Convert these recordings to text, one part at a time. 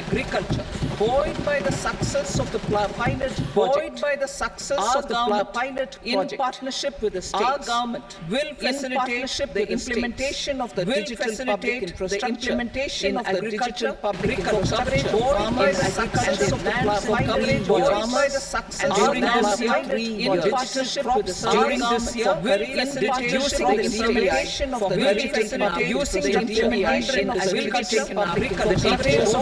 agriculture, buoyed by the success of the pilot project, in partnership with the states, our government will facilitate the implementation of the digital public infrastructure in agriculture, public infrastructure, buoyed by the success of the pilot project, and during this year, in partnership with the states, during this year, will facilitate the implementation of the digital public implementation of agriculture, public details of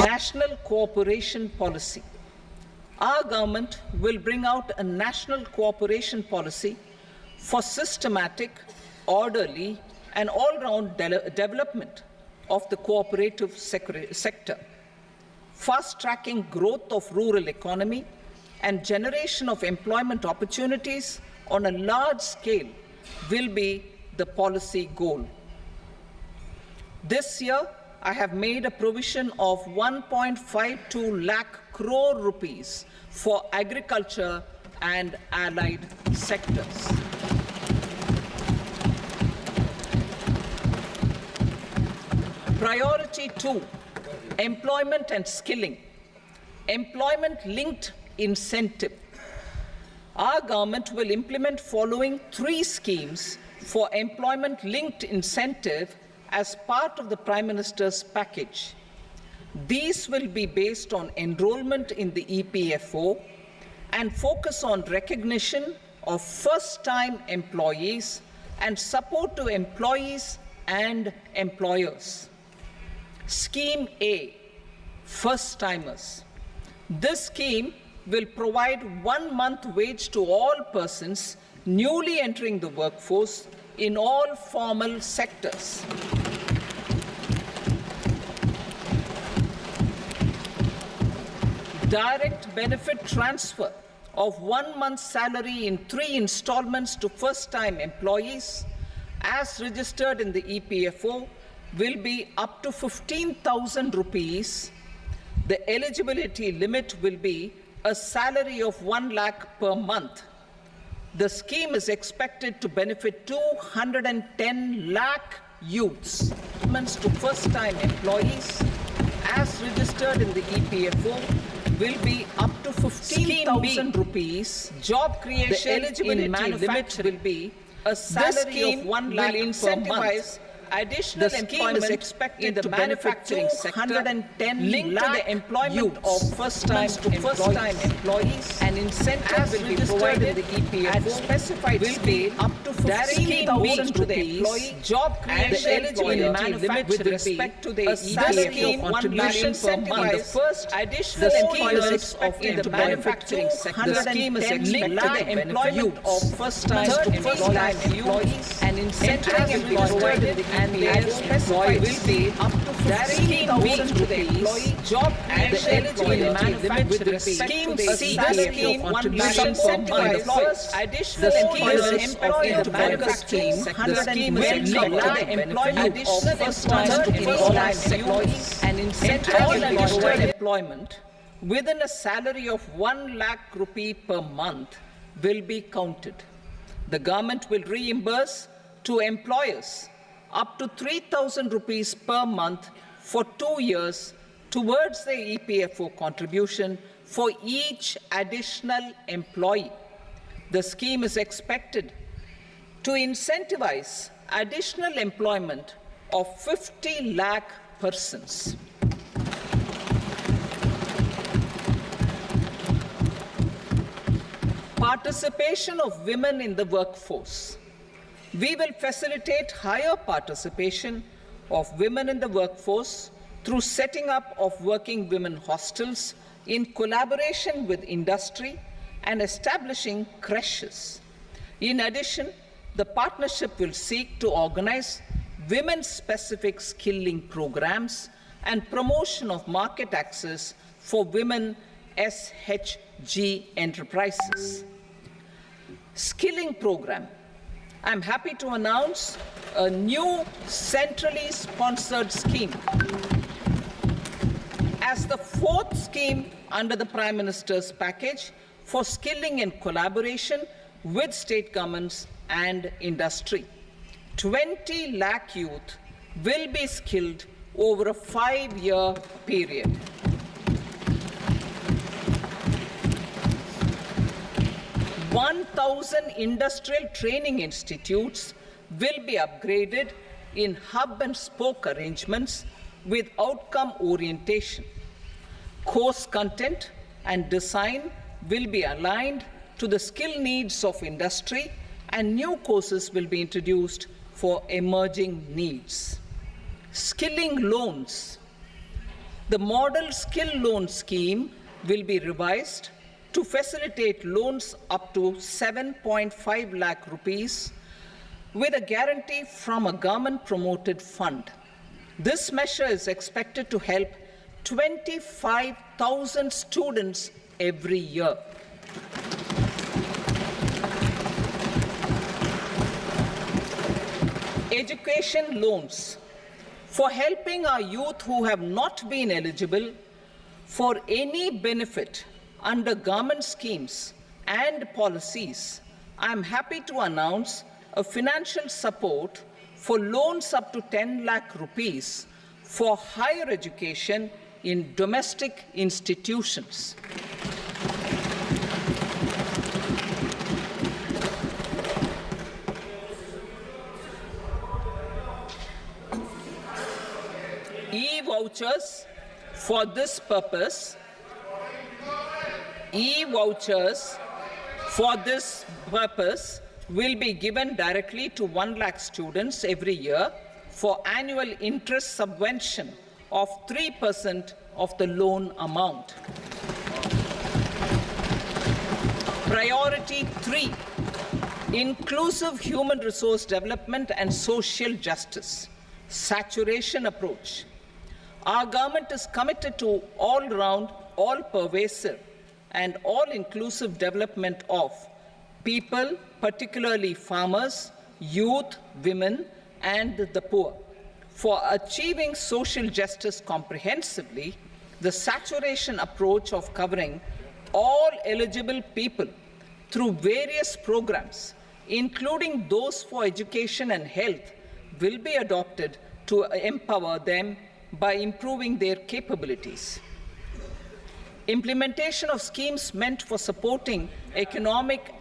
National cooperation policy. Our government will bring out a national cooperation policy for systematic, orderly, and all-round development of the cooperative sector, fast-tracking growth of rural economy and generation of employment opportunities on a large scale will be the policy goal. This year, I have made a provision of 1.52 lakh crore rupees for agriculture and allied sectors. Priority 2, employment and skilling. Employment-linked incentive. Our government will implement following 3 schemes for employment-linked incentive as part of the Prime Minister's package. These will be based on enrollment in the EPFO and focus on recognition of first-time employees and support to employees and employers. Scheme A, first-timers. This scheme will provide 1 month wage to all persons newly entering the workforce in all formal sectors. Direct benefit transfer of 1 month's salary in 3 installments to first-time employees as registered in the EPFO will be up to 15,000 rupees. The eligibility limit will be a salary of 1 lakh per month. The scheme is expected to benefit 210 lakh youths. To first-time employees as registered in the EPFO will be up to 15,000 rupees. Job creation in manufacturing will be a salary of 1 lakh per month. Additional employment is expected in the manufacturing sector linked to the employment of first-time employees, and incentive will be provided in the EPFO specified will be up to 15,000 to the employee. Job creation in manufacturing with respect to the EPFO contribution per month. The first additional employment in the manufacturing sector. The scheme is linked to the employment of first-time employees, and incentive will be provided and their specified will be up to 15,000 to the employee. Job creation in manufacturing with respect to the scheme contribution per month. First additional employment in the manufacturing sector. The scheme is linked to the employment of first-time employees, and incentive will be provided. Employment within a salary of 1 lakh rupee per month will be counted. The government will reimburse to employers up to 3,000 rupees per month for 2 years towards the EPFO contribution for each additional employee. The scheme is expected to incentivize additional employment of 50 lakh persons. Participation of women in the workforce. We will facilitate higher participation of women in the workforce through setting up of working women hostels in collaboration with industry and establishing creches. In addition, the partnership will seek to organize women-specific skilling programs and promotion of market access for women SHG enterprises. Skilling program. I'm happy to announce a new centrally sponsored scheme as the fourth scheme under the Prime Minister's package for skilling in collaboration with state governments and industry. 20 lakh youth will be skilled over a 5-year period. (1,000 industrial training institutes will be upgraded in hub and spoke arrangements with outcome orientation. Course content and design will be aligned to the skill needs of industry, and new courses will be introduced for emerging needs. Skilling loans. The model skill loan scheme will be revised to facilitate loans up to 7.5 lakh rupees with a guarantee from a government-promoted fund. This measure is expected to help 25,000 students every year. Education loans. For helping our youth who have not been eligible for any benefit under government schemes and policies, I am happy to announce a financial support for loans up to 10 lakh rupees for higher education in domestic institutions. E-vouchers for this purpose. E-vouchers for this purpose will be given directly to 1 lakh students every year for annual interest subvention of 3% of the loan amount. Priority 3, inclusive human resource development and social justice. Saturation approach. Our government is committed to all-round, all-pervasive and all-inclusive development of people, particularly farmers, youth, women, and the poor. For achieving social justice comprehensively, the saturation approach of covering all eligible people through various programs, including those for education and health, will be adopted to empower them by improving their capabilities. Implementation of schemes meant for supporting economic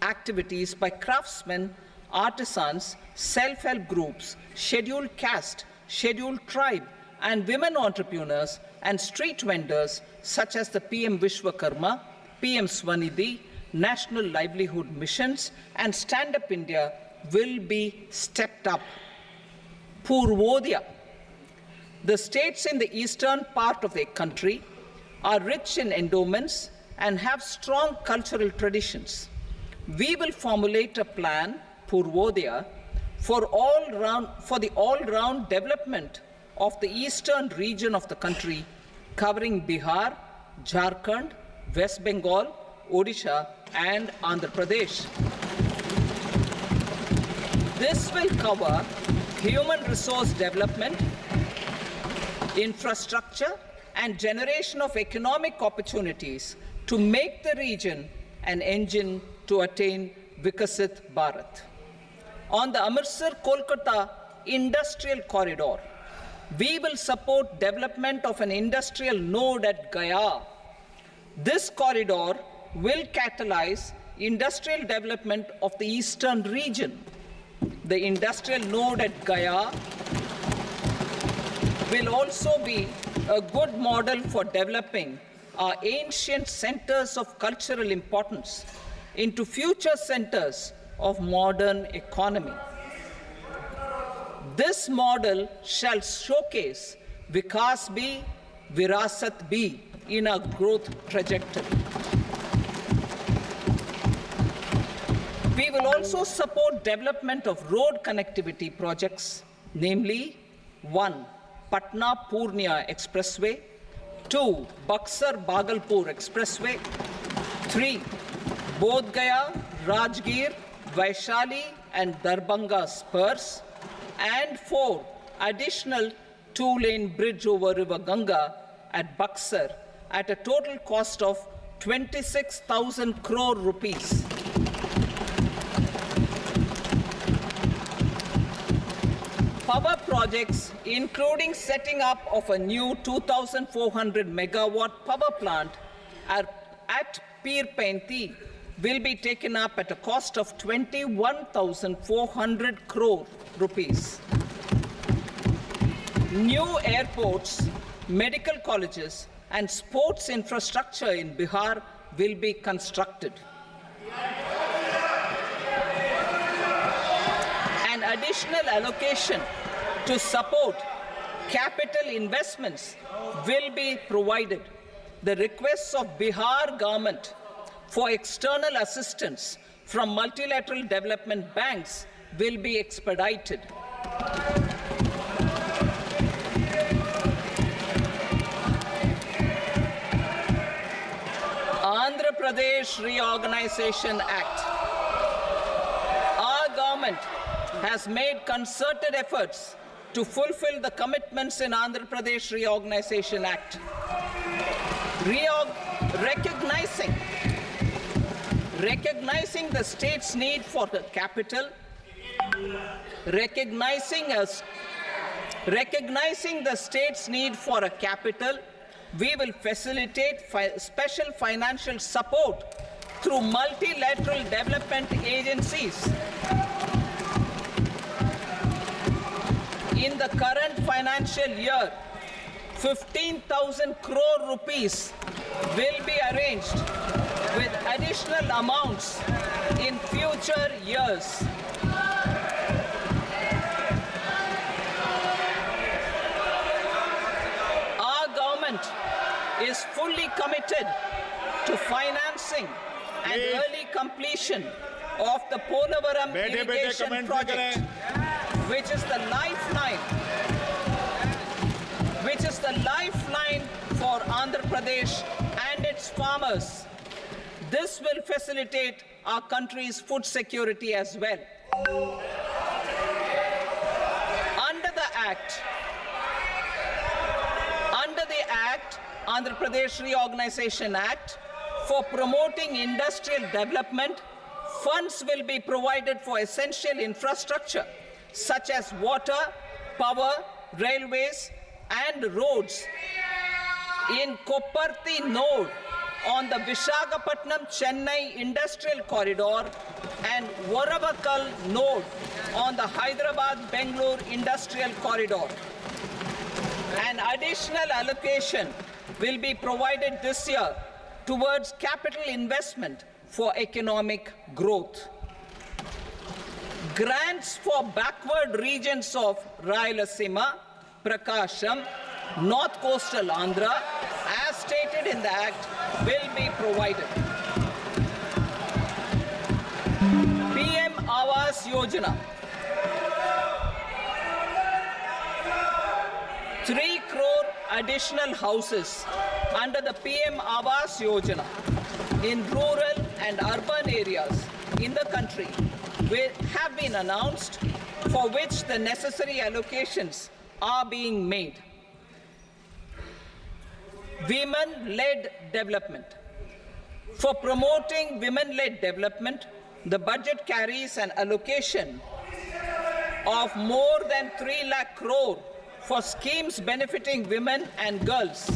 activities by craftsmen, artisans, self-help groups, scheduled caste, scheduled tribe, and women entrepreneurs and street vendors such as the PM Vishwakarma, PM Swanidhi, National Livelihood Missions, and Stand Up India will be stepped up. Purvodaya. The states in the eastern part of the country are rich in endowments and have strong cultural traditions. We will formulate a plan, Purvodaya, for the all-round development of the eastern region of the country, covering Bihar, Jharkhand, West Bengal, Odisha, and Andhra Pradesh. This will cover human resource development, infrastructure, and generation of economic opportunities to make the region an engine to attain Vikasit Bharat. On the Amritsar-Kolkata Industrial Corridor, we will support development of an industrial node at Gaya. This corridor will catalyze industrial development of the eastern region. The industrial node at Gaya will also be a good model for developing our ancient centers of cultural importance into future centers of modern economy. This model shall showcase Vikas B, Virasat B in a growth trajectory. We will also support development of road connectivity projects, namely 1. Patna-Purnia Expressway, 2. Buxar-Bhagalpur Expressway, 3. Bodh Gaya, Rajgir, Vaishali and Darbhanga spurs, and 4. Additional 2-lane bridge over River Ganga at Buxar at a total cost of 26,000 crore rupees. Power projects, including setting up of a new 2,400 megawatt power plant at Pir Painti, will be taken up at a cost of 21,400 crore rupees. New airports, medical colleges, and sports infrastructure in Bihar will be constructed. An additional allocation to support capital investments will be provided. The requests of Bihar government for external assistance from multilateral development banks will be expedited. Andhra Pradesh Reorganization Act. Our government has made concerted efforts to fulfill the commitments in Andhra Pradesh Reorganization Act. Recognizing the state's need for the capital, recognizing the state's need for a capital, we will facilitate special financial support through multilateral development agencies. In the current financial year, 15,000 crore rupees will be arranged with additional amounts in future years. Our government is fully committed to financing and early completion of the Polavaram irrigation project, which is the lifeline for Andhra Pradesh and its farmers. This will facilitate our country's food security as well. Under the Andhra Pradesh Reorganization Act, for promoting industrial development, funds will be provided for essential infrastructure such as water, power, railways, and roads. In Kopparthi node on the Visakhapatnam-Chennai Industrial Corridor and Varavakal node on the Hyderabad-Bangalore Industrial Corridor. An additional allocation will be provided this year towards capital investment for economic growth. Grants for backward regions of Rayalaseema, Prakasham, North Coastal Andhra, as stated in the Act, will be provided. PM Awas Yojana. 3 crore additional houses under the PM Awas Yojana in rural and urban areas in the country have been announced, for which the necessary allocations are being made. Women-led development. For promoting women-led development, the budget carries an allocation of more than 3 lakh crore for schemes benefiting women and girls.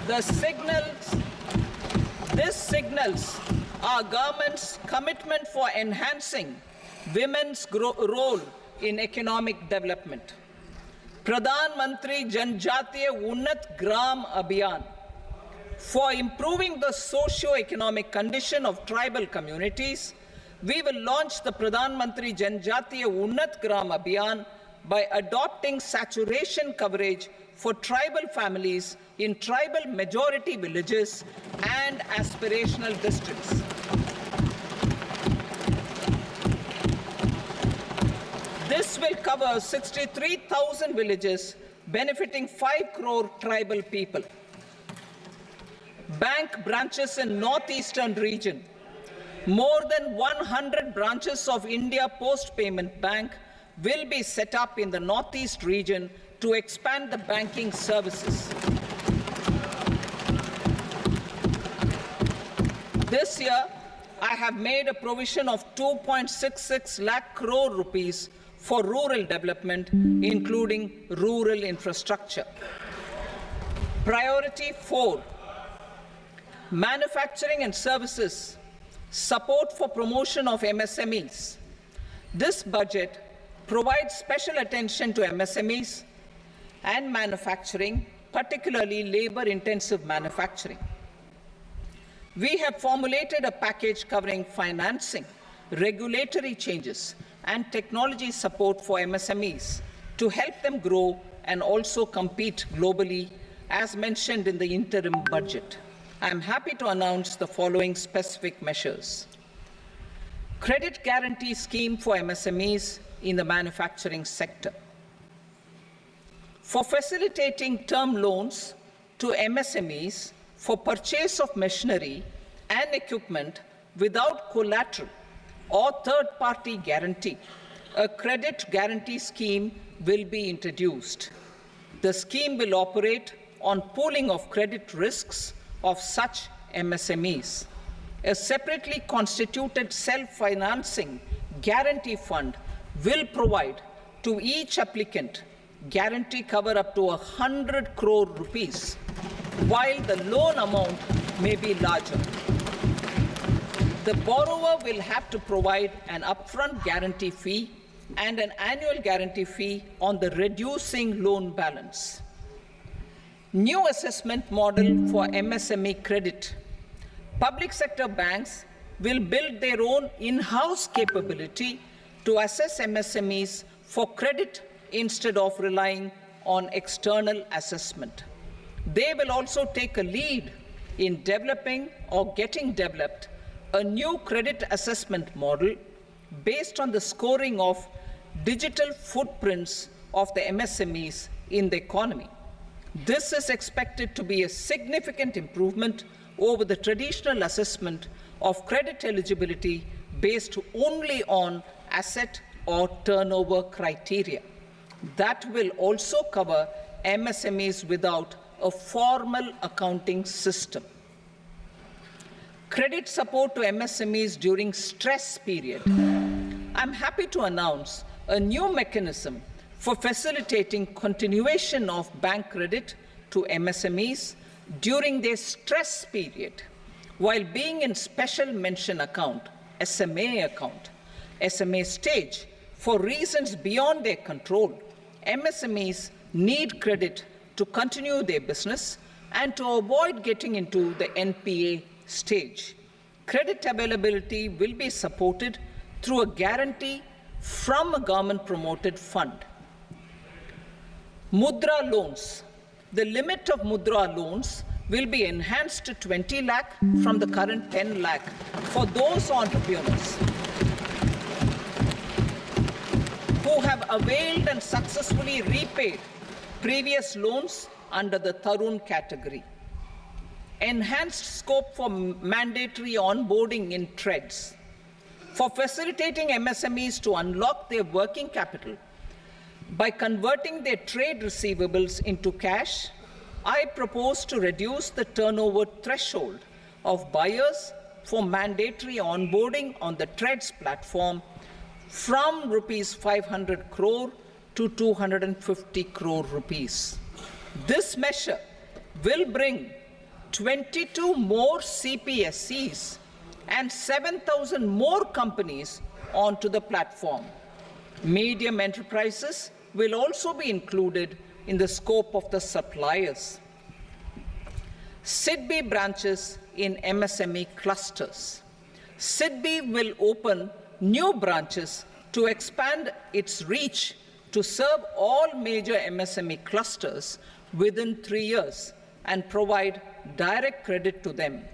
This signals our government's commitment for enhancing women's role in economic development. Pradhan Mantri Janjatiya Unnat Gram Abhiyan. For improving the socio-economic condition of tribal communities, we will launch the Pradhan Mantri Janjatiya Unnat Gram Abhiyan by adopting saturation coverage for tribal families in tribal majority villages and aspirational districts. This will cover 63,000 villages, benefiting 5 crore tribal people. Bank branches in northeastern region. More than 100 branches of India Post Payment Bank will be set up in the northeast region to expand the banking services. This year, I have made a provision of 2.66 lakh crore rupees for rural development, including rural infrastructure. Priority 4, manufacturing and services, support for promotion of MSMEs. This budget provides special attention to MSMEs and manufacturing, particularly labor-intensive manufacturing. We have formulated a package covering financing, regulatory changes, and technology support for MSMEs to help them grow and also compete globally, as mentioned in the interim budget. I am happy to announce the following specific measures. Credit guarantee scheme for MSMEs in the manufacturing sector. For facilitating term loans to MSMEs for purchase of machinery and equipment without collateral or third-party guarantee, a credit guarantee scheme will be introduced. The scheme will operate on pooling of credit risks of such MSMEs. A separately constituted self-financing guarantee fund will provide to each applicant guarantee cover up to 100 crore rupees, while the loan amount may be larger. The borrower will have to provide an upfront guarantee fee and an annual guarantee fee on the reducing loan balance. New assessment model for MSME credit. Public sector banks will build their own in-house capability to assess MSMEs for credit instead of relying on external assessment. They will also take a lead in developing or getting developed a new credit assessment model based on the scoring of digital footprints of the MSMEs in the economy. This is expected to be a significant improvement over the traditional assessment of credit eligibility based only on asset or turnover criteria. That will also cover MSMEs without a formal accounting system. Credit support to MSMEs during stress period. I'm happy to announce a new mechanism for facilitating continuation of bank credit to MSMEs during their stress period while being in special mention account, SMA stage, for reasons beyond their control. MSMEs need credit to continue their business and to avoid getting into the NPA stage. Credit availability will be supported through a guarantee from a government-promoted fund. Mudra loans. The limit of Mudra loans will be enhanced to 20 lakh from the current 10 lakh for those entrepreneurs who have availed and successfully repaid previous loans under the Tarun category. Enhanced scope for mandatory onboarding in TReDS. For facilitating MSMEs to unlock their working capital by converting their trade receivables into cash, I propose to reduce the turnover threshold of buyers for mandatory onboarding on the TReDS platform from rupees 500 crore to 250 crore rupees. This measure will bring 22 more CPSCs and 7,000 more companies onto the platform. Medium enterprises will also be included in the scope of the suppliers. SIDBI branches in MSME clusters. SIDBI will open new branches to expand its reach to serve all major MSME clusters within 3 years and provide direct credit to them.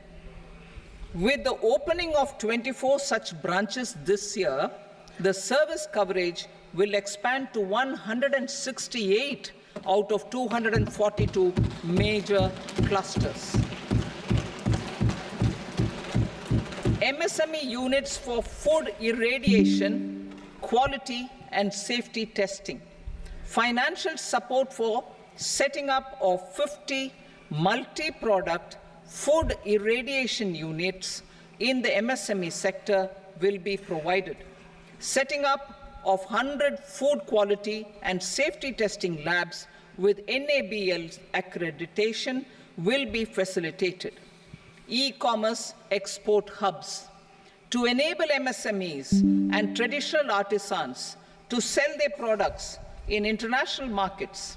With the opening of 24 such branches this year, the service coverage will expand to 168 out of 242 major clusters. MSME units for food irradiation, quality and safety testing. Financial support for setting up of 50 multi-product food irradiation units in the MSME sector will be provided. Setting up of 100 food quality and safety testing labs with NABL accreditation will be facilitated. E-commerce export hubs to enable MSMEs and traditional artisans to sell their products in international markets.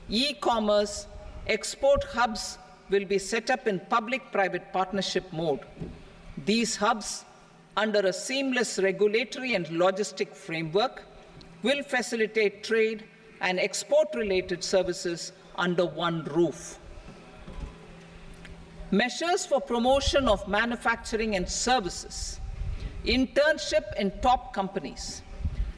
E-commerce export hubs will be set up in public-private partnership mode. These hubs, under a seamless regulatory and logistic framework, will facilitate trade and export-related services under one roof. Measures for promotion of manufacturing and services. Internship in top companies.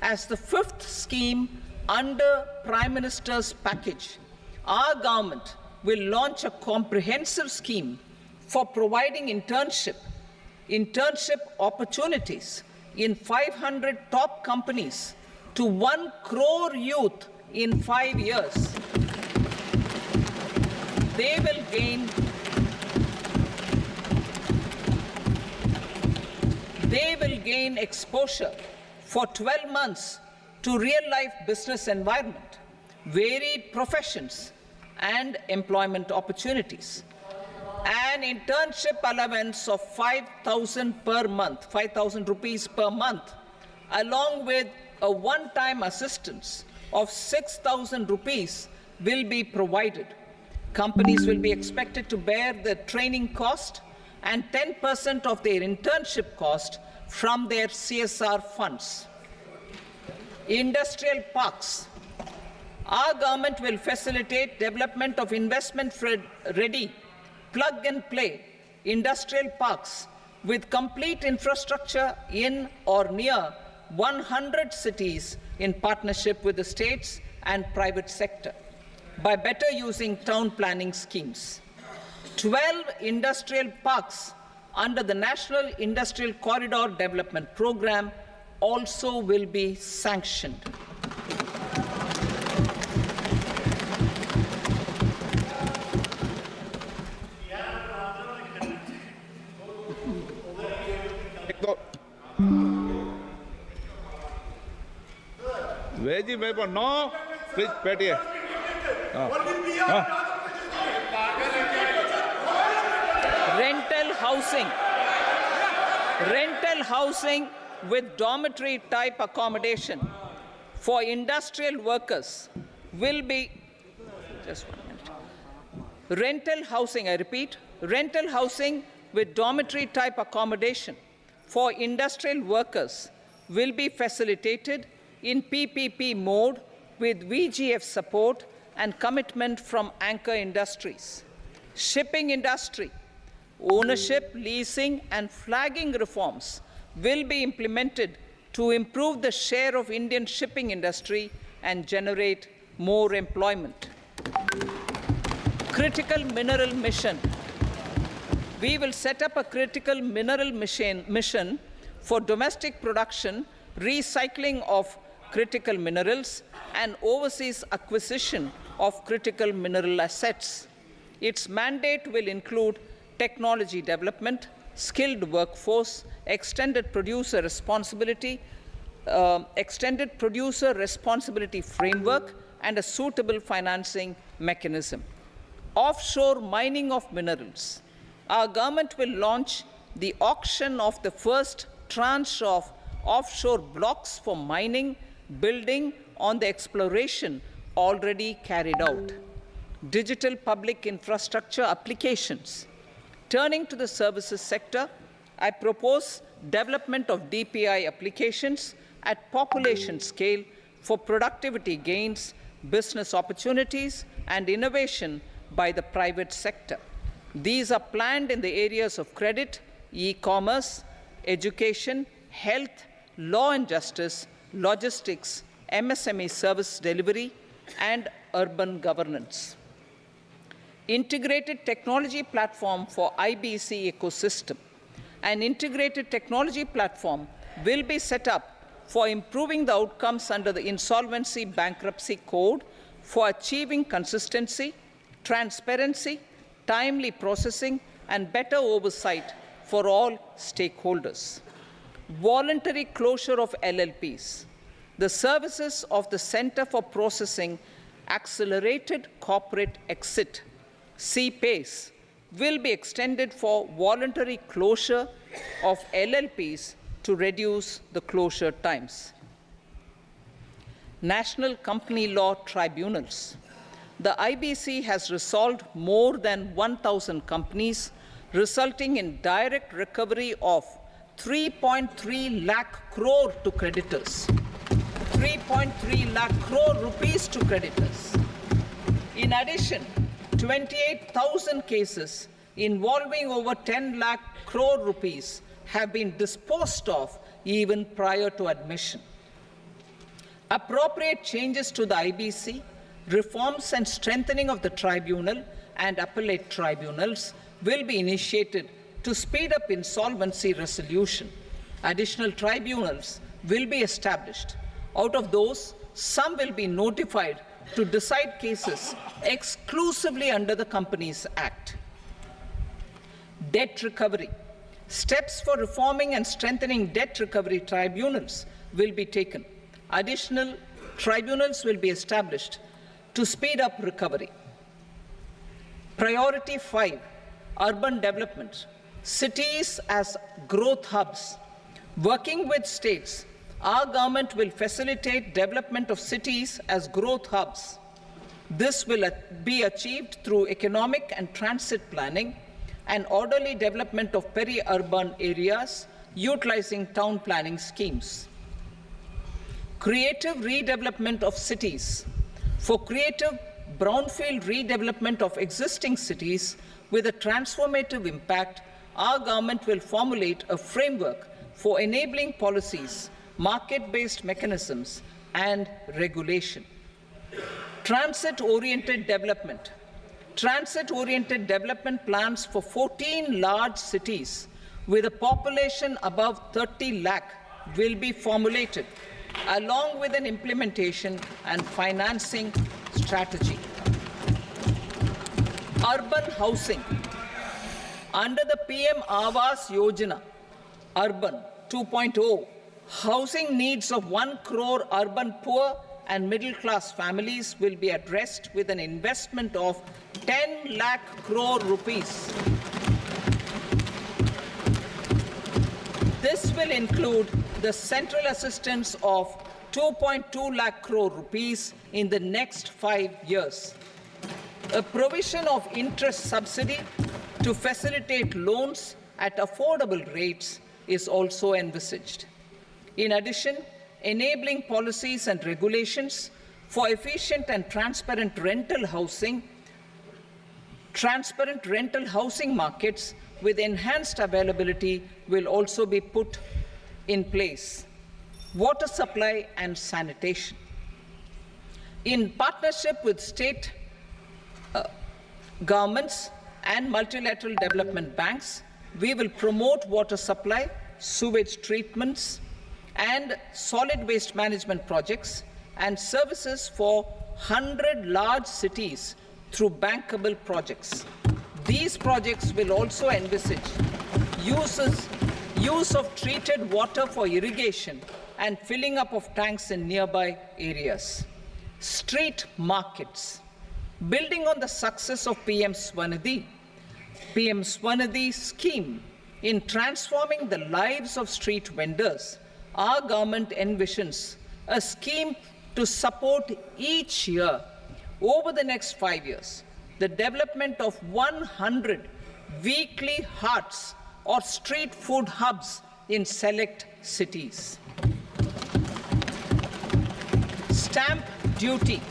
As the fifth scheme under Prime Minister's package, our government will launch a comprehensive scheme for providing internship opportunities in 500 top companies to 1 crore youth in 5 years. They will gain exposure for 12 months to real-life business environment, varied professions, and employment opportunities. An internship allowance of 5,000 per month, 5,000 rupees per month, along with a one-time assistance of 6,000 rupees will be provided. Companies will be expected to bear the training cost and 10% of their internship cost from their CSR funds. Industrial parks. Our government will facilitate development of investment-ready, plug-and-play industrial parks with complete infrastructure in or near 100 cities in partnership with the states and private sector by better using town planning schemes. 12 industrial parks under the National Industrial Corridor Development Program also will be sanctioned. Veji paper, no. Please, Petty. Rental housing with dormitory type accommodation for industrial workers will be, just 1 minute. Rental housing, I repeat, rental housing with dormitory type accommodation for industrial workers will be facilitated in PPP mode with VGF support and commitment from anchor industries. Shipping industry, ownership, leasing, and flagging reforms will be implemented to improve the share of Indian shipping industry and generate more employment. Critical mineral mission. We will set up a critical mineral mission for domestic production, recycling of critical minerals, and overseas acquisition of critical mineral assets. Its mandate will include technology development, skilled workforce, extended producer responsibility framework, and a suitable financing mechanism. Offshore mining of minerals. Our government will launch the auction of the first tranche of offshore blocks for mining, building on the exploration already carried out. Digital public infrastructure applications. Turning to the services sector, I propose development of DPI applications at population scale for productivity gains business opportunities, and innovation by the private sector. These are planned in the areas of credit, e-commerce, education, health, law and justice, logistics, MSME service delivery, and urban governance. Integrated technology platform for IBC ecosystem. An integrated technology platform will be set up for improving the outcomes under the Insolvency Bankruptcy Code for achieving consistency, transparency, timely processing, and better oversight for all stakeholders. Voluntary closure of LLPs. The services of the Center for Processing Accelerated Corporate Exit, CPACE, will be extended for voluntary closure of LLPs to reduce the closure times. National Company Law Tribunals. The IBC has resolved more than 1,000 companies, resulting in direct recovery of 3.3 lakh crore to creditors. 3.3 lakh crore rupees to creditors. In addition, 28,000 cases involving over 10 lakh crore rupees have been disposed of even prior to admission. Appropriate changes to the IBC, reforms and strengthening of the tribunal and appellate tribunals will be initiated to speed up insolvency resolution. Additional tribunals will be established. Out of those, some will be notified to decide cases exclusively under the Companies Act. Debt recovery. Steps for reforming and strengthening debt recovery tribunals will be taken. Additional tribunals will be established to speed up recovery. Priority 5, urban development. Cities as growth hubs. Working with states, our government will facilitate development of cities as growth hubs. This will be achieved through economic and transit planning and orderly development of peri-urban areas utilizing town planning schemes. Creative redevelopment of cities. For creative brownfield redevelopment of existing cities with a transformative impact, our government will formulate a framework for enabling policies, market-based mechanisms, and regulation. Transit-oriented development. Transit-oriented development plans for 14 large cities with a population above 30 lakh will be formulated, along with an implementation and financing strategy. Urban housing. Under the PM Awas Yojana, Urban 2.0, housing needs of 1 crore urban poor and middle-class families will be addressed with an investment of 10 lakh crore rupees. This will include the central assistance of 2.2 lakh crore rupees in the next 5 years. A provision of interest subsidy to facilitate loans at affordable rates is also envisaged. In addition, enabling policies and regulations for efficient and transparent rental housing markets with enhanced availability will also be put in place. Water supply and sanitation. In partnership with state governments and multilateral development banks, we will promote water supply, sewage treatments, and solid waste management projects and services for 100 large cities through bankable projects. These projects will also envisage use of treated water for irrigation and filling up of tanks in nearby areas. Street markets. Building on the success of PM Swanidhi scheme in transforming the lives of street vendors, our government envisions a scheme to support each year, over the next 5 years, the development of 100 weekly hearts or street food hubs in select cities. Stamp duty.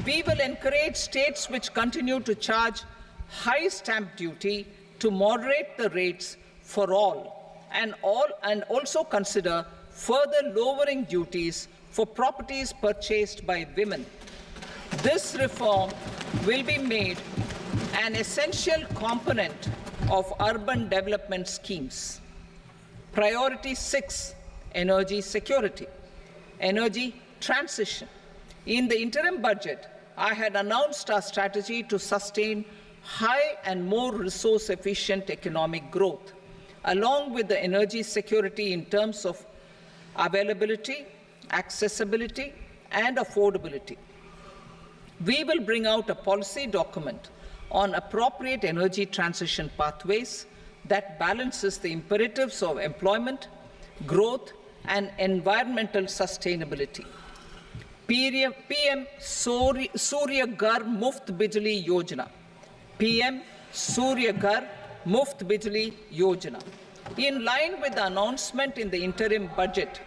We will encourage states which continue to charge high stamp duty to moderate the rates for all, and also consider further lowering duties for properties purchased by women. This reform will be made an essential component of urban development schemes. Priority 6, energy security, energy transition. In the interim budget, I had announced our strategy to sustain high and more resource-efficient economic growth, along with the energy security in terms of availability, accessibility, and affordability. We will bring out a policy document on appropriate energy transition pathways that balances the imperatives of employment, growth, and environmental sustainability. PM Surya Ghar Muft Bijli Yojana. PM Surya Ghar Muft Bijli Yojana. In line with the announcement in the interim budget,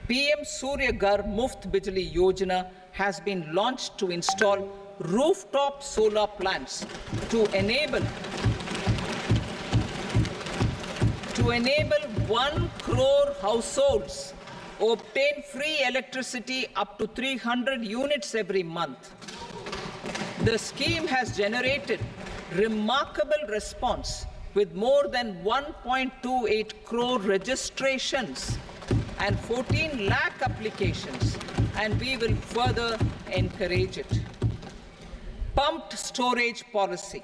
PM Surya Ghar Muft Bijli Yojana has been launched to install rooftop solar plants to enable 1 crore households obtain free electricity up to 300 units every month. The scheme has generated remarkable response with more than 1.28 crore registrations and 14 lakh applications, and we will further encourage it. Pumped storage policy.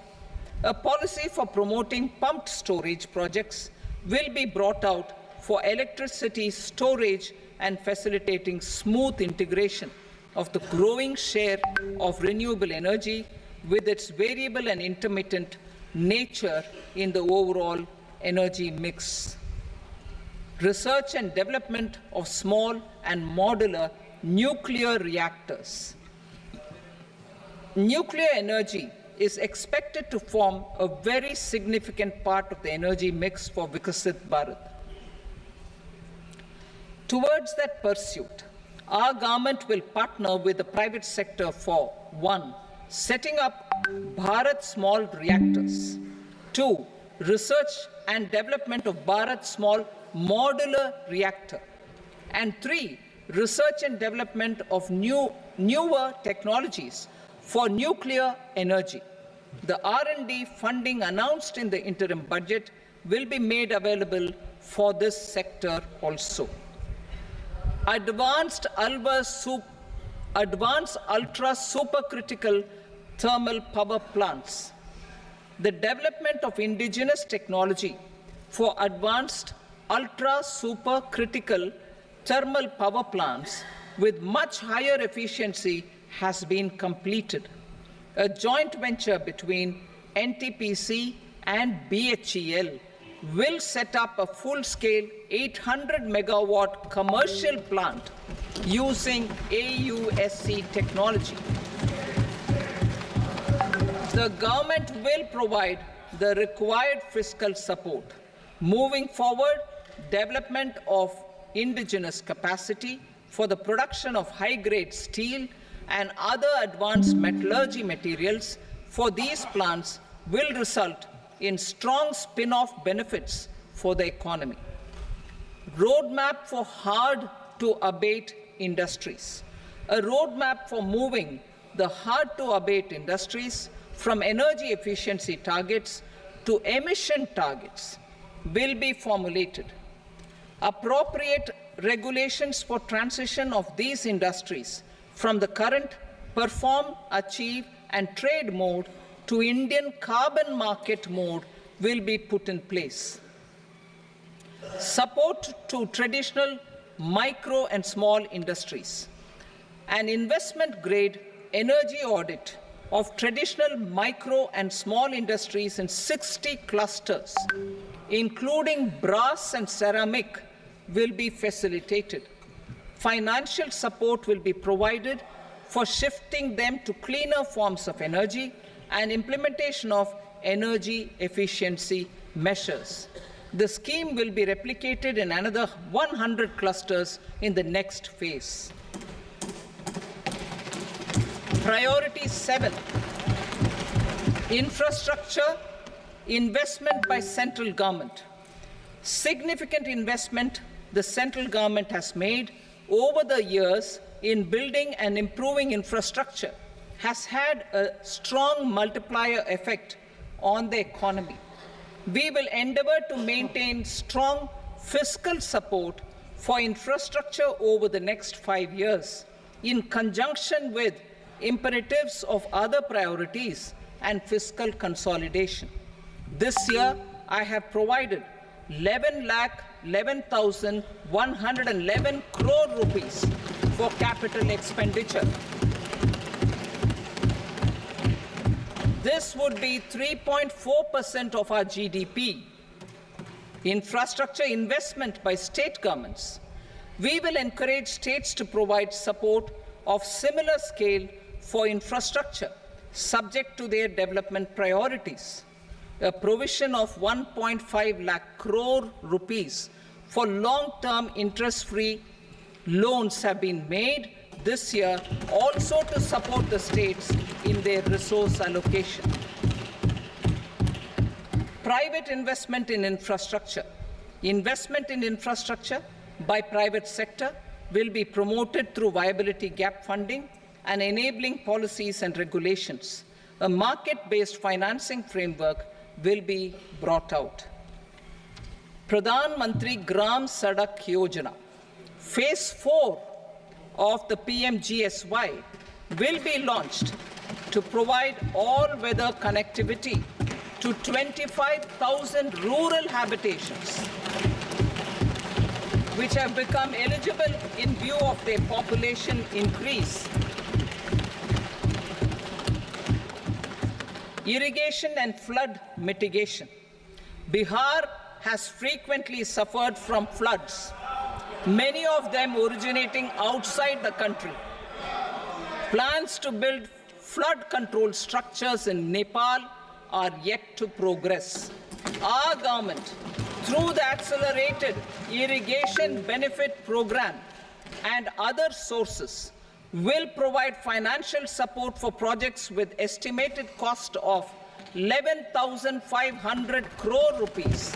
A policy for promoting pumped storage projects will be brought out for electricity storage and facilitating smooth integration of the growing share of renewable energy with its variable and intermittent nature in the overall energy mix. Research and development of small and modular nuclear reactors. Nuclear energy is expected to form a very significant part of the energy mix for Viksit Bharat. Towards that pursuit, our government will partner with the private sector for 1. Setting up Bharat Small Reactors, 2. Research and development of Bharat Small Modular Reactor, and 3. Research and development of newer technologies for nuclear energy. The R&D funding announced in the interim budget will be made available for this sector also. Advanced ultra supercritical thermal power plants. The development of indigenous technology for advanced ultra supercritical thermal power plants with much higher efficiency has been completed. A joint venture between NTPC and BHEL will set up a full-scale 800 megawatt commercial plant using AUSC technology. The government will provide the required fiscal support. Moving forward, development of indigenous capacity for the production of high-grade steel and other advanced metallurgy materials for these plants will result in strong spin-off benefits for the economy. Roadmap for hard-to-abate industries. A roadmap for moving the hard-to-abate industries from energy efficiency targets to emission targets will be formulated. Appropriate regulations for transition of these industries from the current perform, achieve, and trade mode to Indian carbon market mode will be put in place. Support to traditional micro and small industries. An investment-grade energy audit of traditional micro and small industries in 60 clusters, including brass and ceramic, will be facilitated. Financial support will be provided for shifting them to cleaner forms of energy and implementation of energy efficiency measures. The scheme will be replicated in another 100 clusters in the next phase. Priority 7, infrastructure investment by central government. Significant investment the central government has made over the years in building and improving infrastructure has had a strong multiplier effect on the economy. We will endeavour to maintain strong fiscal support for infrastructure over the next 5 years in conjunction with imperatives of other priorities and fiscal consolidation. This year, I have provided 11,11,111 crore rupees for capital expenditure. This would be 3.4% of our GDP. Infrastructure investment by state governments. We will encourage states to provide support of similar scale for infrastructure, subject to their development priorities. A provision of 1.5 lakh crore rupees for long-term interest-free loans have been made this year also to support the states in their resource allocation. Private investment in infrastructure. Investment in infrastructure by private sector will be promoted through viability gap funding and enabling policies and regulations. A market-based financing framework will be brought out. Pradhan Mantri Gram Sadak Yojana, Phase 4 of the PMGSY will be launched to provide all-weather connectivity to 25,000 rural habitations, which have become eligible in view of their population increase. Irrigation and flood mitigation. Bihar has frequently suffered from floods, many of them originating outside the country. Plans to build flood control structures in Nepal are yet to progress. Our government, through the Accelerated Irrigation Benefit Program and other sources, will provide financial support for projects with estimated cost of 11,500 crore rupees,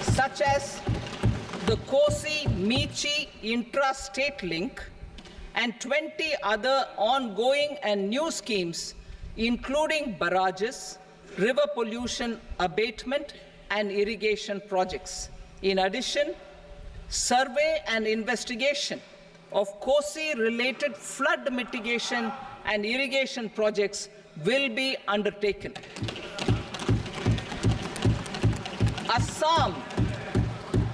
such as the Kosi-Michi intra-state link and 20 other ongoing and new schemes, including barrages, river pollution abatement, and irrigation projects. In addition, survey and investigation of Kosi-related flood mitigation and irrigation projects will be undertaken.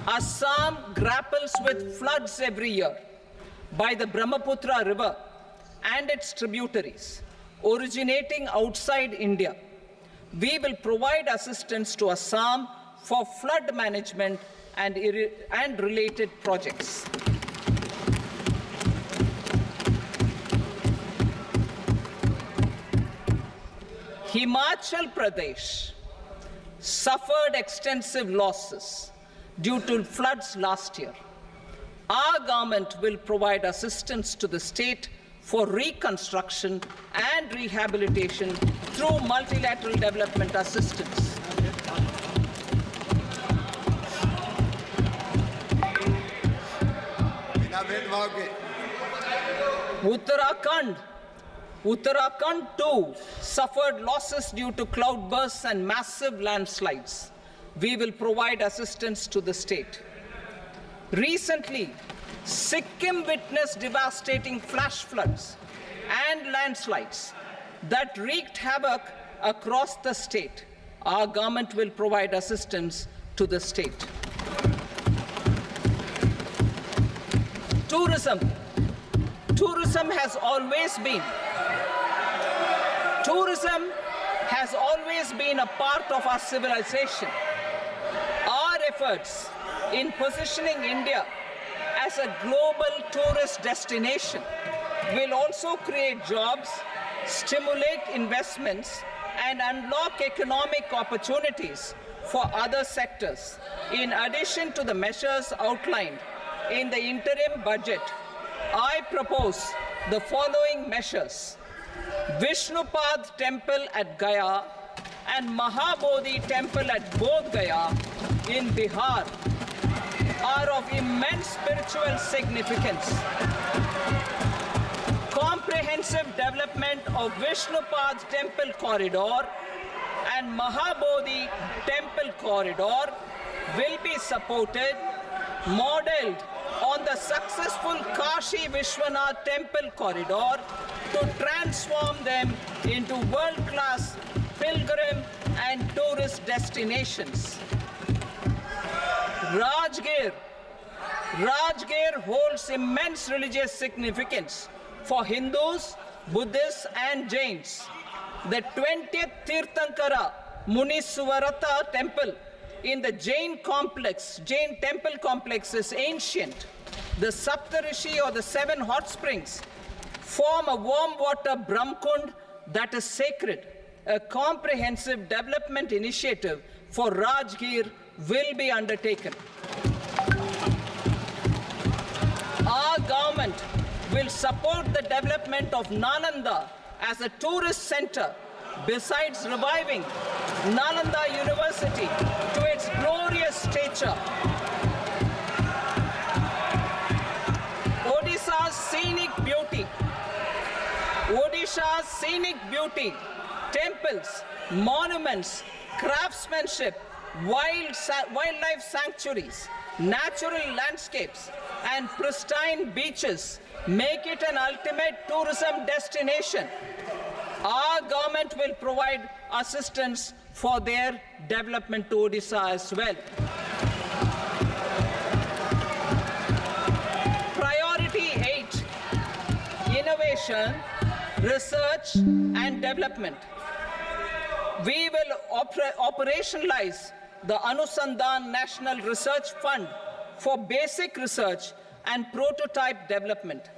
Assam grapples with floods every year by the Brahmaputra River and its tributaries originating outside India. We will provide assistance to Assam for flood management and related projects. Himachal Pradesh suffered extensive losses due to floods last year. Our government will provide assistance to the state for reconstruction and rehabilitation through multilateral development assistance. Uttarakhand too suffered losses due to cloudbursts and massive landslides. We will provide assistance to the state. Recently, Sikkim witnessed devastating flash floods and landslides that wreaked havoc across the state. Our government will provide assistance to the state. Tourism. Tourism has always been a part of our civilization. Our efforts in positioning India as a global tourist destination will also create jobs, stimulate investments, and unlock economic opportunities for other sectors. In addition to the measures outlined in the interim budget, I propose the following measures. Vishnupad Temple at Gaya and Mahabodhi Temple at Bodh Gaya in Bihar are of immense spiritual significance. Comprehensive development of Vishnupad Temple corridor and Mahabodhi Temple corridor will be supported, modeled on the successful Kashi Vishwanath Temple corridor to transform them into world-class pilgrim and tourist destinations. Rajgir holds immense religious significance for Hindus, Buddhists and Jains. The 20th Tirthankara Muniswarata temple in the Jain temple complex is ancient. The Saptarishi or the 7 hot springs form a warm water Brahmkund that is sacred. A comprehensive development initiative for Rajgir will be undertaken. Our government will support the development of Nalanda as a tourist center, besides reviving Nalanda University to its glorious stature. Odisha's scenic beauty, temples, monuments, craftsmanship, wildlife sanctuaries, natural landscapes, and pristine beaches make it an ultimate tourism destination. Our government will provide assistance for their development to Odisha as well. Priority 8, innovation, research and development. We will operationalize the Anusandhan National Research Fund for basic research and prototype development.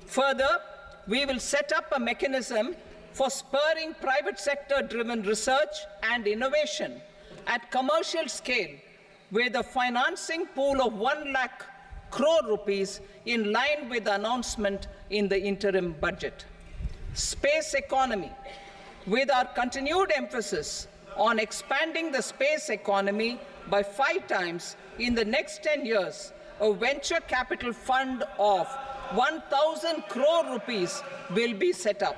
Further, we will set up a mechanism for spurring private sector-driven research and innovation at commercial scale with a financing pool of 1 lakh crore rupees in line with the announcement in the interim budget. Space economy. With our continued emphasis on expanding the space economy by 5 times in the next 10 years, a venture capital fund of 1,000 crore rupees will be set up.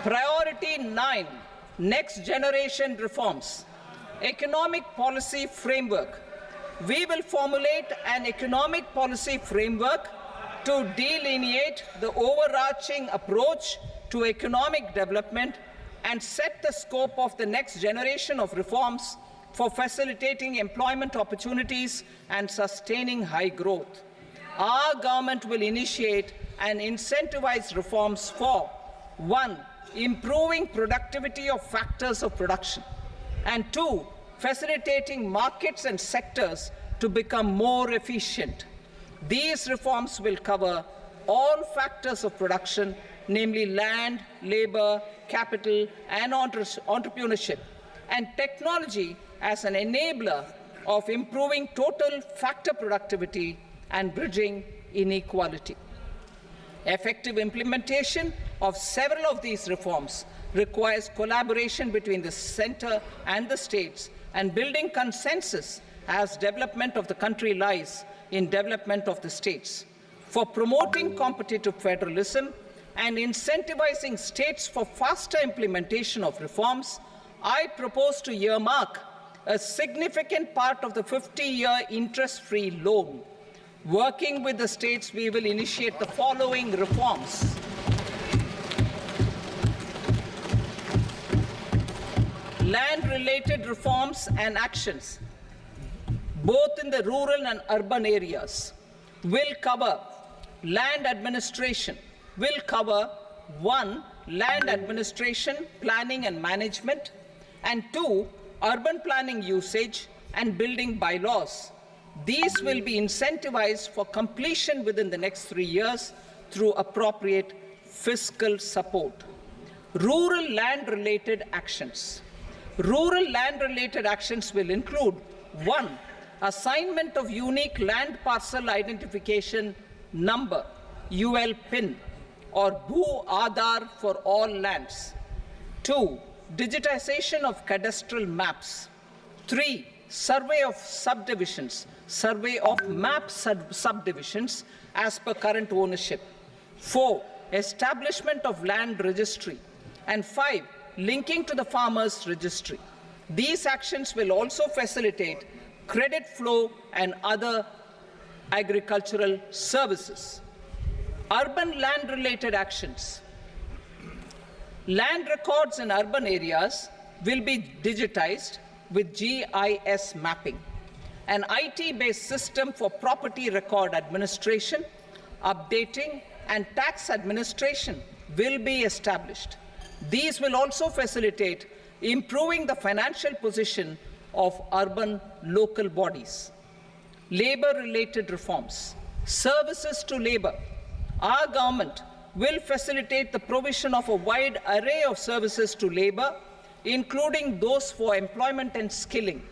Priority 9, next generation reforms. Economic policy framework. We will formulate an economic policy framework to delineate the overarching approach to economic development and set the scope of the next generation of reforms for facilitating employment opportunities and sustaining high growth. Our government will initiate and incentivize reforms for 1, improving productivity of factors of production, and 2, facilitating markets and sectors to become more efficient. These reforms will cover all factors of production, namely land, labor, capital, and entrepreneurship, and technology as an enabler of improving total factor productivity and bridging inequality. Effective implementation of several of these reforms requires collaboration between the center and the states and building consensus as development of the country lies in development of the states. For promoting competitive federalism and incentivizing states for faster implementation of reforms, I propose to earmark a significant part of the 50-year interest-free loan. Working with the states, we will initiate the following reforms. Land-related reforms and actions, both in the rural and urban areas, will cover land administration, will cover 1, land administration, planning and management, and 2, urban planning usage and building bylaws. These will be incentivized for completion within the next 3 years through appropriate fiscal support. rural land-related actions. Rural land-related actions will include 1. Assignment of unique land parcel identification number, UL PIN, or Bhu Aadhaar for all lands. 2. Digitization of cadastral maps. 3. Survey of subdivisions, survey of map subdivisions as per current ownership. 4. Establishment of land registry. And 5. Linking to the farmers registry. These actions will also facilitate credit flow and other agricultural services. Urban land-related actions. Land records in urban areas will be digitized with GIS mapping. An IT-based system for property record administration, updating, and tax administration will be established. These will also facilitate improving the financial position of urban local bodies. Labor-related reforms. Services to labor. Our government will facilitate the provision of a wide array of services to labor, including those for employment and skilling.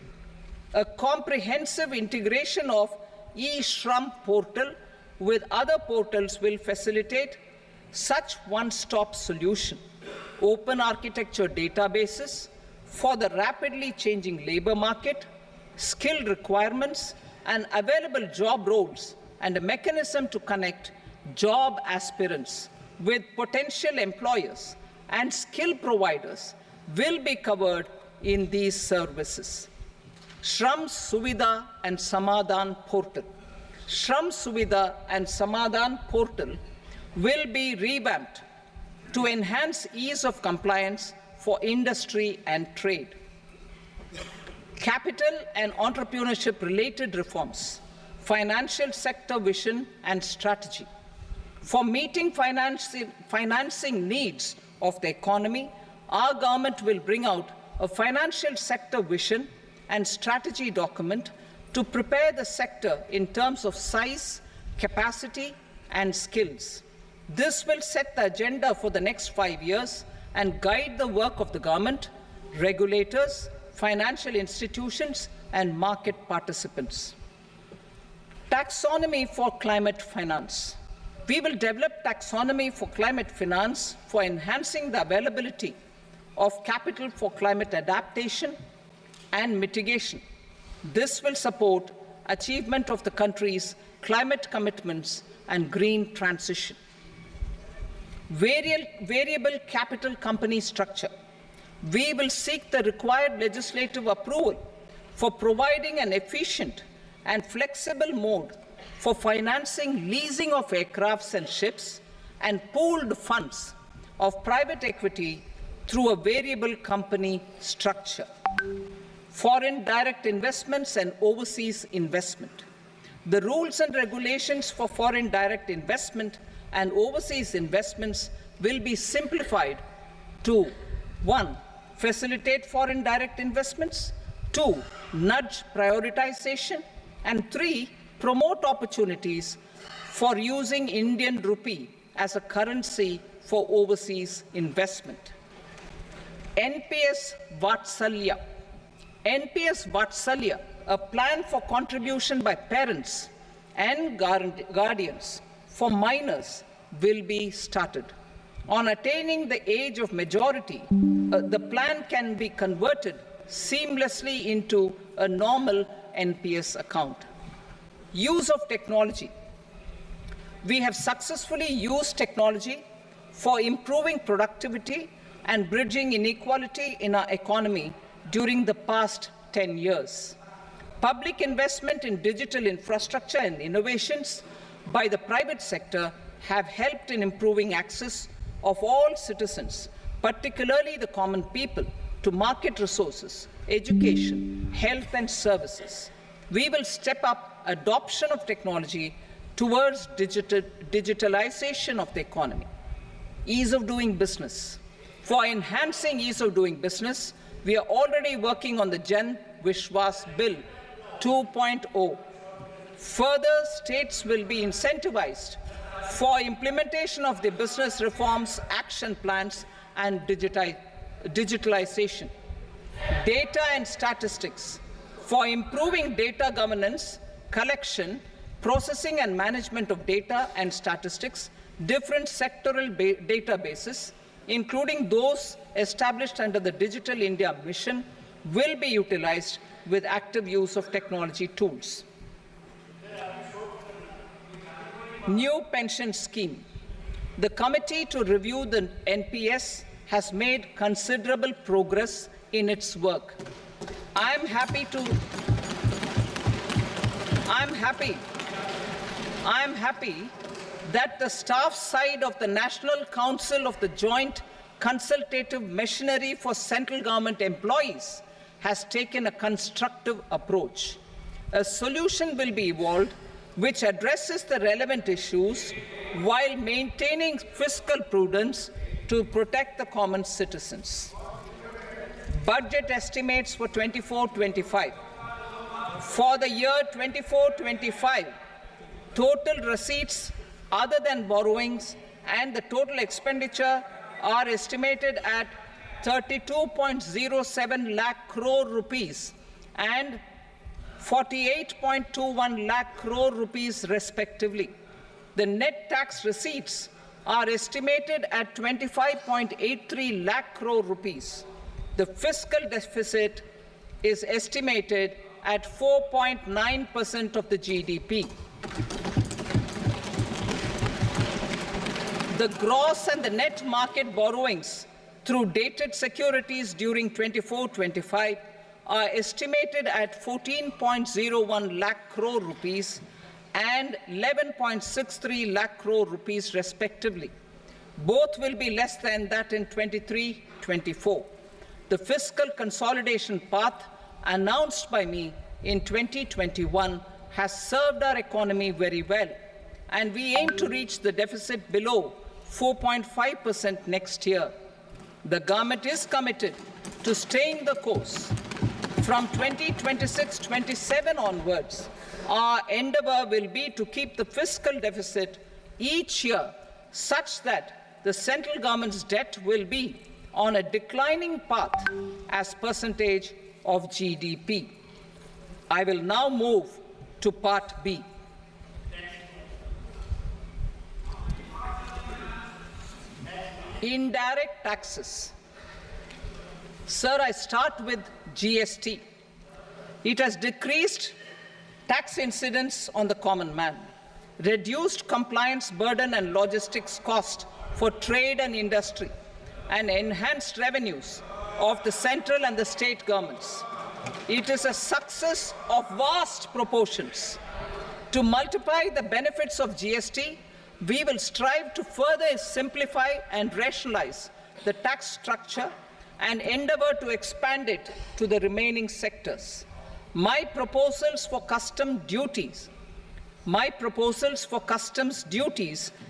A comprehensive integration of eShram portal with other portals will facilitate such one-stop solution. Open architecture databases for the rapidly changing labor market, skill requirements, and available job roles, and a mechanism to connect job aspirants with potential employers and skill providers will be covered in these services. Shram Suvidha and Samadhan portal. Shram Suvidha and Samadhan portal will be revamped to enhance ease of compliance for industry and trade. Capital and entrepreneurship related reforms, financial sector vision and strategy. For meeting financing needs of the economy, our government will bring out a financial sector vision and strategy document to prepare the sector in terms of size, capacity, and skills. This will set the agenda for the next 5 years and guide the work of the government, regulators, financial institutions, and market participants. Taxonomy for climate finance. We will develop taxonomy for climate finance for enhancing the availability of capital for climate adaptation and mitigation. This will support achievement of the country's climate commitments and green transition. Variable capital company structure. We will seek the required legislative approval for providing an efficient and flexible mode for financing leasing of aircrafts and ships and pooled funds of private equity through a variable company structure. Foreign direct investments and overseas investment. The rules and regulations for foreign direct investment and overseas investments will be simplified to 1. Facilitate foreign direct investments, 2. Nudge prioritization, and 3. Promote opportunities for using Indian rupee as a currency for overseas investment. NPS Vatsalya. NPS Vatsalya, a plan for contribution by parents and guardians for minors, will be started. On attaining the age of majority, the plan can be converted seamlessly into a normal NPS account. Use of technology. We have successfully used technology for improving productivity and bridging inequality in our economy during the past 10 years. Public investment in digital infrastructure and innovations by the private sector have helped in improving access of all citizens, particularly the common people, to market resources, education, health, and services. We will step up adoption of technology towards digitalization of the economy. Ease of doing business. For enhancing ease of doing business, we are already working on the Jan Vishwas Bill 2.0. Further, states will be incentivized for implementation of the business reforms action plans and digitalization. Data and statistics. For improving data governance, collection, processing and management of data and statistics, different sectoral databases, including those established under the Digital India Mission, will be utilized with active use of technology tools. New pension scheme. The committee to review the NPS has made considerable progress in its work. I'm happy that the staff side of the National Council of the Joint Consultative Machinery for Central Government Employees has taken a constructive approach. A solution will be evolved which addresses the relevant issues while maintaining fiscal prudence to protect the common citizens. Budget estimates for 24-25. For the year 24-25, total receipts other than borrowings and the total expenditure are estimated at 32.07 lakh crore rupees and 48.21 lakh crore rupees respectively. The net tax receipts are estimated at 25.83 lakh crore rupees. The fiscal deficit is estimated at 4.9% of the GDP. The gross and the net market borrowings through dated securities during 24-25 are estimated at 14.01 lakh crore rupees and 11.63 lakh crore rupees respectively. Both will be less than that in 23-24. The fiscal consolidation path announced by me in 2021 has served our economy very well, and we aim to reach the deficit below 4.5% next year. The government is committed to staying the course. From 2026-27 onwards, our endeavor will be to keep the fiscal deficit each year such that the central government's debt will be on a declining path as percentage of GDP. I will now move to Part B. Indirect taxes. Sir, I start with GST. It has decreased tax incidence on the common man, reduced compliance burden and logistics cost for trade and industry, and enhanced revenues of the central and the state governments. It is a success of vast proportions. To multiply the benefits of GST, we will strive to further simplify and rationalize the tax structure and endeavor to expand it to the remaining sectors. My proposals for customs duties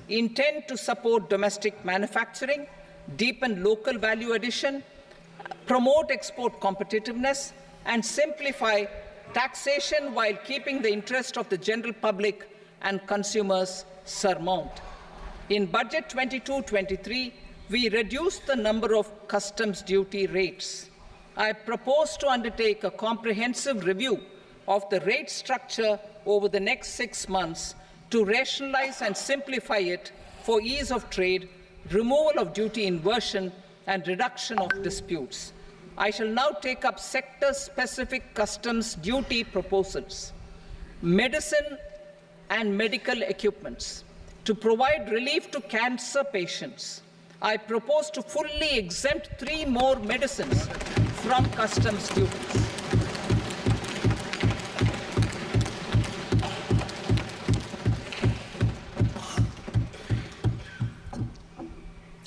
intend to support domestic manufacturing, deepen local value addition, promote export competitiveness, and simplify taxation while keeping the interest of the general public and consumers surmount. In Budget 22-23, we reduced the number of customs duty rates. I propose to undertake a comprehensive review of the rate structure over the next 6 months to rationalize and simplify it for ease of trade, removal of duty inversion, and reduction of disputes. I shall now take up sector-specific customs duty proposals. Medicine and medical equipments. To provide relief to cancer patients, I propose to fully exempt 3 more medicines from customs duties.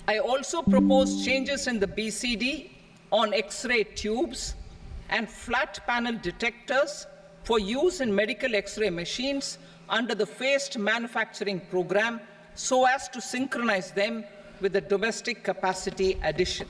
I also propose changes in the BCD on X-ray tubes and flat panel detectors for use in medical X-ray machines under the phased manufacturing program so as to synchronize them with the domestic capacity addition.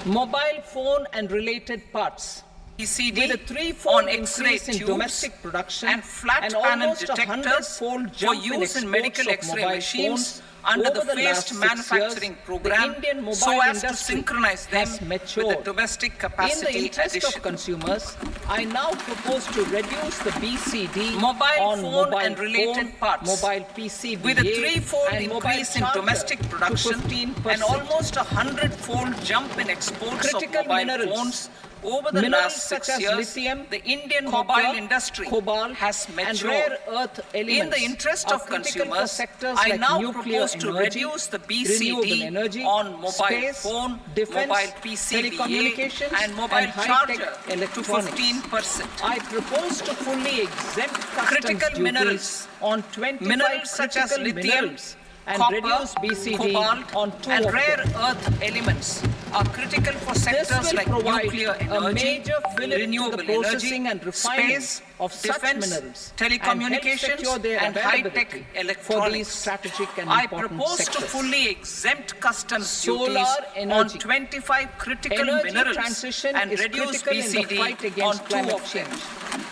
Mobile phone and related parts. with a BCD threefold on X-ray increase in tubes domestic production and flat and panel almost a detectors 100-fold for jump in use in medical exports of X-ray mobile machines phones under the over the last phased 6 manufacturing years, program the Indian mobile so as to industry synchronize them has with matured. the domestic In the capacity interest addition. of consumers, I now propose to reduce the BCD Mobile on phone mobile and related phone, parts mobile PCBA, with a threefold and mobile increase in charger domestic to production 15%. and almost a 100-fold jump in exports Critical of mobile minerals. phones over the Minerals last such 6 as years, lithium, the Indian copper, mobile industry cobalt, has and matured. rare earth elements In the interest are of critical for consumers, sectors I like now nuclear propose to energy, reduce the renewable BCD energy, on mobile space, phone, defense, mobile PCBA, telecommunications, and mobile and high-tech charger to electronics. 15%. I propose to fully exempt customs Critical duties minerals. on 25 Minerals such as critical lithium, minerals and copper, reduce BCD cobalt, on 2 and of rare them. earth elements are critical for This sectors will like provide nuclear a energy, major fillip renewable to the processing energy, and refining space, of such defense, minerals telecommunications, and help secure their and availability high-tech for these electronics. strategic and I important propose sectors. to fully exempt customs Solar duties on energy. 25 critical Energy minerals transition and is reduce critical in the BCD fight on against 2 climate of them. change.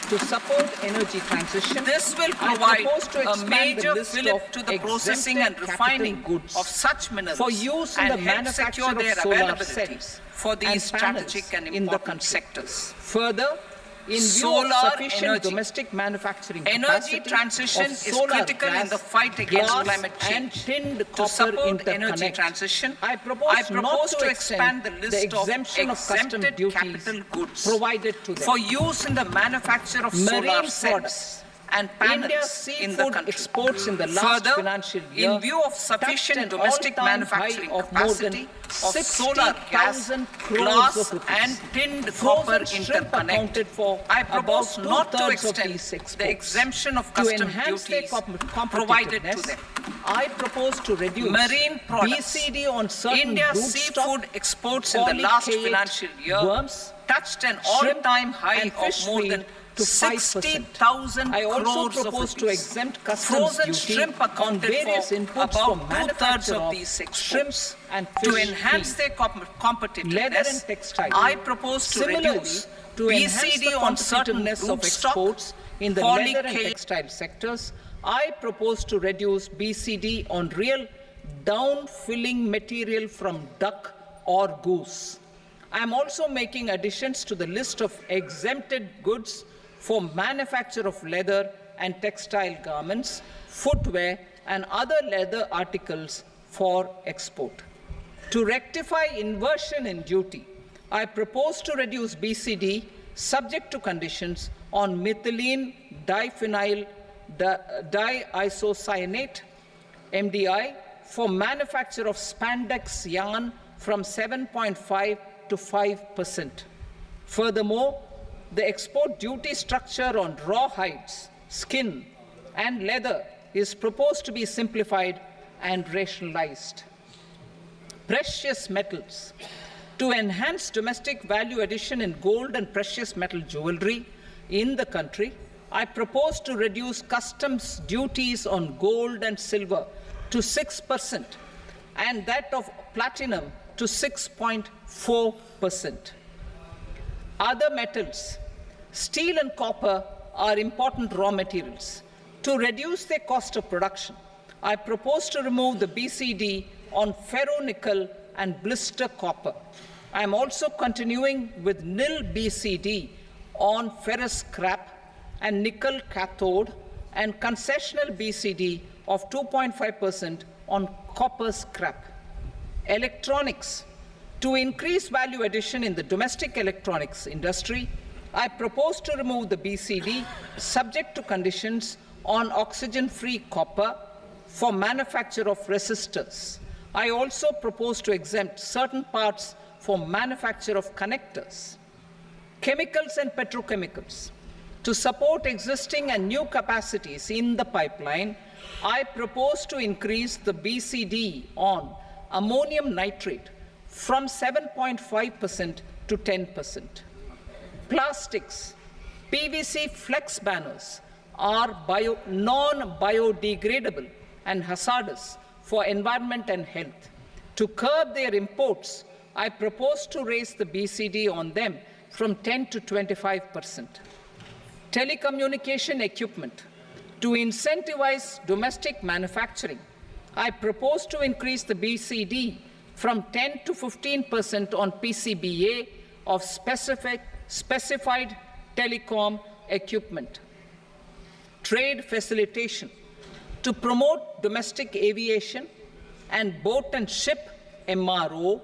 To support energy transition, This will I provide propose to a expand major the list fillip of to the processing and exempted refining capital goods of such minerals for use in and the help manufacture secure of their solar availability cells for these and panels strategic and in the important country. sectors. Further, in view Solar of sufficient energy. domestic manufacturing Energy capacity transition of is solar critical in gas, the fight against glass, climate and change. tinned To copper support energy interconnect, transition, I propose not to expand the list of exemption of custom exempted duties capital goods provided to them. for use in the manufacture of solar Marine cells products. and India's panels in the seafood country. exports in the last Further, financial year in view of touched sufficient an domestic all-time manufacturing high of more capacity than of solar gas, 60,000 crores glass, of rupees. and tinned copper Frozen shrimp interconnect, accounted for I propose about not to 2/3 of extend these exports. the exemption of To custom enhance their duties provided to competitiveness, them. I propose to reduce Marine products. BCD on certain India's broodstock, seafood exports in the last polychaete financial year worms, touched an shrimp, all-time high and of fish more feed than to 5%. 60,000 I also crores of propose to rupees. exempt customs Frozen duty shrimp on accounted various for inputs about for 2/3 manufacture of of these exports. shrimps and To fish enhance feed. their competitiveness, Leather and textile. I propose to Similarly, reduce to enhance BCD the on certain competitiveness of broodstock, exports in the leather and polychaete, textile sectors, I propose to reduce BCD on real down-filling material from duck or goose. I am also making additions to the list of exempted goods for manufacture of leather and textile garments, footwear, and other leather articles for export. To rectify inversion in duty, I propose to reduce BCD subject to conditions on methylene diphenyl diisocyanate, MDI, for manufacture of spandex yarn from 7.5 to 5%. Furthermore, the export duty structure on raw hides, skin, and leather is proposed to be simplified and rationalized. Precious metals. To enhance domestic value addition in gold and precious metal jewelry in the country, I propose to reduce customs duties on gold and silver to 6% and that of platinum to 6.4%. Other metals, steel and copper are important raw materials. To reduce their cost of production, I propose to remove the BCD on ferronickel and blister copper. I am also continuing with nil BCD on ferrous scrap and nickel cathode and concessional BCD of 2.5% on copper scrap. Electronics. To increase value addition in the domestic electronics industry, I propose to remove the BCD subject to conditions on oxygen-free copper for manufacture of resistors. I also propose to exempt certain parts for manufacture of connectors. Chemicals and petrochemicals. To support existing and new capacities in the pipeline, I propose to increase the BCD on ammonium nitrate from 7.5% to 10%. Plastics. PVC flex banners are non-biodegradable and hazardous for environment and health. To curb their imports, I propose to raise the BCD on them from 10 to 25%. Telecommunication equipment. To incentivize domestic manufacturing, I propose to increase the BCD from 10 to 15% on PCBA of specified telecom equipment. Trade facilitation. To promote domestic aviation and boat and ship MRO,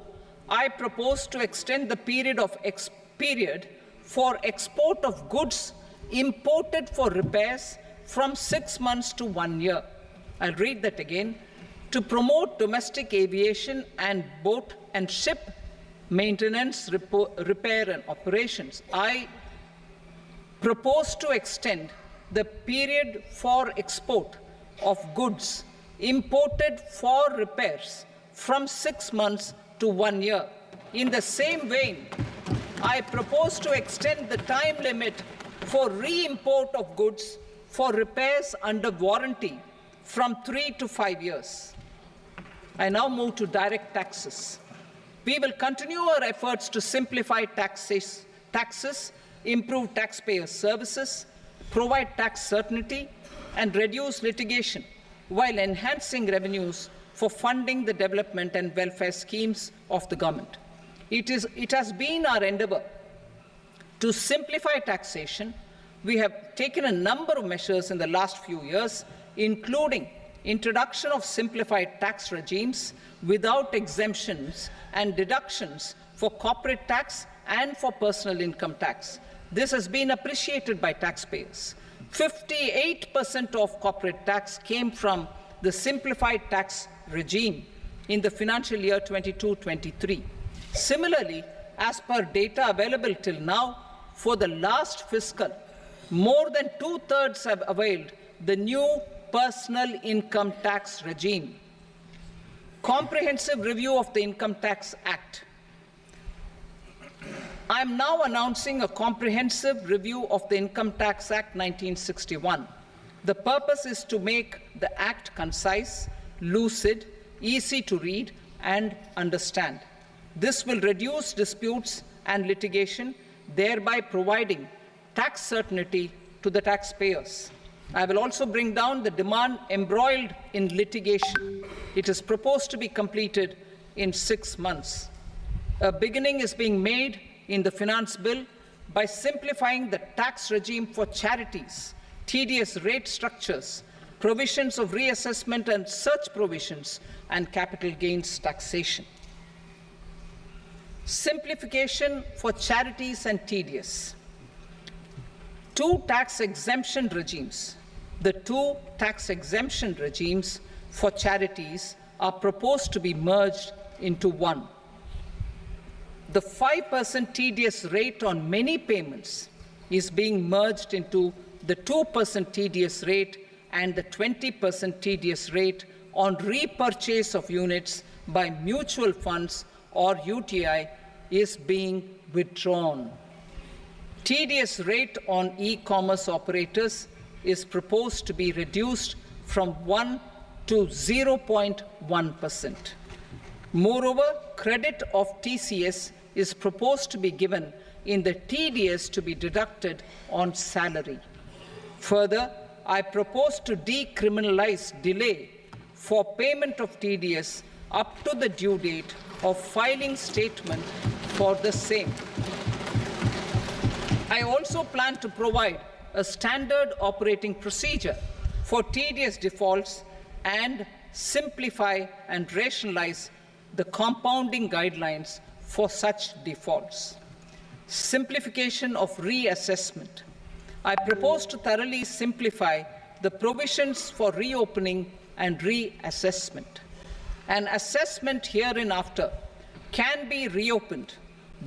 I propose to extend the period for export of goods imported for repairs from 6 months to 1 year. I'll read that again. To promote domestic aviation and boat and ship maintenance, repair and operations, I propose to extend the period for export of goods imported for repairs from 6 months to 1 year. In the same vein, I propose to extend the time limit for re-import of goods for repairs under warranty from 3 to 5 years. I now move to direct taxes. We will continue our efforts to simplify taxes, improve taxpayer services, provide tax certainty, and reduce litigation while enhancing revenues for funding the development and welfare schemes of the government. It has been our endeavor to simplify taxation. We have taken a number of measures in the last few years, including introduction of simplified tax regimes without exemptions and deductions for corporate tax and for personal income tax. This has been appreciated by taxpayers. 58% of corporate tax came from the simplified tax regime in the financial year 22-23. Similarly, as per data available till now, for the last fiscal, more than 2/3 have availed the new personal income tax regime. Comprehensive review of the Income Tax Act. I am now announcing a comprehensive review of the Income Tax Act 1961. The purpose is to make the Act concise, lucid, easy to read and understand. This will reduce disputes and litigation, thereby providing tax certainty to the taxpayers. I will also bring down the demand embroiled in litigation. It is proposed to be completed in 6 months. A beginning is being made in the Finance Bill by simplifying the tax regime for charities, TDS rate structures, provisions of reassessment and such provisions, and capital gains taxation. Simplification for charities and TDS. Two tax exemption regimes. The two tax exemption regimes for charities are proposed to be merged into one. The 5% TDS rate on many payments is being merged into the 2% TDS rate, and the 20% TDS rate on repurchase of units by mutual funds or UTI is being withdrawn. TDS rate on e-commerce operators is proposed to be reduced from 1 to 0.1%. Moreover, credit of TCS is proposed to be given in the TDS to be deducted on salary. Further, I propose to decriminalize delay for payment of TDS up to the due date of filing statement for the same. I also plan to provide a standard operating procedure for TDS defaults and simplify and rationalize the compounding guidelines for such defaults. Simplification of reassessment. I propose to thoroughly simplify the provisions for reopening and reassessment. An assessment hereinafter can be reopened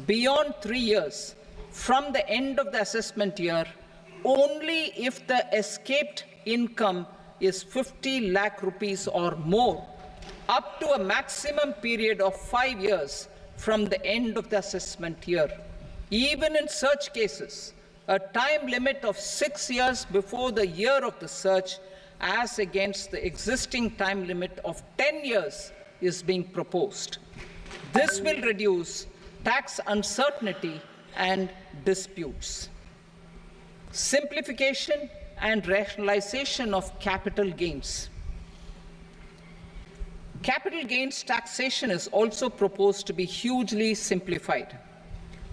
beyond 3 years from the end of the assessment year only if the escaped income is 50 lakh rupees or more, up to a maximum period of 5 years from the end of the assessment year. Even in such cases, a time limit of 6 years before the year of the search, as against the existing time limit of 10 years, is being proposed. This will reduce tax uncertainty and disputes. Simplification and rationalization of capital gains. Capital gains taxation is also proposed to be hugely simplified.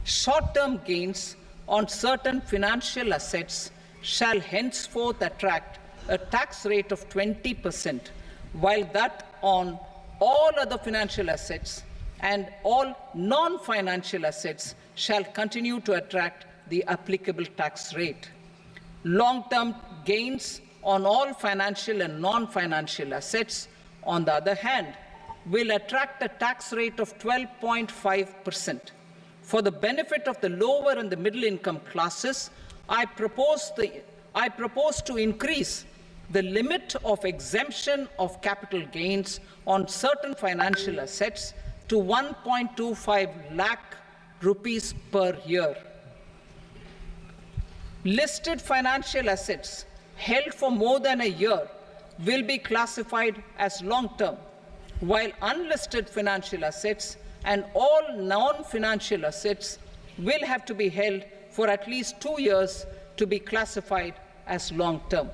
Short-term gains on certain financial assets shall henceforth attract a tax rate of 20%, while that on all other financial assets and all non-financial assets shall continue to attract the applicable tax rate. Long-term gains on all financial and non-financial assets, on the other hand, will attract a tax rate of 12.5%. For the benefit of the lower and the middle income classes, I propose to increase the limit of exemption of capital gains on certain financial assets to 1.25 lakh rupees per year. Listed financial assets held for more than a year will be classified as long-term, while unlisted financial assets and all non-financial assets will have to be held for at least 2 years to be classified as long-term.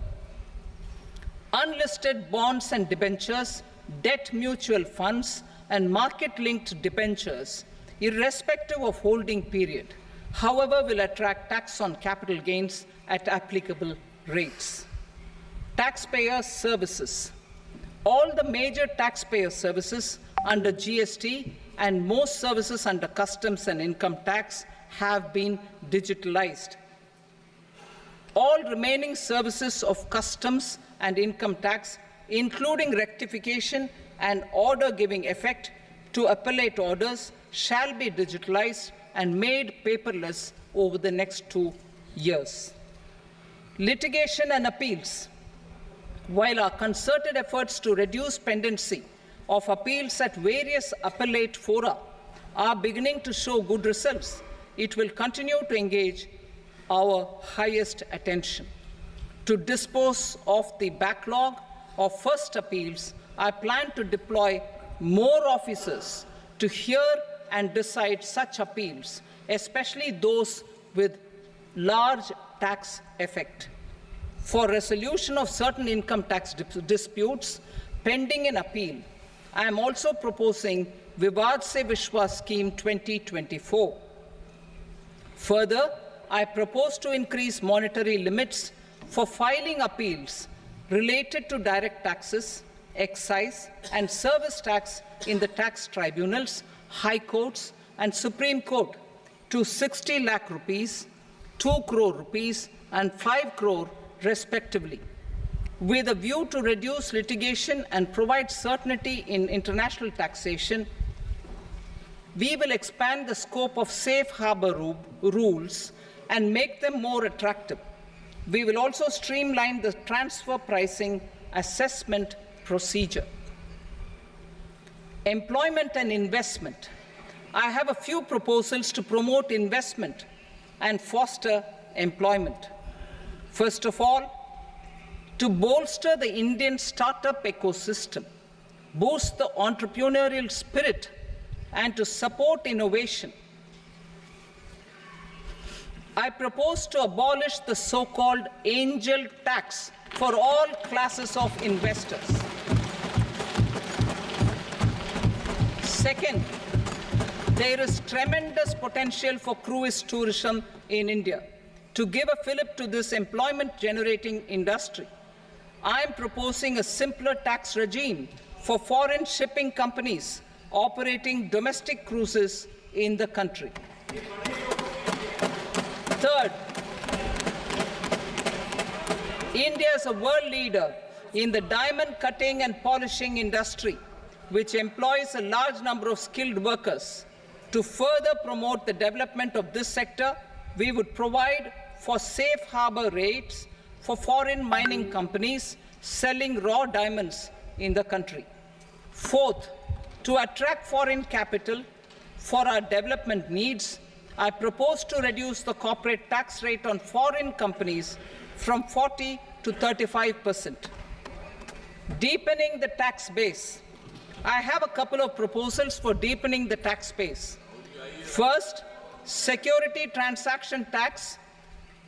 Unlisted bonds and debentures, debt mutual funds, and market-linked debentures, irrespective of holding period, however, will attract tax on capital gains at applicable rates. Taxpayer services. All the major taxpayer services under GST and most services under customs and income tax have been digitalized. All remaining services of customs and income tax, including rectification and order giving effect to appellate orders, shall be digitalized and made paperless over the next 2 years. Litigation and appeals. While our concerted efforts to reduce pendency of appeals at various appellate fora are beginning to show good results, it will continue to engage our highest attention. To dispose of the backlog of first appeals, I plan to deploy more officers to hear and decide such appeals, especially those with large tax effect. For resolution of certain income tax disputes pending in appeal, I am also proposing Vivad Se Vishwas Scheme 2024. Further, I propose to increase monetary limits for filing appeals related to direct taxes, excise, and service tax in the tax tribunals, high courts, and Supreme Court to 60 lakh rupees, 2 crore rupees, and 5 crore respectively. With a view to reduce litigation and provide certainty in international taxation, we will expand the scope of safe harbor rules and make them more attractive. We will also streamline the transfer pricing assessment procedure. Employment and investment. I have a few proposals to promote investment and foster employment. First of all, to bolster the Indian startup ecosystem, boost the entrepreneurial spirit, and to support innovation, I propose to abolish the so-called angel tax for all classes of investors. Second, there is tremendous potential for cruise tourism in India. To give a fillip to this employment-generating industry, I am proposing a simpler tax regime for foreign shipping companies operating domestic cruises in the country. Third, India is a world leader in the diamond cutting and polishing industry, which employs a large number of skilled workers. To further promote the development of this sector, we would provide for safe harbor rates for foreign mining companies selling raw diamonds in the country. Fourth, to attract foreign capital for our development needs, I propose to reduce the corporate tax rate on foreign companies from 40 to 35%. Deepening the tax base. I have a couple of proposals for deepening the tax base. First, security transaction tax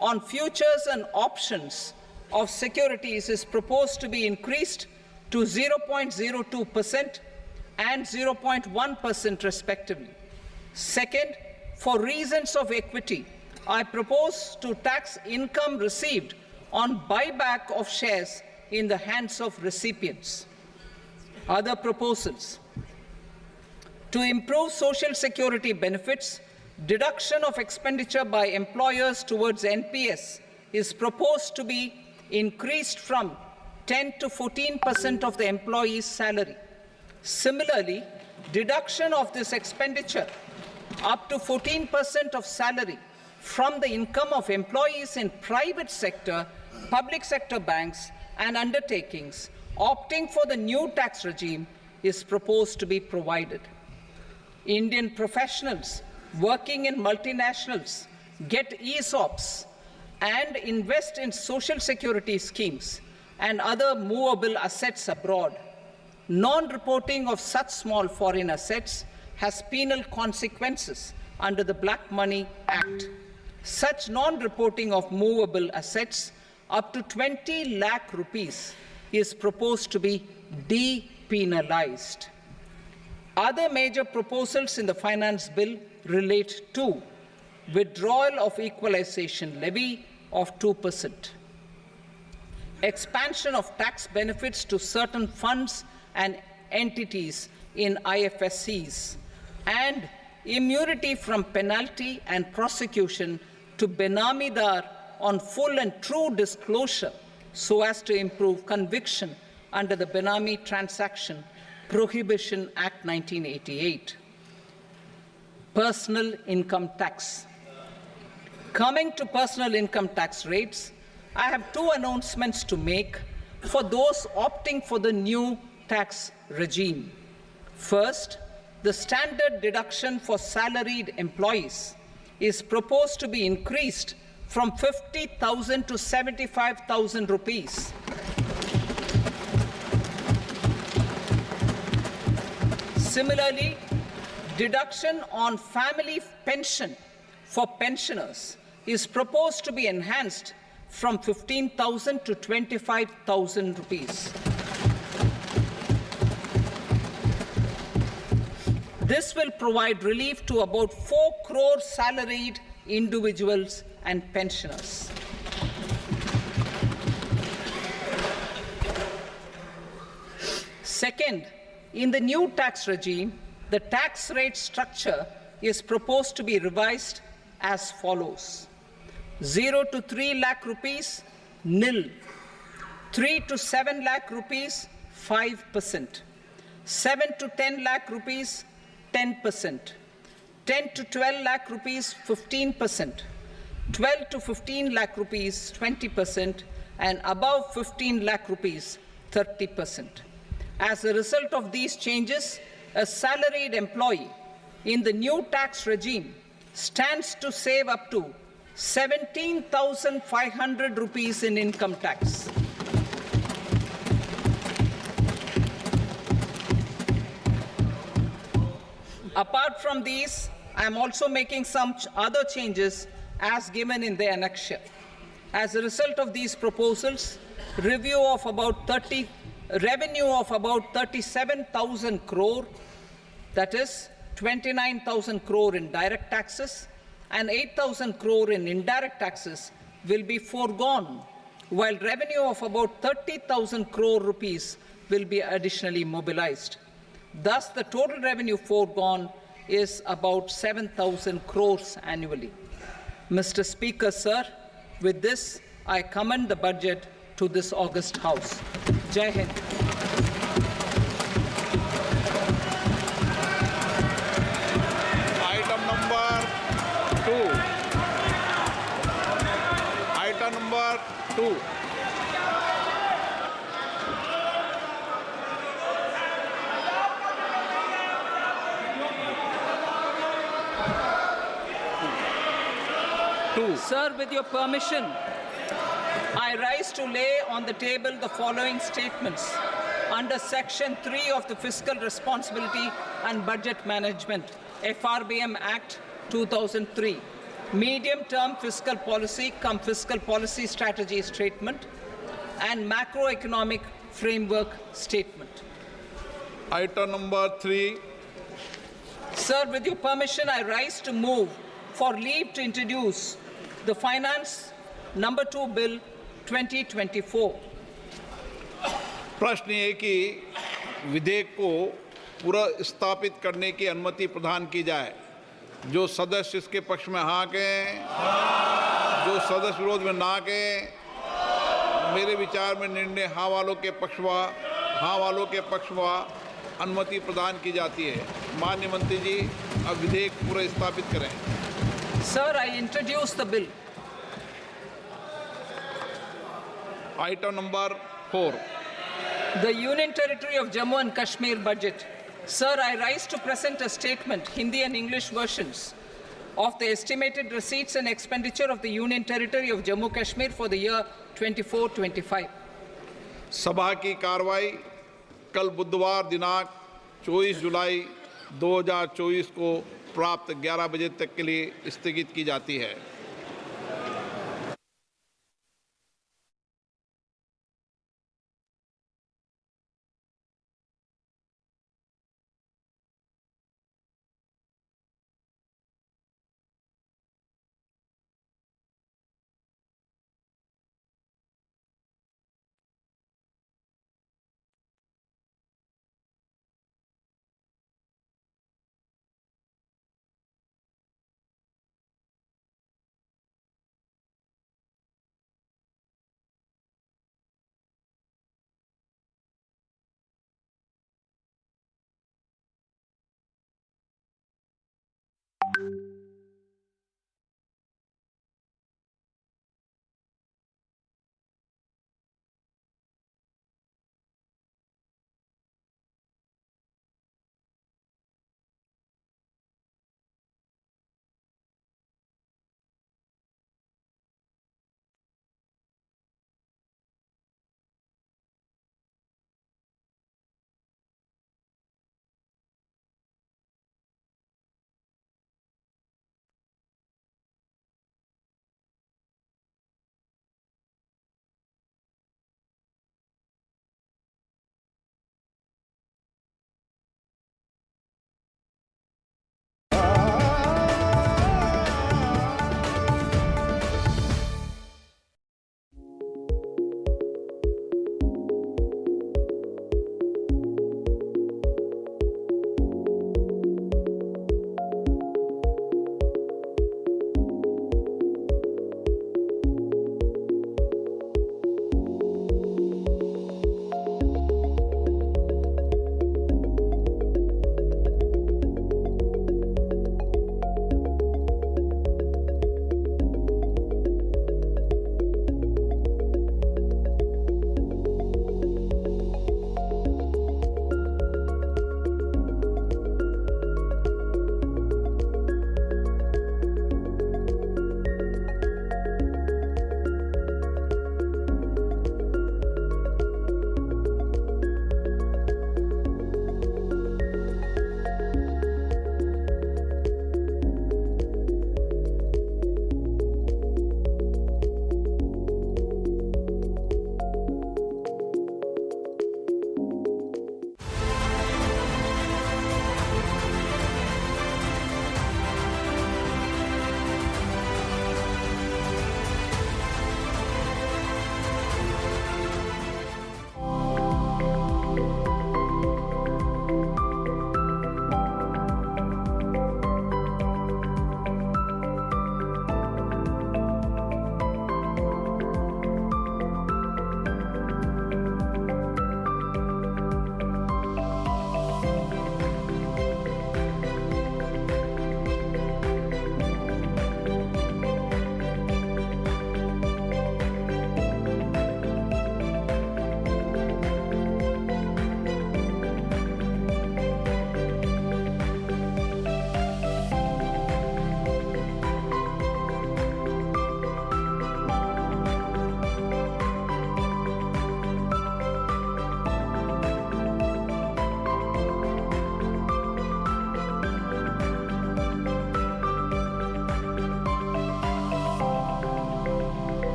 on futures and options of securities is proposed to be increased to 0.02% and 0.1% respectively. Second, for reasons of equity, I propose to tax income received on buyback of shares in the hands of recipients. Other proposals: to improve social security benefits, deduction of expenditure by employers towards NPS is proposed to be increased from 10 to 14% of the employee's salary. Similarly, deduction of this expenditure up to 14% of salary from the income of employees in private sector, public sector banks and undertakings opting for the new tax regime is proposed to be provided. Indian professionals working in multinationals get ESOPs and invest in social security schemes and other movable assets abroad. Non-reporting of such small foreign assets has penal consequences under the Black Money Act. Such non-reporting of movable assets up to 20 lakh rupees is proposed to be depenalized. Other major proposals in the finance bill relate to withdrawal of equalization levy of 2%, expansion of tax benefits to certain funds and entities in IFSCs, and immunity from penalty and prosecution to Benamidar on full and true disclosure so as to improve conviction under the Benami Transaction Prohibition Act 1988. Personal income tax. Coming to personal income tax rates, I have two announcements to make for those opting for the new tax regime. First, the standard deduction for salaried employees is proposed to be increased from 50,000 to 75,000 rupees. Similarly, deduction on family pension for pensioners is proposed to be enhanced from 15,000 to 25,000 rupees. This will provide relief to about 4 crore salaried individuals and pensioners. Second, in the new tax regime, the tax rate structure is proposed to be revised as follows: 0 to 3 lakh rupees, nil; 3 to 7 lakh rupees, 5%; 7 to 10 lakh rupees, 10%; 10 to 12 lakh rupees, 15%; 12 to 15 lakh rupees, 20%; and above 15 lakh rupees, 30%. As a result of these changes, a salaried employee in the new tax regime stands to save up to 17,500 rupees in income tax. Apart from these, I am also making some other changes as given in the annexure. As a result of these proposals, revenue of about 37,000 crore, that is 29,000 crore in direct taxes and 8,000 crore in indirect taxes, will be foregone, while revenue of about 30,000 crore rupees will be additionally mobilized. Thus, the total revenue foregone is about 7,000 crores annually. Mr. Speaker, sir, with this, I commend the budget to this august House. Jai Hind. Item number 2. Item number 2. Sir, with your permission, I rise to lay on the table the following statements under Section 3 of the Fiscal Responsibility and Budget Management, FRBM Act 2003, medium-term fiscal policy cum fiscal policy strategy statement, and macroeconomic framework statement. Item number 3. Sir, with your permission, I rise to move for leave to introduce the Finance Number 2 Bill 2024. प्रश्न ये कि विधेयक को पुनर्स्थापित करने की अनुमति प्रदान की जाए। जो सदस्य इसके पक्ष में हाँ कहें, जो सदस्य विरोध में ना कहें। मेरे विचार में निर्णय हाँ वालों के पक्ष में अनुमति प्रदान की जाती है। माननीय मंत्री जी, अब विधेयक पुनर्स्थापित करें। Sir, I introduce the bill. Item number 4. The Union Territory of Jammu and Kashmir budget. Sir, I rise to present a statement, Hindi and English versions, of the estimated receipts and expenditure of the Union Territory of Jammu and Kashmir for the year 24-25. सभा की कार्रवाई कल बुधवार दिनांक 24 जुलाई 2024 को प्राप्त 11 बजे तक के लिए स्थगित की जाती है।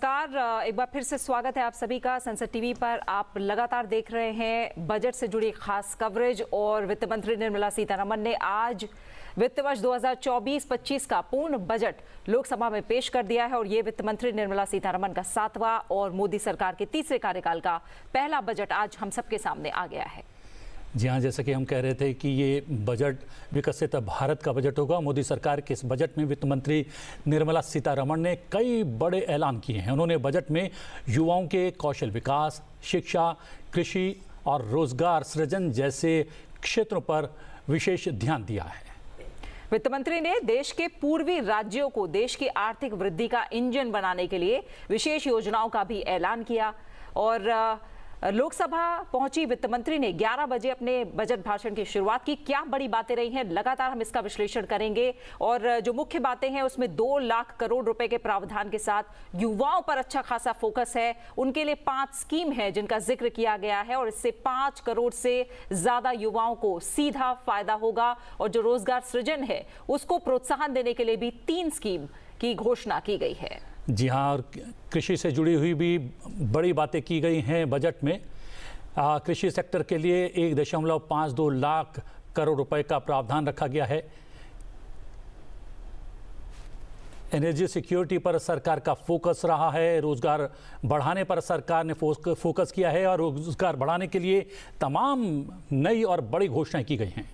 नमस्कार, एक बार फिर से स्वागत है आप सभी का संसद टीवी पर। आप लगातार देख रहे हैं बजट से जुड़ी खास कवरेज और वित्त मंत्री निर्मला सीतारमण ने आज वित्त वर्ष 2024-25 का पूर्ण बजट लोकसभा में पेश कर दिया है और ये वित्त मंत्री निर्मला सीतारमण का 7वां और मोदी सरकार के तीसरे कार्यकाल का पहला बजट आज हम सबके सामने आ गया है। जी हाँ, जैसा कि हम कह रहे थे कि ये बजट विकसित भारत का बजट होगा। मोदी सरकार के इस बजट में वित्त मंत्री निर्मला सीतारमण ने कई बड़े ऐलान किए हैं। उन्होंने बजट में युवाओं के कौशल विकास, शिक्षा, कृषि और रोजगार सृजन जैसे क्षेत्रों पर विशेष ध्यान दिया है। वित्त मंत्री ने देश के पूर्वी राज्यों को देश की आर्थिक वृद्धि का इंजन बनाने के लिए विशेष योजनाओं का भी ऐलान किया और लोकसभा पहुंची वित्त मंत्री ने 11 बजे अपने बजट भाषण की शुरुआत की। क्या बड़ी बातें रही हैं, लगातार हम इसका विश्लेषण करेंगे और जो मुख्य बातें हैं उसमें 2 लाख करोड़ रुपए के प्रावधान के साथ युवाओं पर अच्छा खासा फोकस है। उनके लिए 5 स्कीम है जिनका जिक्र किया गया है और इससे 5 करोड़ से ज्यादा युवाओं को सीधा फायदा होगा और जो रोजगार सृजन है उसको प्रोत्साहन देने के लिए भी 3 स्कीम की घोषणा की गई है। जी हाँ, और कृषि से जुड़ी हुई भी बड़ी बातें की गई हैं बजट में। कृषि सेक्टर के लिए 1.52 लाख करोड़ रुपए का प्रावधान रखा गया है। एनर्जी सिक्योरिटी पर सरकार का फोकस रहा है। रोजगार बढ़ाने पर सरकार ने फोकस किया है और रोजगार बढ़ाने के लिए तमाम नई और बड़ी घोषणाएं की गई हैं।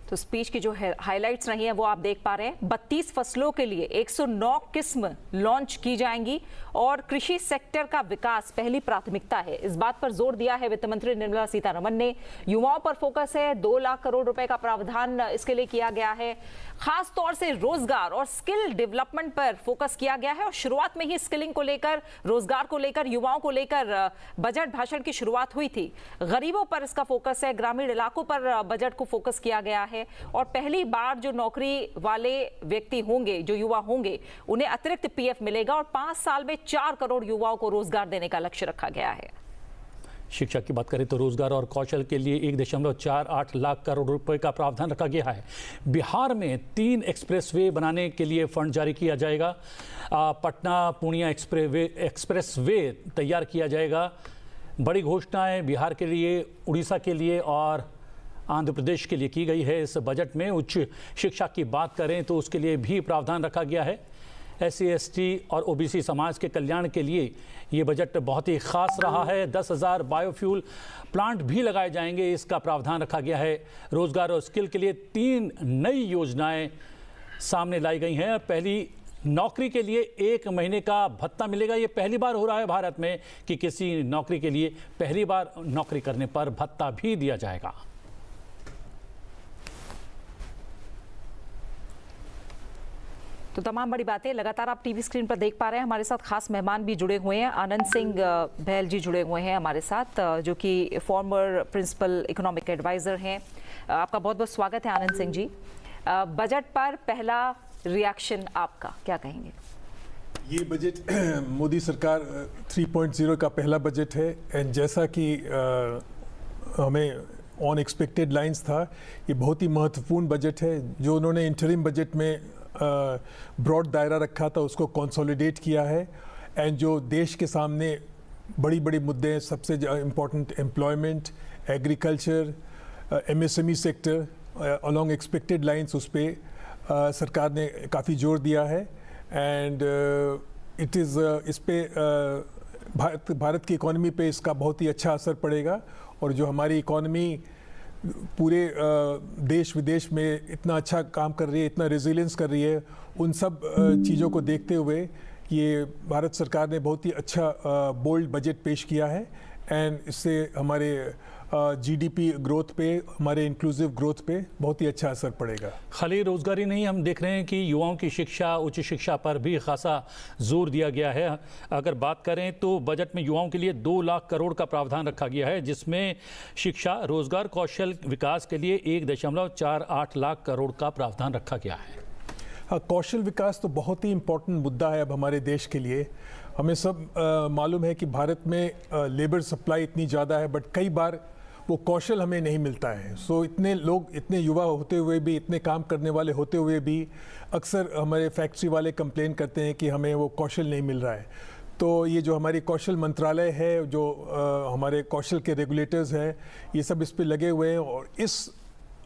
तो स्पीच की जो हाइलाइट्स रही हैं वो आप देख पा रहे हैं। 32 फसलों के लिए 109 किस्म लॉन्च की जाएंगी और कृषि सेक्टर का विकास पहली प्राथमिकता है। इस बात पर जोर दिया है वित्त मंत्री निर्मला सीतारमण ने। युवाओं पर फोकस है, 2 लाख करोड़ रुपए का प्रावधान इसके लिए किया गया है। खास तौर से रोजगार और स्किल डेवलपमेंट पर फोकस किया गया है और शुरुआत में ही स्किलिंग को लेकर, रोजगार को लेकर, युवाओं को लेकर बजट भाषण की शुरुआत हुई थी। गरीबों पर इसका फोकस है, ग्रामीण इलाकों पर बजट को फोकस किया गया है और पहली बार जो नौकरी वाले व्यक्ति होंगे, जो युवा होंगे, उन्हें अतिरिक्त पीएफ मिलेगा और 5 साल में 4 करोड़ युवाओं को रोजगार देने का लक्ष्य रखा गया है। शिक्षा की बात करें तो रोजगार और कौशल के लिए 1.48 लाख करोड़ रुपए का प्रावधान रखा गया है। बिहार में 3 एक्सप्रेसवे बनाने के लिए फंड जारी किया जाएगा। पटना पूर्णिया एक्सप्रेसवे तैयार किया जाएगा। बड़ी घोषणाएं बिहार के लिए, उड़ीसा के लिए और आंध्र प्रदेश के लिए की गई है। इस बजट में उच्च शिक्षा की बात करें तो उसके लिए भी प्रावधान रखा गया है। SC, ST और OBC समाज के कल्याण के लिए ये बजट बहुत ही खास रहा है। 10,000 बायोफ्यूल प्लांट भी लगाए जाएंगे, इसका प्रावधान रखा गया है। रोजगार और स्किल के लिए 3 नई योजनाएं सामने लाई गई हैं। पहली, नौकरी के लिए 1 महीने का भत्ता मिलेगा। ये पहली बार हो रहा है भारत में कि किसी नौकरी के लिए पहली बार नौकरी करने पर भत्ता भी दिया जाएगा। तो तमाम बड़ी बातें लगातार आप टीवी स्क्रीन पर देख पा रहे हैं। हमारे साथ खास मेहमान भी जुड़े हुए हैं। आनंद सिंह बहल जी जुड़े हुए हैं हमारे साथ, जो कि फॉर्मर प्रिंसिपल इकोनॉमिक एडवाइजर हैं। आपका बहुत बहुत स्वागत है आनंद सिंह जी। बजट पर पहला रिएक्शन आपका, क्या कहेंगे? ये बजट मोदी सरकार 3.0 का पहला बजट है एंड जैसा कि हमें अनएक्सपेक्टेड लाइंस था, ये बहुत ही महत्वपूर्ण बजट है। जो उन्होंने इंटरिम बजट में ब्रॉड दायरा रखा था उसको कंसोलिडेट किया है एंड जो देश के सामने बड़ी बड़ी मुद्दे हैं, सबसे important employment, agriculture, MSME sector, along expected lines, उस पर सरकार ने काफ़ी जोर दिया है एंड इस पे भारत की इकॉनमी पे इसका बहुत ही अच्छा असर पड़ेगा और जो हमारी इकॉनमी पूरे देश विदेश में इतना अच्छा काम कर रही है, इतना रेजिलियंस कर रही है, उन सब चीज़ों को देखते हुए ये भारत सरकार ने बहुत ही अच्छा बोल्ड बजट पेश किया है एंड इससे हमारे GDP ग्रोथ पे, हमारे इंक्लूसिव ग्रोथ पे बहुत ही अच्छा असर पड़ेगा। खाली रोजगारी नहीं, हम देख रहे हैं कि युवाओं की शिक्षा, उच्च शिक्षा पर भी खासा जोर दिया गया है। अगर बात करें तो बजट में युवाओं के लिए 2 लाख करोड़ का प्रावधान रखा गया है, जिसमें शिक्षा, रोजगार, कौशल विकास के लिए 1.48 लाख करोड़ का प्रावधान रखा गया है। हाँ, कौशल विकास तो बहुत ही इम्पोर्टेंट मुद्दा है अब हमारे देश के लिए। हमें सब मालूम है कि भारत में लेबर सप्लाई इतनी ज़्यादा है, बट कई बार वो कौशल हमें नहीं मिलता है। सो इतने लोग, इतने युवा होते हुए भी, इतने काम करने वाले होते हुए भी अक्सर हमारे फैक्ट्री वाले कंप्लेन करते हैं कि हमें वो कौशल नहीं मिल रहा है। तो ये जो हमारी कौशल मंत्रालय है, जो हमारे कौशल के रेगुलेटर्स हैं, ये सब इस पे लगे हुए हैं और इस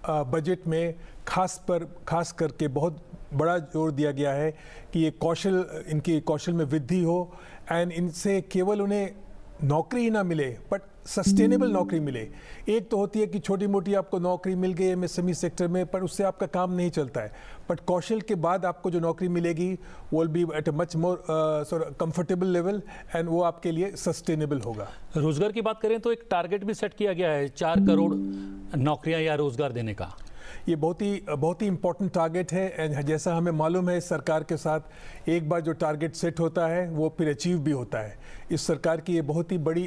बजट में खास करके बहुत बड़ा जोर दिया गया है कि ये कौशल, इनकी कौशल में वृद्धि हो एंड इनसे केवल उन्हें नौकरी ही ना मिले बट सस्टेनेबल नौकरी मिले। एक तो होती है कि छोटी मोटी आपको नौकरी मिल गई एमएसएमई सेक्टर में, पर उससे आपका काम नहीं चलता है। बट कौशल के बाद आपको जो नौकरी मिलेगी वो will be at a much more comfortable level and वो आपके लिए सस्टेनेबल होगा। रोजगार की बात करें तो एक टारगेट भी सेट किया गया है 4 करोड़ नौकरियां या रोजगार देने का। ये बहुत ही इम्पोर्टेंट टारगेट है एंड जैसा हमें मालूम है सरकार के साथ एक बार जो टारगेट सेट होता है वो फिर अचीव भी होता है। इस सरकार की ये बहुत ही बड़ी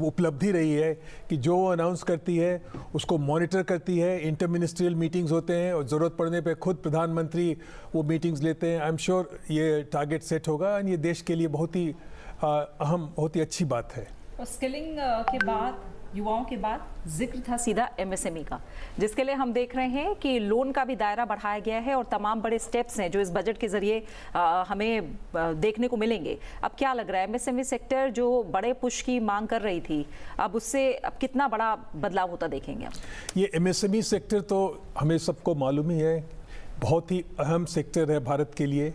उपलब्धि रही है कि जो वो अनाउंस करती है उसको मॉनिटर करती है। इंटर मिनिस्ट्रियल मीटिंग्स होते हैं और ज़रूरत पड़ने पे खुद प्रधानमंत्री वो मीटिंग्स लेते हैं। आई एम श्योर ये टारगेट सेट होगा एंड ये देश के लिए बहुत ही अहम, बहुत ही अच्छी बात है। और स्किलिंग के बाद, युवाओं के बाद जिक्र था सीधा एमएसएमई का, जिसके लिए हम देख रहे हैं कि लोन का भी दायरा बढ़ाया गया है और तमाम बड़े स्टेप्स हैं जो इस बजट के जरिए हमें देखने को मिलेंगे। अब क्या लग रहा है, एमएसएमई सेक्टर जो बड़े पुश की मांग कर रही थी, अब उससे अब कितना बड़ा बदलाव होता देखेंगे हम? ये एमएसएमई सेक्टर तो हमें सबको मालूम ही है, बहुत ही अहम सेक्टर है भारत के लिए।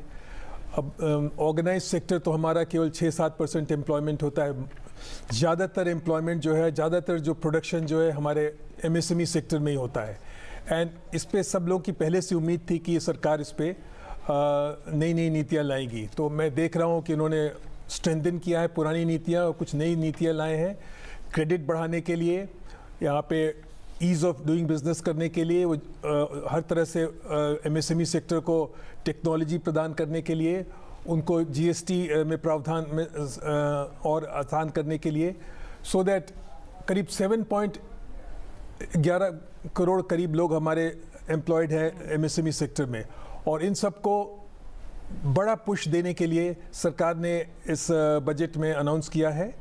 अब ऑर्गेनाइज सेक्टर तो हमारा केवल 6-7% एम्प्लॉयमेंट होता है। ज़्यादातर एम्प्लॉयमेंट जो है, ज़्यादातर जो प्रोडक्शन जो है हमारे एमएसएमई सेक्टर में ही होता है एंड इस पे सब लोगों की पहले से उम्मीद थी कि ये सरकार इस पे नई नई नीतियाँ लाएगी। तो मैं देख रहा हूँ कि इन्होंने स्ट्रेंथन किया है पुरानी नीतियाँ और कुछ नई नीतियाँ लाए हैं क्रेडिट बढ़ाने के लिए, यहाँ पे ईज़ ऑफ डूइंग बिजनेस करने के लिए, वो हर तरह से एमएसएमई सेक्टर को टेक्नोलॉजी प्रदान करने के लिए, उनको जीएसटी में प्रावधान में और आसान करने के लिए, सो दैट करीब 7.11 करोड़ करीब लोग हमारे एम्प्लॉयड हैं एमएसएमई सेक्टर में और इन सबको बड़ा पुश देने के लिए सरकार ने इस बजट में अनाउंस किया है,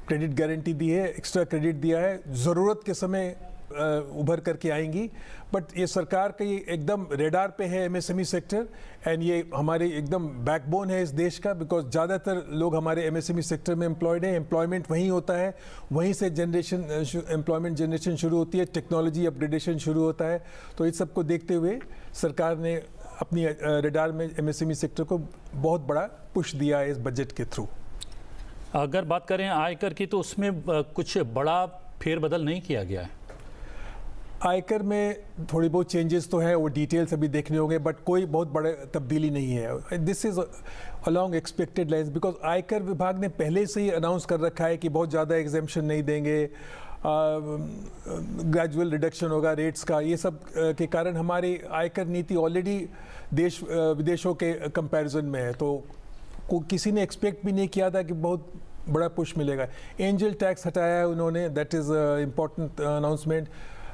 क्रेडिट गारंटी दी है, एक्स्ट्रा क्रेडिट दिया है, ज़रूरत के समय उभर करके आएंगी। बट ये सरकार का ये एकदम रेडार पे है एमएसएमई सेक्टर एंड ये हमारे एकदम बैकबोन है इस देश का, बिकॉज ज़्यादातर लोग हमारे एमएसएमई सेक्टर में एम्प्लॉयड हैं, एम्प्लॉयमेंट वहीं होता है, वहीं से एम्प्लॉयमेंट जनरेशन शुरू होती है, टेक्नोलॉजी अपग्रेडेशन शुरू होता है। तो इस सबको देखते हुए सरकार ने अपनी रेडार में एमएसएमई सेक्टर को बहुत बड़ा पुश दिया है इस बजट के थ्रू। अगर बात करें आयकर की तो उसमें कुछ बड़ा फेरबदल नहीं किया गया है। आयकर में थोड़ी बहुत चेंजेस तो हैं, वो डिटेल्स अभी देखने होंगे, बट कोई बहुत बड़ा तब्दीली नहीं है। This is along expected lines, because आयकर विभाग ने पहले से ही अनाउंस कर रखा है कि बहुत ज़्यादा एग्जेम्पशन नहीं देंगे, ग्रेजुअल रिडक्शन होगा रेट्स का। ये सब के कारण हमारी आयकर नीति ऑलरेडी देश विदेशों के कंपैरिजन में है, तो किसी ने एक्सपेक्ट भी नहीं किया था कि बहुत बड़ा पुश मिलेगा। एंजल टैक्स हटाया है उन्होंने, दैट इज़ इम्पॉर्टेंट अनाउंसमेंट।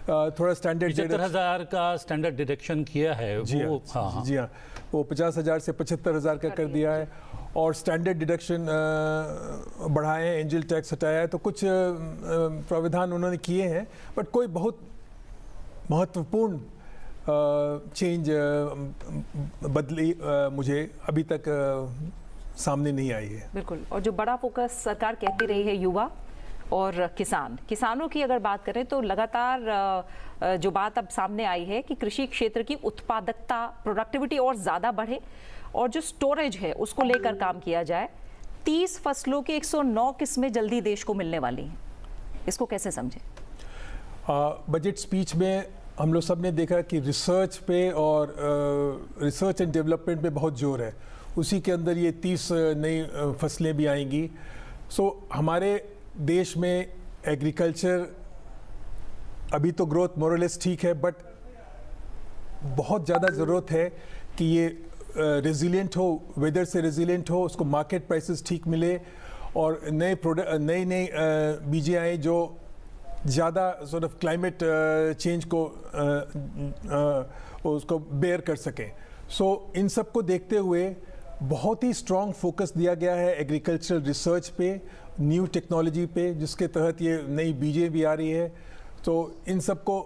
थोड़ा स्टैंडर्ड 75,000 का स्टैंडर्ड डिडक्शन किया है जी हाँ, वो 50,000 से 75,000 का कर दिया है और स्टैंडर्ड डिडक्शन बढ़ाए हैं, एंजल टैक्स हटाया है। तो कुछ प्रावधान उन्होंने किए हैं, बट कोई बहुत महत्वपूर्ण चेंज बदली मुझे अभी तक सामने नहीं आई है। बिल्कुल, और जो बड़ा फोकस सरकार कहती रही है युवा और किसानों की अगर बात करें तो लगातार जो बात अब सामने आई है कि कृषि क्षेत्र की उत्पादकता, प्रोडक्टिविटी और ज़्यादा बढ़े और जो स्टोरेज है उसको लेकर काम किया जाए। 30 फसलों की 109 किस्में जल्दी देश को मिलने वाली हैं, इसको कैसे समझें? बजट स्पीच में हम लोग सब ने देखा कि रिसर्च पे और रिसर्च एंड डेवलपमेंट पे बहुत जोर है, उसी के अंदर ये 30 नई फसलें भी आएंगी। सो हमारे देश में एग्रीकल्चर अभी तो ग्रोथ मोरलेस ठीक है, बट बहुत ज़्यादा ज़रूरत है कि ये रेजिलिएंट हो, वेदर से रेजिलिएंट हो, उसको मार्केट प्राइसेस ठीक मिले और नए प्रोडक्ट, नई बीजें आए जो ज़्यादा सॉर्ट ऑफ क्लाइमेट चेंज को उसको बेयर कर सकें। सो इन सब को देखते हुए बहुत ही स्ट्रॉन्ग फोकस दिया गया है एग्रीकल्चरल रिसर्च पे, न्यू टेक्नोलॉजी पे, जिसके तहत ये नई बीजें भी आ रही है। तो इन सब को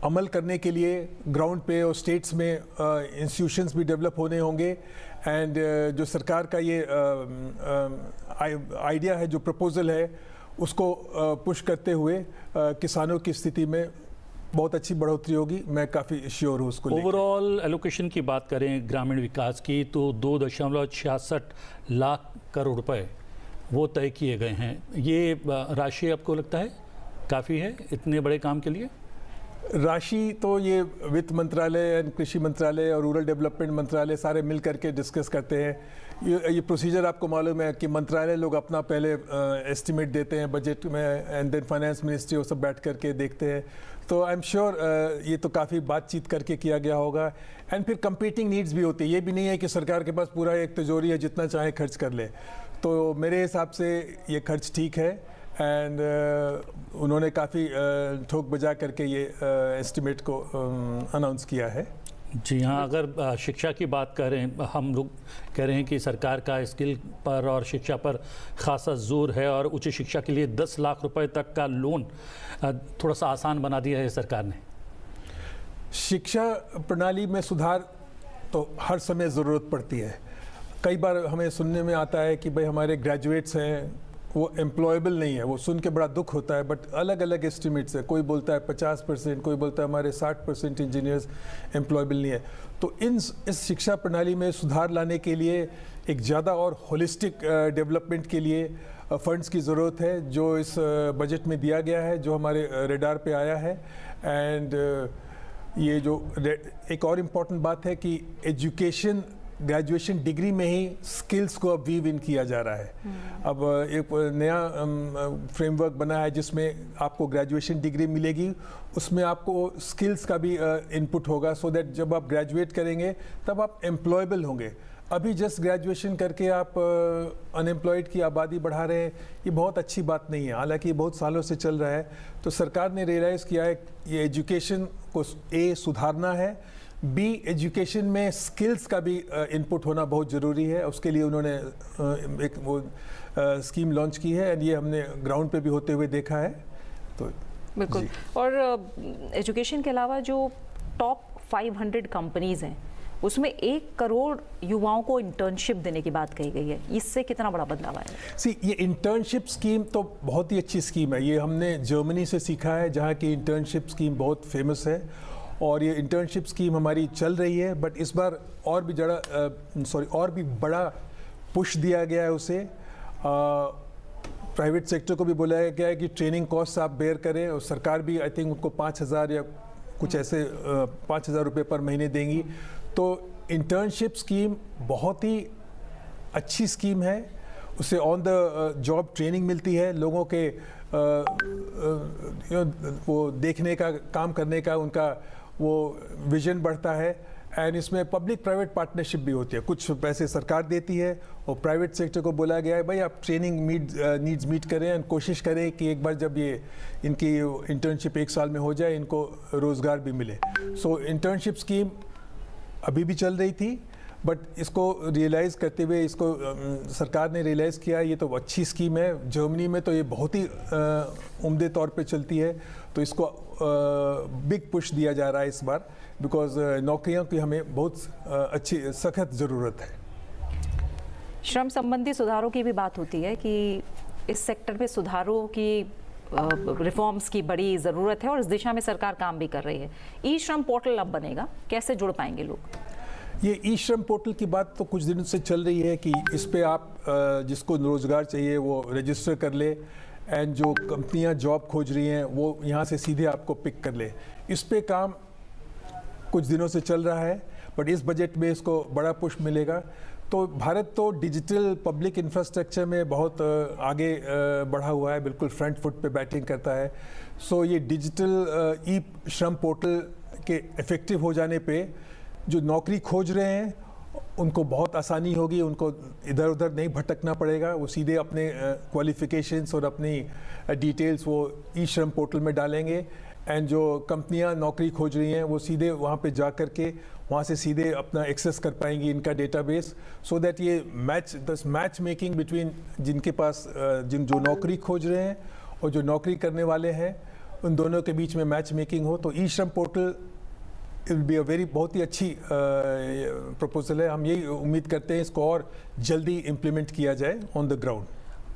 अमल करने के लिए ग्राउंड पे और स्टेट्स में इंस्टीट्यूशंस भी डेवलप होने होंगे। एंड जो सरकार का ये आइडिया है, जो प्रपोजल है, उसको पुश करते हुए किसानों की स्थिति में बहुत अच्छी बढ़ोतरी होगी। मैं काफ़ी श्योर हूँ उसको लेकर। ओवरऑल एलोकेशन की बात करें ग्रामीण विकास की तो 2.66 लाख करोड़ रुपए वो तय किए गए हैं। ये राशि आपको लगता है काफ़ी है इतने बड़े काम के लिए? राशि तो ये वित्त मंत्रालय, कृषि मंत्रालय और रूरल डेवलपमेंट मंत्रालय सारे मिल करके डिस्कस करते हैं। ये प्रोसीजर आपको मालूम है कि मंत्रालय लोग अपना पहले एस्टिमेट देते हैं बजट में, एंड देन फाइनेंस मिनिस्ट्री वो सब बैठ करके देखते हैं। तो आई एम श्योर ये तो काफ़ी बातचीत करके किया गया होगा। एंड फिर कंपीटिंग नीड्स भी होती है। ये भी नहीं है कि सरकार के पास पूरा एक तिजोरी है, जितना चाहे खर्च कर ले। तो मेरे हिसाब से ये खर्च ठीक है। एंड उन्होंने काफ़ी ठोक बजा करके ये एस्टिमेट को अनाउंस किया है। जी हाँ, अगर शिक्षा की बात करें, हम लोग कह रहे हैं कि सरकार का स्किल पर और शिक्षा पर खासा जोर है और उच्च शिक्षा के लिए 10 लाख रुपए तक का लोन थोड़ा सा आसान बना दिया है सरकार ने। शिक्षा प्रणाली में सुधार तो हर समय ज़रूरत पड़ती है। कई बार हमें सुनने में आता है कि भाई हमारे ग्रेजुएट्स हैं वो एम्प्लॉयबल नहीं है। वो सुन के बड़ा दुख होता है, बट अलग अलग एस्टिमेट्स है। कोई बोलता है 50%, कोई बोलता है हमारे 60% इंजीनियर्स एम्प्लॉयबल नहीं है। तो इस शिक्षा प्रणाली में सुधार लाने के लिए एक ज़्यादा और होलिस्टिक डेवलपमेंट के लिए फंड्स की ज़रूरत है, जो इस बजट में दिया गया है, जो हमारे रेडार पे आया है। एंड ये जो एक और इम्पॉर्टेंट बात है कि एजुकेशन, ग्रेजुएशन डिग्री में ही स्किल्स को अब वीव इन किया जा रहा है। अब एक नया फ्रेमवर्क बना है जिसमें आपको ग्रेजुएशन डिग्री मिलेगी, उसमें आपको स्किल्स का भी इनपुट होगा, सो दैट जब आप ग्रेजुएट करेंगे तब आप एम्प्लॉयबल होंगे। अभी जस्ट ग्रेजुएशन करके आप अनएम्प्लॉयड की आबादी बढ़ा रहे हैं, ये बहुत अच्छी बात नहीं है। हालांकि ये बहुत सालों से चल रहा है। तो सरकार ने रियलाइज़ किया है ये एजुकेशन को सुधारना है, बी एजुकेशन में स्किल्स का भी इनपुट होना बहुत ज़रूरी है। उसके लिए उन्होंने एक वो स्कीम लॉन्च की है, एंड ये हमने ग्राउंड पे भी होते हुए देखा है। तो बिल्कुल। और एजुकेशन के अलावा जो टॉप 500 कंपनीज हैं उसमें 1 करोड़ युवाओं को इंटर्नशिप देने की बात कही गई है। इससे कितना बड़ा बदलाव आया? ये इंटर्नशिप स्कीम तो बहुत ही अच्छी स्कीम है। ये हमने जर्मनी से सीखा है, जहाँ की इंटर्नशिप स्कीम बहुत फेमस है। और ये इंटर्नशिप स्कीम हमारी चल रही है, बट इस बार और भी बड़ा पुश दिया गया है उसे। प्राइवेट सेक्टर को भी बुलाया गया है कि ट्रेनिंग कॉस्ट आप बेयर करें, और सरकार भी आई थिंक उनको 5,000 या कुछ ऐसे 5,000 रुपये पर महीने देंगी। तो इंटर्नशिप स्कीम बहुत ही अच्छी स्कीम है। उससे ऑन द जॉब ट्रेनिंग मिलती है, लोगों के वो देखने का, काम करने का उनका वो विजन बढ़ता है। एंड इसमें पब्लिक प्राइवेट पार्टनरशिप भी होती है। कुछ पैसे सरकार देती है और प्राइवेट सेक्टर को बोला गया है भाई आप ट्रेनिंग नीड्स मीट करें, एंड कोशिश करें कि एक बार जब ये इनकी इंटर्नशिप 1 साल में हो जाए, इनको रोज़गार भी मिले। सो इंटर्नशिप स्कीम अभी भी चल रही थी, बट इसको रियलाइज़ करते हुए इसको सरकार ने रियलाइज़ किया ये तो अच्छी स्कीम है। जर्मनी में तो ये बहुत ही उम्दे तौर पे चलती है। तो इसको बिग पुश दिया जा रहा है इस बार, बिकॉज नौकरियों की हमें बहुत अच्छी सख्त ज़रूरत है। श्रम संबंधी सुधारों की भी बात होती है कि इस सेक्टर में सुधारों की, रिफॉर्म्स की बड़ी ज़रूरत है और इस दिशा में सरकार काम भी कर रही है। ई श्रम पोर्टल अब बनेगा, कैसे जुड़ पाएंगे लोग? ये ई श्रम पोर्टल की बात तो कुछ दिनों से चल रही है कि इस पे आप जिसको रोज़गार चाहिए वो रजिस्टर कर ले, एंड जो कंपनियां जॉब खोज रही हैं वो यहाँ से सीधे आपको पिक कर ले। इस पे काम कुछ दिनों से चल रहा है, बट इस बजट में इसको बड़ा पुश मिलेगा। तो भारत तो डिजिटल पब्लिक इंफ्रास्ट्रक्चर में बहुत आगे बढ़ा हुआ है, बिल्कुल फ्रंट फुट पे बैटिंग करता है। सो ये डिजिटल ई श्रम पोर्टल के इफ़ेक्टिव हो जाने पे जो नौकरी खोज रहे हैं उनको बहुत आसानी होगी, उनको इधर उधर नहीं भटकना पड़ेगा। वो सीधे अपने क्वालिफिकेशंस और अपनी डिटेल्स वो ई श्रम पोर्टल में डालेंगे, एंड जो कंपनियां नौकरी खोज रही हैं वो सीधे वहाँ पे जा कर के वहाँ से सीधे अपना एक्सेस कर पाएंगी इनका डेटाबेस, सो दैट ये मैच मेकिंग बिटवीन जिनके पास जो नौकरी खोज रहे हैं और जो नौकरी करने वाले हैं उन दोनों के बीच में मैच मेकिंग हो। तो ई श्रम पोर्टल इट बी अ बहुत ही अच्छी प्रपोजल है। हम यही उम्मीद करते हैं इसको और जल्दी इम्प्लीमेंट किया जाए on the ground.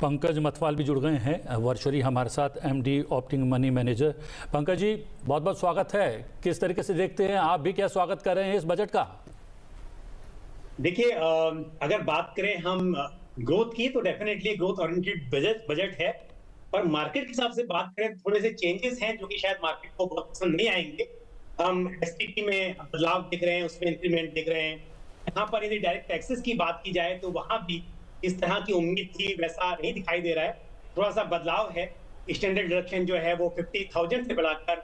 Pankaj Matwal भी जुड़ गए हैं वर्चुअली हमारे साथ, MD Opting Money Manager. Pankaj ji बहुत बहुत स्वागत है। किस तरीके से देखते हैं आप भी, क्या स्वागत कर रहे हैं इस बजट का? देखिए, अगर बात करें हम ग्रोथ की तो डेफिनेटली ग्रोथ ओरिएंटेड बजट है, पर मार्केट के हिसाब से बात करें थोड़े से चेंजेस हैं जो कि शायद मार्केट को बहुत पसंद नहीं आएंगे। हम एसटीटी में बदलाव देख रहे हैं, उसमें इंक्रीमेंट देख रहे हैं। यहाँ पर यदि डायरेक्ट टैक्सेस की बात की जाए तो वहां भी इस तरह की उम्मीद थी वैसा नहीं दिखाई दे रहा है, थोड़ा सा बदलाव है। स्टैंडर्ड डिडक्शन जो है वो 50,000 से बढ़ाकर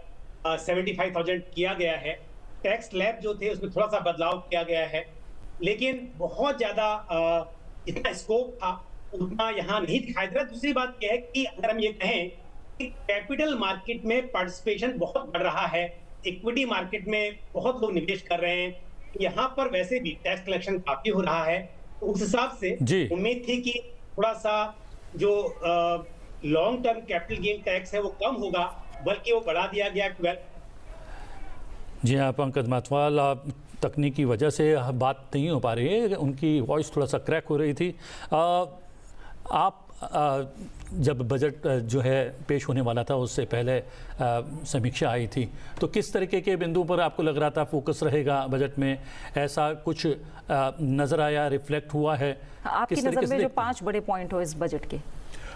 75,000 किया गया है। टैक्स स्लैब जो थे उसमें थोड़ा सा बदलाव किया गया है, लेकिन बहुत ज्यादा इतना स्कोप था उतना यहाँ नहीं दिखाई दे रहा। दूसरी बात यह है कि अगर हम ये कहें कि कैपिटल मार्केट में पार्टिसिपेशन बहुत बढ़ रहा है, इक्विटी मार्केट में बहुत लोग निवेश कर रहे हैं, यहाँ पर वैसे भी टैक्स कलेक्शन काफी हो रहा है, तो उस हिसाब से उम्मीद थी कि थोड़ा सा जो long term capital gain tax है वो कम होगा, बल्कि वो बढ़ा दिया गया 12। जी हाँ पंकज मतवाल, तकनीकी वजह से बात नहीं हो पा रही है, उनकी वॉइस थोड़ा सा क्रैक हो रही थी। आप जब बजट जो है पेश होने वाला था उससे पहले समीक्षा आई थी, तो किस तरीके के बिंदु पर आपको लग रहा था फोकस रहेगा बजट में? ऐसा कुछ नज़र आया, रिफ्लेक्ट हुआ है आपकी नज़र में जो 5 बड़े पॉइंट हो इस बजट के?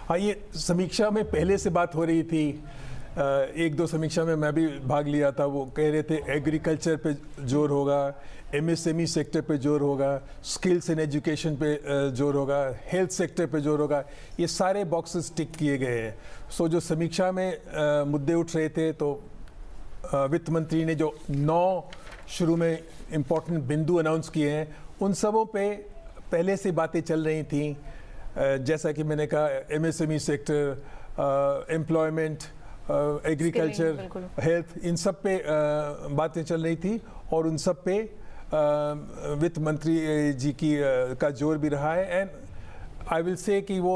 हाँ, ये समीक्षा में पहले से बात हो रही थी। एक दो समीक्षा में मैं भी भाग लिया था। वो कह रहे थे एग्रीकल्चर पे जोर होगा, एमएसएमई सेक्टर पे जोर होगा, स्किल्स इन एजुकेशन पे जोर होगा, हेल्थ सेक्टर पे जोर होगा। ये सारे बॉक्सेस टिक किए गए हैं। सो जो समीक्षा में मुद्दे उठ रहे थे, तो वित्त मंत्री ने जो 9 शुरू में इम्पोर्टेंट बिंदु अनाउंस किए हैं, उन सबों पे पहले से बातें चल रही थी। जैसा कि मैंने कहा, MSME sector, employment, agriculture, health, इन सब पे बातें चल रही थी और उन सब पे वित्त मंत्री जी की का जोर भी रहा है। एंड आई विल से कि वो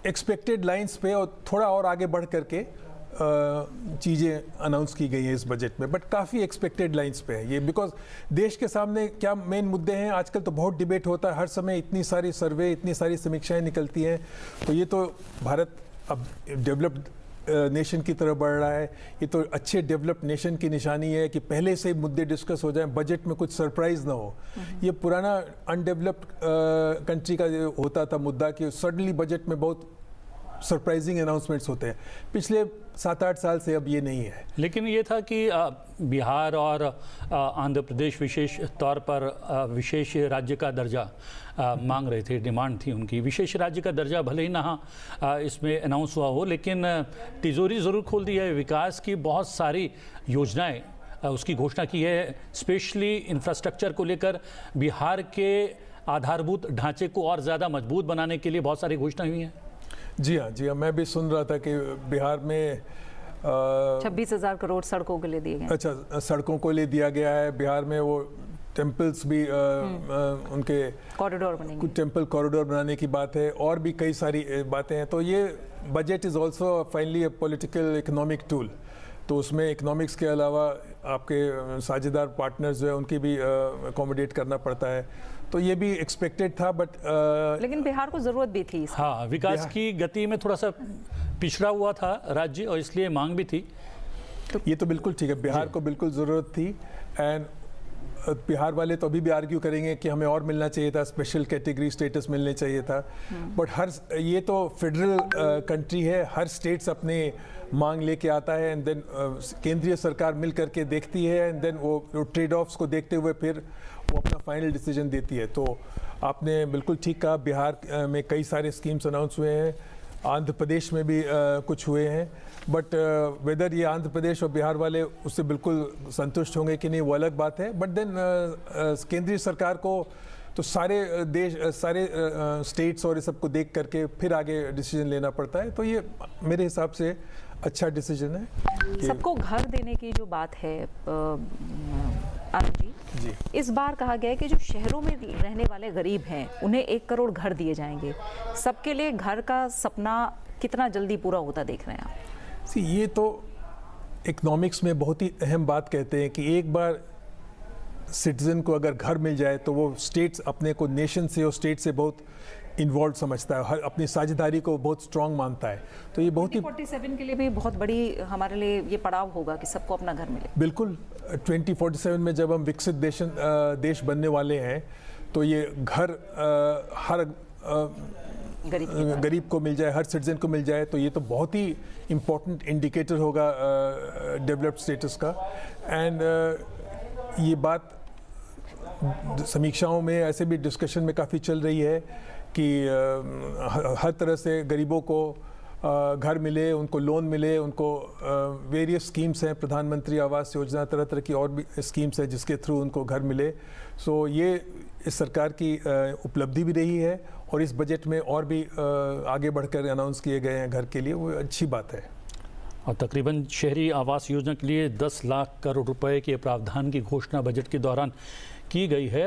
एक्सपेक्टेड लाइंस पे और थोड़ा और आगे बढ़ करके चीज़ें अनाउंस की गई हैं इस बजट में, बट काफ़ी एक्सपेक्टेड लाइंस पे है ये। बिकॉज देश के सामने क्या मेन मुद्दे हैं आजकल, तो बहुत डिबेट होता है हर समय, इतनी सारी सर्वे, इतनी सारी समीक्षाएं निकलती हैं। तो ये तो भारत अब डेवलप्ड नेशन की तरफ बढ़ रहा है। ये तो अच्छे डेवलप्ड नेशन की निशानी है कि पहले से मुद्दे डिस्कस हो जाएं, बजट में कुछ सरप्राइज ना हो। ये पुराना अनडेवलप्ड कंट्री का जो होता था मुद्दा कि सडनली बजट में बहुत सरप्राइजिंग अनाउंसमेंट्स होते हैं। पिछले 7-8 साल से अब ये नहीं है। लेकिन ये था कि बिहार और आंध्र प्रदेश विशेष तौर पर विशेष राज्य का दर्जा मांग रहे थे, डिमांड थी उनकी। विशेष राज्य का दर्जा भले ही ना इसमें अनाउंस हुआ हो, लेकिन तिजोरी ज़रूर खोल दी है। विकास की बहुत सारी योजनाएं उसकी घोषणा की है, स्पेशली इंफ्रास्ट्रक्चर को लेकर बिहार के आधारभूत ढांचे को और ज़्यादा मजबूत बनाने के लिए बहुत सारी घोषणाएं हुई हैं। जी हाँ, मैं भी सुन रहा था कि बिहार में 26,000 करोड़ सड़कों के लिए दिए गए। अच्छा, सड़कों को ले दिया गया है। बिहार में वो टेम्पल्स भी उनके कॉरिडोर बनेंगे, कुछ टेम्पल कॉरिडोर बनाने की बात है, और भी कई सारी बातें हैं। तो ये budget is also finally A political economic tool. तो उसमें इकोनॉमिक्स के अलावा आपके साझेदार पार्टनर्स जो है उनकी भी अकोमोडेट करना पड़ता है। तो ये भी एक्सपेक्टेड था, बट लेकिन बिहार को ज़रूरत भी थी। हाँ, विकास की गति में थोड़ा सा पिछड़ा हुआ था राज्य, और इसलिए मांग भी थी। तो ये तो बिल्कुल ठीक है, बिहार को बिल्कुल ज़रूरत थी। एंड बिहार वाले तो अभी भी आर्ग्यू करेंगे कि हमें और मिलना चाहिए था, स्पेशल कैटेगरी स्टेटस मिलने चाहिए था। बट ये तो फेडरल कंट्री है, हर स्टेट्स अपने मांग लेके आता है, एंड देन केंद्रीय सरकार मिल करके देखती है, एंड देन वो ट्रेड ऑफ्स को देखते हुए फिर वो अपना फाइनल डिसीजन देती है। तो आपने बिल्कुल ठीक कहा, बिहार में कई सारे स्कीम्स अनाउंस हुए हैं, आंध्र प्रदेश में भी कुछ हुए हैं। बट वेदर ये आंध्र प्रदेश और बिहार वाले उससे बिल्कुल संतुष्ट होंगे कि नहीं, वो अलग बात है। बट देन केंद्रीय सरकार को तो सारे स्टेट्स और ये सबको देख करके फिर आगे डिसीजन लेना पड़ता है। तो ये मेरे हिसाब से अच्छा डिसीजन है। सबको घर देने की जो बात है आनंद जी, इस बार कहा गया है कि जो शहरों में रहने वाले गरीब हैं उन्हें 1 करोड़ घर दिए जाएंगे। सबके लिए घर का सपना कितना जल्दी पूरा होता देख रहे हैं आप? ये तो इकोनॉमिक्स में बहुत ही अहम बात कहते हैं कि एक बार सिटीजन को अगर घर मिल जाए तो वो स्टेट्स अपने को नेशन से और स्टेट से बहुत इन्वॉल्व समझता है, हर अपनी साझेदारी को बहुत स्ट्रांग मानता है। तो ये बहुत ही 47 के लिए भी बहुत बड़ी हमारे लिए ये पड़ाव होगा कि सबको अपना घर मिले। बिल्कुल 2047 में जब हम विकसित देश बनने वाले हैं तो ये घर हर गरीब को मिल जाए, हर सिटीजन को मिल जाए, तो ये तो बहुत ही इम्पोर्टेंट इंडिकेटर होगा डेवलप्ड स्टेटस का। एंड ये बात समीक्षाओं में ऐसे भी डिस्कशन में काफ़ी चल रही है कि हर तरह से गरीबों को घर मिले, उनको लोन मिले, उनको वेरियस स्कीम्स हैं, प्रधानमंत्री आवास योजना, तरह तरह की और भी स्कीम्स हैं जिसके थ्रू उनको घर मिले। सो ये इस सरकार की उपलब्धि भी रही है और इस बजट में और भी आगे बढ़कर अनाउंस किए गए हैं घर के लिए, वो अच्छी बात है। और तकरीबन शहरी आवास योजना के लिए 10 लाख करोड़ रुपए के प्रावधान की घोषणा बजट के दौरान की गई है।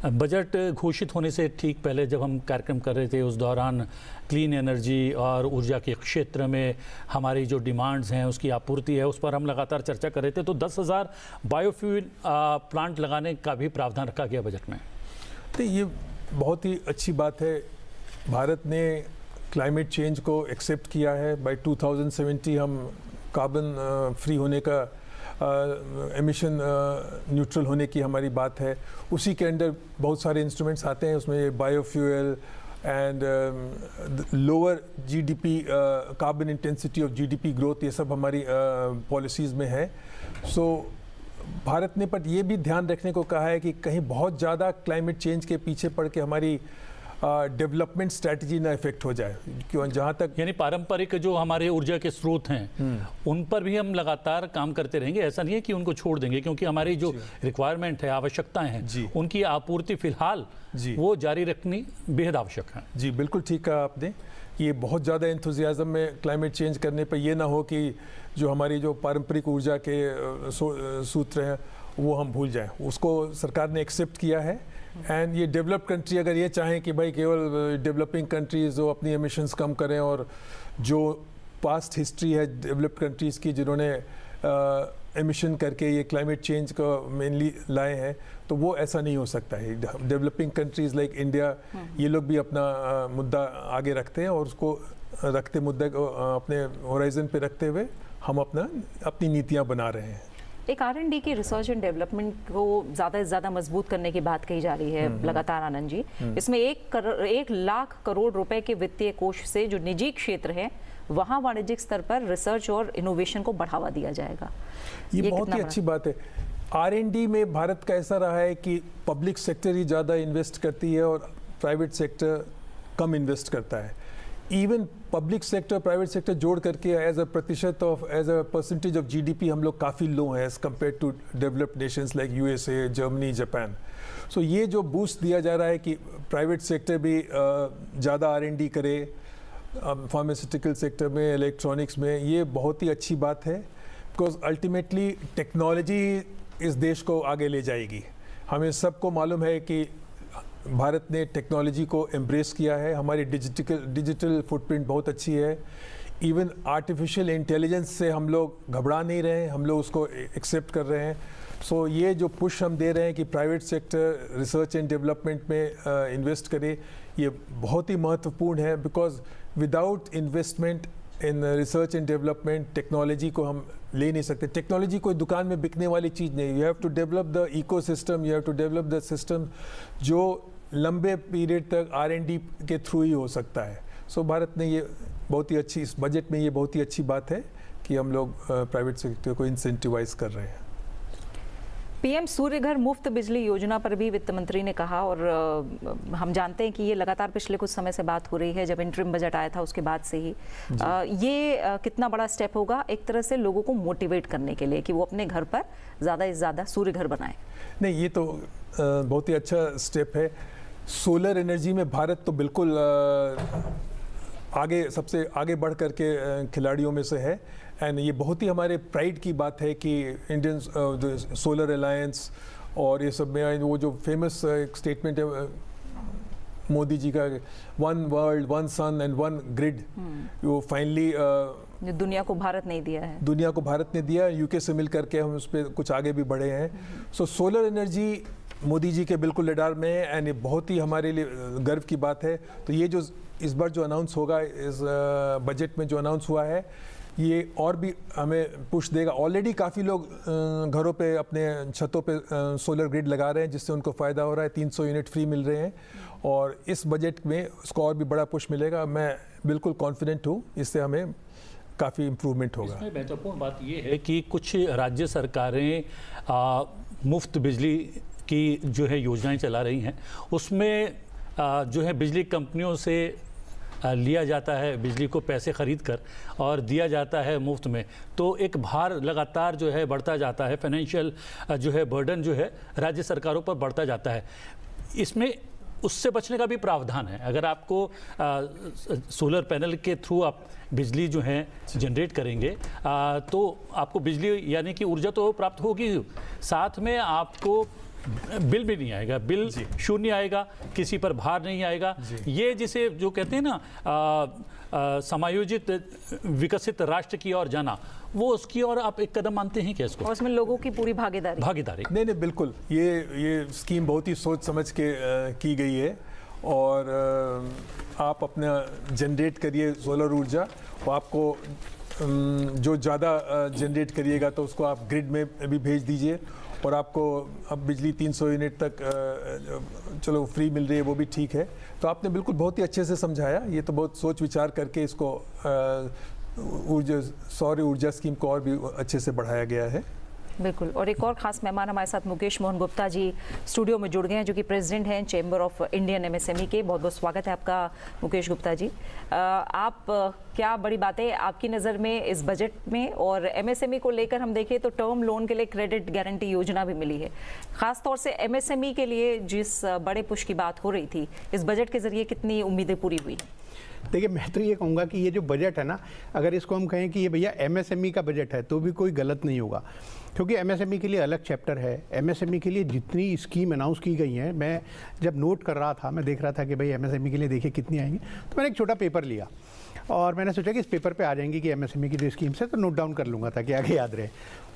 बजट घोषित होने से ठीक पहले जब हम कार्यक्रम कर रहे थे उस दौरान क्लीन एनर्जी और ऊर्जा के क्षेत्र में हमारी जो डिमांड्स हैं उसकी आपूर्ति है उस पर हम लगातार चर्चा कर रहे थे। तो 10,000 बायोफ्यूल प्लांट लगाने का भी प्रावधान रखा गया बजट में। तो ये बहुत ही अच्छी बात है। भारत ने क्लाइमेट चेंज को एक्सेप्ट किया है। बाय 2070 हम कार्बन फ्री होने का एमिशन न्यूट्रल होने की हमारी बात है। उसी के अंडर बहुत सारे इंस्ट्रूमेंट्स आते हैं, उसमें biofuel and lower GDP carbon intensity of GDP growth, ये सब हमारी पॉलिसीज़ में है। सो भारत ने पर ये भी ध्यान रखने को कहा है कि कहीं बहुत ज़्यादा क्लाइमेट चेंज के पीछे पड़ के हमारी डेवलपमेंट स्ट्रैटेजी ना इफेक्ट हो जाए। क्यों, जहाँ तक यानी पारंपरिक जो हमारे ऊर्जा के स्रोत हैं उन पर भी हम लगातार काम करते रहेंगे। ऐसा नहीं है कि उनको छोड़ देंगे, क्योंकि हमारी जो रिक्वायरमेंट है, आवश्यकताएं हैं, उनकी आपूर्ति फिलहाल वो जारी रखनी बेहद आवश्यक है। जी बिल्कुल ठीक कहा आपने। ये बहुत ज़्यादा एंथुजियाज्म में क्लाइमेट चेंज करने पर ये ना हो कि जो हमारी जो पारंपरिक ऊर्जा के सूत्र हैं वो हम भूल जाएं। उसको सरकार ने एक्सेप्ट किया है। एंड ये डेवलप्ड कंट्री अगर ये चाहें कि भाई केवल डेवलपिंग कंट्रीज़ जो अपनी एमिशंस कम करें, और जो पास्ट हिस्ट्री है डेवलप्ड कंट्रीज़ की जिन्होंने एमिशन करके ये क्लाइमेट चेंज को मेनली लाए हैं, तो वो ऐसा नहीं हो सकता है। डेवलपिंग कंट्रीज़ लाइक इंडिया, ये लोग भी अपना मुद्दा आगे रखते हैं और उसको रखते मुद्दे को अपने होराइजन पे रखते हुए हम अपनी नीतियाँ बना रहे हैं। एक R&D की रिसर्च एंड डेवलपमेंट को ज़्यादा से ज़्यादा मजबूत करने की बात कही जा रही है लगातार आनंद जी। इसमें 1 लाख करोड़ रुपए के वित्तीय कोष से जो निजी क्षेत्र है वहाँ वाणिज्यिक स्तर पर रिसर्च और इनोवेशन को बढ़ावा दिया जाएगा। ये बहुत ही अच्छी बात है। R&D में भारत का ऐसा रहा है कि पब्लिक सेक्टर ही ज़्यादा इन्वेस्ट करती है और प्राइवेट सेक्टर कम इन्वेस्ट करता है। Even public sector private sector जोड़ करके as a percentage of GDP हम लोग काफ़ी लो हैं as compared to developed nations like USA, Germany, Japan. So ये जो बूस्ट दिया जा रहा है कि प्राइवेट सेक्टर भी ज़्यादा R&D करे फार्मास्यूटिकल सेक्टर में, इलेक्ट्रॉनिक्स में, ये बहुत ही अच्छी बात है। बिकॉज अल्टीमेटली टेक्नोलॉजी इस देश को आगे ले जाएगी। हमें सबको मालूम है कि भारत ने टेक्नोलॉजी को एम्ब्रेस किया है। हमारी डिजिटल फुटप्रिंट बहुत अच्छी है। इवन आर्टिफिशियल इंटेलिजेंस से हम लोग घबरा नहीं रहे हैं, हम लोग उसको एक्सेप्ट कर रहे हैं। सो ये जो पुश हम दे रहे हैं कि private sector research and development में इन्वेस्ट करे, ये बहुत ही महत्वपूर्ण है। Because without investment in research and development technology को हम ले नहीं सकते। टेक्नोलॉजी कोई दुकान में बिकने वाली चीज़ नहीं। You have to develop the ecosystem, you have to develop the system जो लंबे पीरियड तक R&D के थ्रू ही हो सकता है। सो भारत ने ये बहुत ही अच्छी, इस बजट में ये बहुत ही अच्छी बात है कि हम लोग प्राइवेट सेक्टर को इंसेंटिवाइज कर रहे हैं। PM सूर्य घर मुफ्त बिजली योजना पर भी वित्त मंत्री ने कहा, और हम जानते हैं कि ये लगातार पिछले कुछ समय से बात हो रही है, जब इंटरिम बजट आया था उसके बाद से ही। ये कितना बड़ा स्टेप होगा एक तरह से लोगों को मोटिवेट करने के लिए कि वो अपने घर पर ज़्यादा से ज़्यादा सूर्य घर बनाएं? नहीं, ये तो बहुत ही अच्छा स्टेप है। सोलर एनर्जी में भारत तो बिल्कुल आगे सबसे आगे बढ़ करके खिलाड़ियों में से है। एंड ये बहुत ही हमारे प्राइड की बात है कि इंडियन सोलर अलायंस और ये सब में वो जो फेमस स्टेटमेंट है मोदी जी का, one world one sun and one grid, वो फाइनली जो दुनिया को भारत नहीं दिया है, दुनिया को भारत ने दिया। यूके से मिल करके हम उस पर कुछ आगे भी बढ़े हैं। सो सोलर एनर्जी मोदी जी के बिल्कुल रडार में है एंड ये बहुत ही हमारे लिए गर्व की बात है। तो ये जो इस बार जो अनाउंस होगा, इस बजट में जो अनाउंस हुआ है, ये और भी हमें पुश देगा। ऑलरेडी काफ़ी लोग घरों पे अपने छतों पे सोलर ग्रिड लगा रहे हैं जिससे उनको फ़ायदा हो रहा है, 300 यूनिट फ्री मिल रहे हैं और इस बजट में उसको और भी बड़ा पुश मिलेगा। मैं बिल्कुल कॉन्फिडेंट हूँ, इससे हमें काफ़ी इम्प्रूवमेंट होगा। इसमें महत्वपूर्ण बात ये है कि कुछ राज्य सरकारें मुफ्त बिजली की जो है योजनाएं चला रही हैं, उसमें जो है बिजली कंपनियों से लिया जाता है बिजली को पैसे खरीद कर और दिया जाता है मुफ्त में, तो एक भार लगातार जो है बढ़ता जाता है, फाइनेंशियल जो है बर्डन जो है राज्य सरकारों पर बढ़ता जाता है। इसमें उससे बचने का भी प्रावधान है। अगर आपको सोलर पैनल के थ्रू आप बिजली जो है जनरेट करेंगे तो आपको बिजली यानी कि ऊर्जा तो प्राप्त होगी, साथ में आपको बिल भी नहीं आएगा, बिल शून्य आएगा, किसी पर भार नहीं आएगा। ये जिसे जो कहते हैं ना समायोजित विकसित राष्ट्र की ओर जाना, वो उसकी ओर आप एक कदम मानते हैं क्या इसको? और उसमें लोगों की पूरी भागीदारी नहीं बिल्कुल, ये स्कीम बहुत ही सोच समझ के की गई है और आप अपना जनरेट करिए सोलर ऊर्जा, और आपको जो ज़्यादा जनरेट करिएगा तो उसको आप ग्रिड में भी भेज दीजिए और आपको अब बिजली 300 यूनिट तक चलो फ्री मिल रही है, वो भी ठीक है। तो आपने बिल्कुल बहुत ही अच्छे से समझाया। ये तो बहुत सोच विचार करके इसको सौर ऊर्जा स्कीम को और भी अच्छे से बढ़ाया गया है। बिल्कुल। और एक और खास मेहमान हमारे साथ मुकेश मोहन गुप्ता जी स्टूडियो में जुड़ गए हैं, जो कि प्रेसिडेंट हैं चैम्बर ऑफ इंडियन एमएसएमई के। बहुत बहुत स्वागत है आपका मुकेश गुप्ता जी। आप क्या बड़ी बातें आपकी नज़र में इस बजट में, और एमएसएमई को लेकर हम देखें तो टर्म लोन के लिए क्रेडिट गारंटी योजना भी मिली है, खास तौर से एमएसएमई के लिए जिस बड़े पुश की बात हो रही थी, इस बजट के जरिए कितनी उम्मीदें पूरी हुई? देखिए, मैं तो ये कहूँगा कि ये जो बजट है ना, अगर इसको हम कहें कि ये भैया एमएसएमई का बजट है तो भी कोई गलत नहीं होगा, क्योंकि एमएसएमई के लिए अलग चैप्टर है। एमएसएमई के लिए जितनी स्कीम अनाउंस की गई हैं, मैं जब नोट कर रहा था, मैं देख रहा था कि भाई एमएसएमई के लिए देखिए कितनी आएंगी, तो मैंने एक छोटा पेपर लिया और मैंने सोचा कि इस पेपर पे आ जाएंगी कि एमएसएमई की जो स्कीम्स है, तो नोट डाउन कर लूँगा ताकि आगे याद रहे।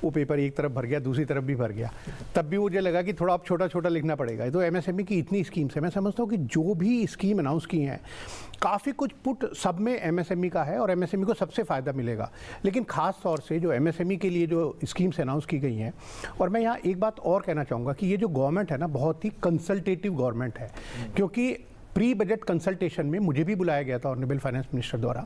वो पेपर एक तरफ भर गया, दूसरी तरफ भी भर गया, तब भी मुझे लगा कि थोड़ा अब छोटा छोटा लिखना पड़ेगा। तो एमएसएमई की इतनी स्कीम्स है, मैं समझता हूँ कि जो भी स्कीम अनाउंस की हैं, काफ़ी कुछ पुट सब में एमएसएमई का है और एमएसएमई को सबसे फ़ायदा मिलेगा। लेकिन ख़ास तौर से जो एमएसएमई के लिए जो स्कीम्स अनाउंस की गई हैं, और मैं यहाँ एक बात और कहना चाहूँगा कि ये जो गवर्नमेंट है ना, बहुत ही कंसल्टेटिव गवर्नमेंट है, क्योंकि प्री बजट कंसल्टेशन में मुझे भी बुलाया गया था ऑनरेबल फाइनेंस मिनिस्टर द्वारा,